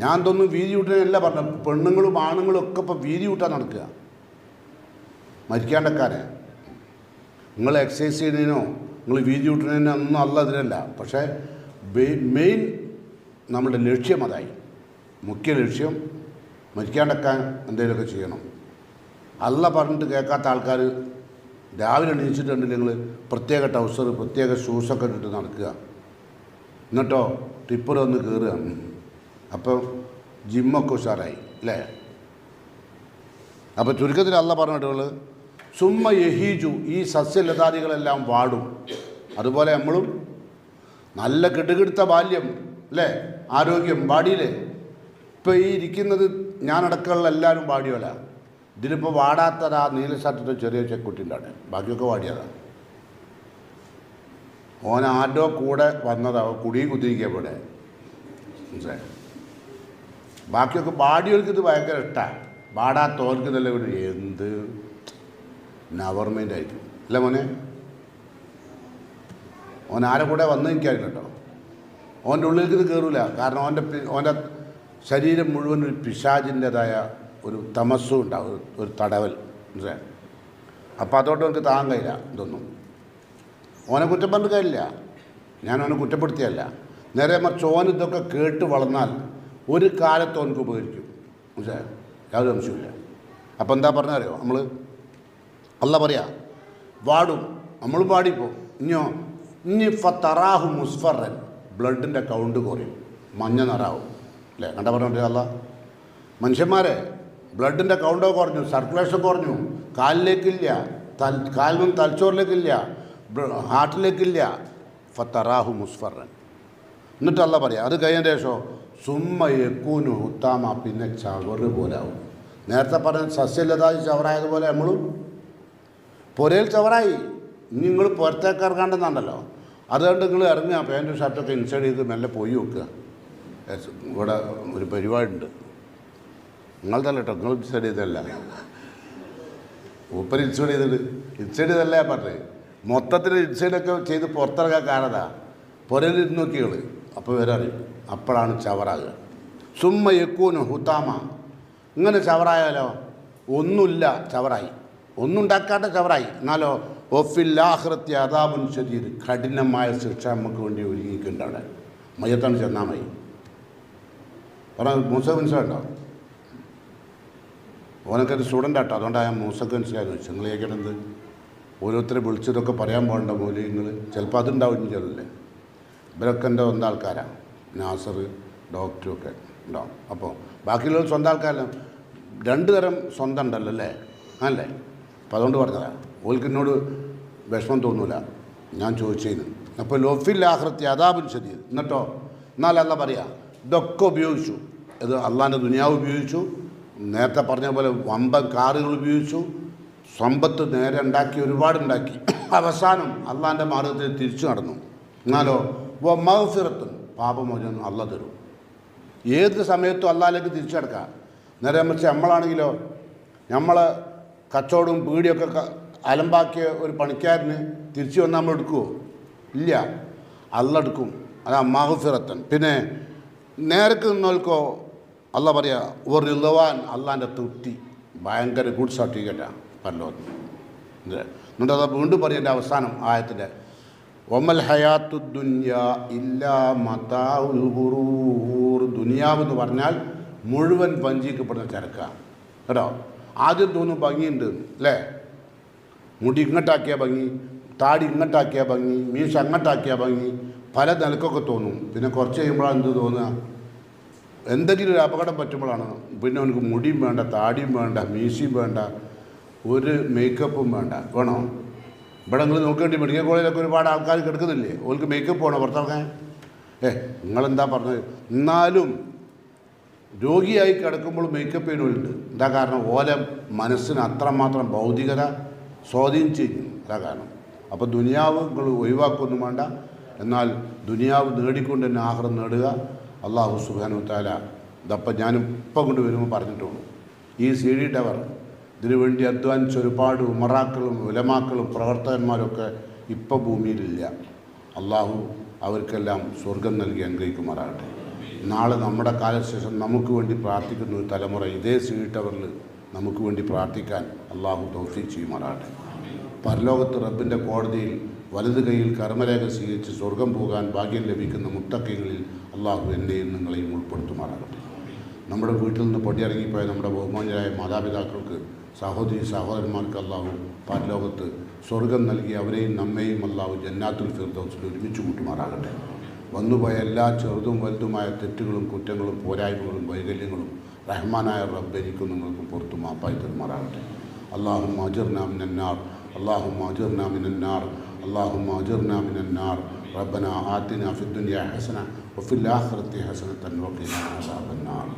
ഞാൻ തോന്നുന്നു വീതി വിട്ടതിനല്ല പറഞ്ഞത്, പെണ്ണുങ്ങളും ആണുങ്ങളും ഒക്കെ ഇപ്പോൾ വീതി വിട്ടാൻ നടക്കുക മരിക്കാണ്ടക്കാരെ. നിങ്ങൾ എക്സസൈസ് ചെയ്യുന്നതിനോ നിങ്ങൾ വീതി വിട്ടുന്നതിനോ ഒന്നും അല്ല ഇതിനല്ല. പക്ഷേ മെയിൻ നമ്മുടെ ലക്ഷ്യം അതായി. മുഖ്യ ലക്ഷ്യം മരിക്കാണ്ടക്കാൻ എന്തെങ്കിലുമൊക്കെ ചെയ്യണം. അല്ല പറഞ്ഞിട്ട് കേൾക്കാത്ത ആൾക്കാർ രാവിലെ എണീച്ചിട്ടുണ്ടെങ്കിൽ നിങ്ങൾ പ്രത്യേക ട്രൗസർ പ്രത്യേക ഷൂസൊക്കെ ഇട്ടിട്ട് നടക്കുക, എന്നിട്ടോ ടിപ്പർ ഒന്ന് കയറുകയാണ്. അപ്പം ജിമ്മൊക്കെ ഉഷാറായി അല്ലേ. അപ്പോൾ ചുരുക്കത്തിൽ അല്ല പറഞ്ഞിട്ടുകൾ സുമ്മ യഹീജു, ഈ സസ്യലതാദികളെല്ലാം വാടും. അതുപോലെ നമ്മളും നല്ല കിടുകിടുത്ത ബാല്യം അല്ലേ, ആരോഗ്യം വാടിയില്ലേ. ഇപ്പോൾ ഈ ഇരിക്കുന്നത് ഞാനടക്കമുള്ള എല്ലാവരും വാടിയോല. ഇതിലിപ്പോൾ വാടാത്തതാ നീല ഷർട്ടിൻ്റെ ചെറിയ ചെക്കുട്ടിൻ്റെ അവിടെ, ബാക്കിയൊക്കെ വാടിയതാണ്. ഓൻ ആരോ കൂടെ വന്നതാണ്, കുടിയും കുത്തിരിക്കുക ഇവിടെ മനസ്സിലായി. ബാക്കിയൊക്കെ വാടിയവർക്ക് ഇത് ഭയങ്കര ഇഷ്ടമാണ്, വാടാത്തവർക്ക് ഇതല്ല ഒരു എന്ത് നവർമെൻ്റ് ആയിരിക്കും അല്ലേ മോനെ. ഓൻ ആരെ കൂടെ വന്ന് നിൽക്കാറില്ല കേട്ടോ. ഓൻ്റെ ഉള്ളിലേക്ക് ഇത് കയറില്ല, കാരണം ഓൻ്റെ ശരീരം മുഴുവൻ ഒരു പിശാചിൻ്റെതായ ഒരു തമസ്സും ഉണ്ടാവും, ഒരു തടവൽ മനസ്സിലായി. അപ്പോൾ അതോട്ട് നമുക്ക് താങ്ങാൻ കഴിയില്ല ഇതൊന്നും. ഓനെ കുറ്റം പറഞ്ഞിട്ട് കാര്യമില്ല, ഞാൻ അവനെ കുറ്റപ്പെടുത്തിയല്ല. നേരെ മറിച്ച് ഓൻ ഇതൊക്കെ കേട്ട് വളർന്നാൽ ഒരു കാലത്ത് ഓനക്ക് ഉപകരിക്കും മനസ്സിലായോ, യാതൊരു അംശമില്ല. അപ്പോൾ എന്താ പറഞ്ഞറിയോ, നമ്മൾ അല്ല പറയാ വാടും, നമ്മളും വാടിപ്പോ. ഇനി ഫത്തറാഹു മുസ്ഫറൻ, ബ്ലഡിൻ്റെ കൗണ്ട് കുറയും, മഞ്ഞ നിറാവും അല്ലേ. കണ്ട പറഞ്ഞിട്ട് അല്ല, മനുഷ്യന്മാരെ ബ്ലഡിൻ്റെ കൗണ്ടോ കുറഞ്ഞു, സർക്കുലേഷൻ കുറഞ്ഞു, കാലിലേക്കില്ല, കാലിനും തലച്ചോറിലേക്കില്ല, ഹാർട്ടിലേക്കില്ല. ഫത്തറാഹു മുസ്ഫറൻ. എന്നിട്ടല്ല പറയാം, അത് കഴിഞ്ഞ ശേഷം സുമ്മ യക്കൂനു ഉത്താമ, പിന്നെ ചവറ് പോലാവും. നേരത്തെ പറഞ്ഞ സസ്യലതായി ചവറായതുപോലെ നമ്മളും പുരയിൽ ചവറായി. ഇനി നിങ്ങൾ പുറത്തേക്ക് ഇറങ്ങാണ്ടെന്നുണ്ടല്ലോ, അതുകൊണ്ട് നിങ്ങൾ ഇറങ്ങുക, പാൻറ്റും ഷർട്ടൊക്കെ ഇൻസൈഡ് ചെയ്ത് മെല്ലെ പോയി വെക്കുക. ഇവിടെ ഒരു പരിപാടിയുണ്ട്, നിങ്ങളതല്ല കേട്ടോ, നിങ്ങൾ ഇൻസൈഡ് ചെയ്തല്ല, മൂപ്പർ ഇൻസൈഡ് ചെയ്തല്ലേ പറഞ്ഞത്. മൊത്തത്തിൽ ഇൻസൈഡൊക്കെ ചെയ്ത് പുറത്തിറങ്ങാൻ കാരണതാ, പുരയിൽ ഇരുന്ന് നോക്കികൾ, അപ്പോൾ വരറിയും. അപ്പോഴാണ് ചവറാകുക. സുമ്മ യക്കൂനു ഹുത്താമ. ഇങ്ങനെ ചവറായാലോ ഒന്നുമില്ല, ചവറായി, ഒന്നും ഉണ്ടാക്കാത്ത ചവറായി. എന്നാലോ ഒഫില്ലാഹ്റത്തി അദാബുൻ ശദീദ്, കഠിനമായ ശിക്ഷ നമുക്ക് വേണ്ടി ഒരുങ്ങിയിട്ടുണ്ട്. അവിടെ മയ്യത്താണ് ചെന്നാൽ മതി പറഞ്ഞ മൂസ മനസ്സിലായിട്ടോ. ഓനൊക്കെ ഒരു സ്റ്റുഡൻ്റ് ആട്ടോ, അതുകൊണ്ടാണ് ഞാൻ മൂസക്ക് മനസ്സിലായെന്ന് വെച്ചു. നിങ്ങൾ കേൾക്കണത് ഓരോരുത്തരെ വിളിച്ചതൊക്കെ പറയാൻ പോകണ്ട പോലെ നിങ്ങൾ ചിലപ്പോൾ അതുണ്ടാവും ചെറില്ലേ. ഇവരൊക്കെ എൻ്റെ സ്വന്തം ആൾക്കാരാണ്, നാസർ ഡോക്ടറും ഒക്കെ ഉണ്ടാവും. അപ്പോൾ ബാക്കിയുള്ളവർ സ്വന്തം ആൾക്കാരെല്ലാം രണ്ട് തരം സ്വന്തം ഉണ്ടല്ലോ അല്ലേ, അല്ലേ. അപ്പോൾ അതുകൊണ്ട് പറഞ്ഞതാണ്, ഓൾക്ക് എന്നോട് വിഷമം തോന്നൂല ഞാൻ ചോദിച്ചതിന്. അപ്പോൾ ലോഫിൽ ആഹ്റത്തി അദാബുൻ ശദീദ്. എന്നിട്ടോ എന്നാലല്ല പറയാം, ഇതൊക്കെ ഉപയോഗിച്ചു. ഇത് അള്ളാൻ്റെ ദുനിയാവ് ഉപയോഗിച്ചു, നേരത്തെ പറഞ്ഞ പോലെ വമ്പൻ കാറുകൾ ഉപയോഗിച്ചു, സമ്പത്ത് നേരെ ഉണ്ടാക്കി ഒരുപാടുണ്ടാക്കി അവസാനം അള്ളാൻ്റെ മാർഗത്തിൽ തിരിച്ചു നടന്നു. എന്നാലോ മഗ്ഫിറത്തുൻ പാപമോചനം അള്ള തരും. ഏത് സമയത്തും അള്ളാഹിലേക്ക് തിരിച്ചു കിടക്കാം. നേരെ മറിച്ച് നമ്മളാണെങ്കിലോ നമ്മൾ കച്ചവടവും പീടിയൊക്കെ അലമ്പാക്കിയ ഒരു പണിക്കാരന് തിരിച്ചു വന്നാൽ നമ്മൾ എടുക്കുമോ? ഇല്ല, അള്ള എടുക്കും. അതാ മഗ്ഫിറത്തുൻ. പിന്നെ നേരക്ക് നിന്നോൽക്കോ അള്ള പറയാ ഒരു റിളവാൻ അള്ളാൻ്റെ തൃപ്തി, ഭയങ്കര ഗുഡ് സർട്ടിഫിക്കറ്റാണ് പരലോകത്ത്. എന്നിട്ട് അത് വീണ്ടും പറയേണ്ട അവസാനം ആയത്തിൻ്റെ ഒമൽ ഹയാത്തു ദുനിയാ ഇല്ലാ മതാഉൽ ഗുറൂർ. ദുനിയാവെന്ന് പറഞ്ഞാൽ മുഴുവൻ വഞ്ചിക്കപ്പെടുന്ന ചരക്കാണ് കേട്ടോ. ആദ്യം തോന്നും ഭംഗിയുണ്ട് അല്ലേ, മുടി ഇങ്ങോട്ടാക്കിയ ഭംഗി, താടി ഇങ്ങോട്ടാക്കിയ ഭംഗി, മീശ അങ്ങോട്ടാക്കിയ ഭംഗി, പല നിലക്കൊക്കെ തോന്നും. പിന്നെ കുറച്ച് കഴിയുമ്പോഴാണ് എന്ത് തോന്നുക, എന്തെങ്കിലും ഒരു അപകടം പറ്റുമ്പോഴാണ് പിന്നെ അവനക്ക് മുടിയും വേണ്ട, താടിയും വേണ്ട, മീശയും വേണ്ട, ഒരു മേക്കപ്പും വേണ്ട. വേണോ? ഇവിടെ നിങ്ങൾ നോക്കേണ്ടി മെഡിക്കൽ കോളേജിലൊക്കെ ഒരുപാട് ആൾക്കാർ കിടക്കുന്നില്ലേ, ഓൾക്ക് മേക്കപ്പ് വേണോ പുറത്തിറങ്ങാൻ? നിങ്ങളെന്താ പറഞ്ഞത്? എന്നാലും രോഗിയായി കിടക്കുമ്പോൾ മേക്കപ്പ് ചെയ്യുന്നുണ്ട്. എന്താ കാരണം? ഓല മനസ്സിന് അത്രമാത്രം ഭൗതികത സ്വാധീനം ചെയ്യുന്നു. അതാ കാരണം. അപ്പോൾ ദുനിയാവ് നിങ്ങൾ ഒഴിവാക്കൊന്നും വേണ്ട, എന്നാൽ ദുനിയാവ് നേടിക്കൊണ്ട് തന്നെ ആഖിറം നേടുക. അള്ളാഹു സുബ്ഹാനഹു വ തആല ഇതപ്പം ഞാനും ഇപ്പം കൊണ്ട് വരുമ്പോൾ പറഞ്ഞിട്ടുള്ളൂ. ഈ CD ടവർ ഇതിനു വേണ്ടി അധ്വാനിച്ച ഒരുപാട് ഉമറാക്കളും ഉലമാക്കളും പ്രവർത്തകന്മാരൊക്കെ ഇപ്പം ഭൂമിയിലില്ല. അള്ളാഹു അവർക്കെല്ലാം സ്വർഗം നൽകി അനുഗ്രഹിക്കുമാറാകട്ടെ. നാളെ നമ്മുടെ കാലശേഷം നമുക്ക് വേണ്ടി പ്രാർത്ഥിക്കുന്ന ഒരു തലമുറ ഇതേ CD ടവറിൽ നമുക്ക് വേണ്ടി പ്രാർത്ഥിക്കാൻ അള്ളാഹു തൗഫീഖ് ചെയ്യുമാറാകട്ടെ. പരലോകത്ത് റബ്ബിൻ്റെ കോടതിയിൽ വലത് കൈയിൽ കർമ്മരേഖ സ്വീകരിച്ച് സ്വർഗം പോകാൻ ഭാഗ്യം ലഭിക്കുന്ന മുത്തക്കീങ്ങളിൽ അള്ളാഹു എന്നെയും നിങ്ങളെയും ഉൾപ്പെടുത്തുമാറാകട്ടെ. നമ്മുടെ വീട്ടിൽ നിന്ന് പൊടിയിറങ്ങിപ്പോയ നമ്മുടെ ബഹുമാന്യരായ മാതാപിതാക്കൾക്ക്, സഹോദരി സഹോദരന്മാർക്ക് അള്ളാഹു പരലോകത്ത് സ്വർഗം നൽകി അവരെയും നമ്മെയും അള്ളാഹു ജന്നാത്തുൽ ഫിർദൗസിൽ ഒരുമിച്ച് കൂട്ടുമാറാകട്ടെ. വന്നുപോയ എല്ലാ ചെറുതും വലുതുമായ തെറ്റുകളും കുറ്റങ്ങളും പോരായ്മകളും വൈകല്യങ്ങളും റഹ്മാനായ റബ്ബ് എനിക്കും നിങ്ങൾക്കും പുറത്തു മാപ്പായി തരുമാറാകട്ടെ. അല്ലാഹുമ്മ അജിർനാ മിനന്നാർ, അല്ലാഹുമ്മ അജിർനാ മിനന്നാർ, അല്ലാഹുമ്മ അജിർനാ മിനന്നാർ. റബ്ബനാ ആതിനാ ഫിദ്ദുനിയാ ഹസന വഫിൽ ആഖിറതി ഹസനതൻ വഖിനാ അദാബന്നാർ.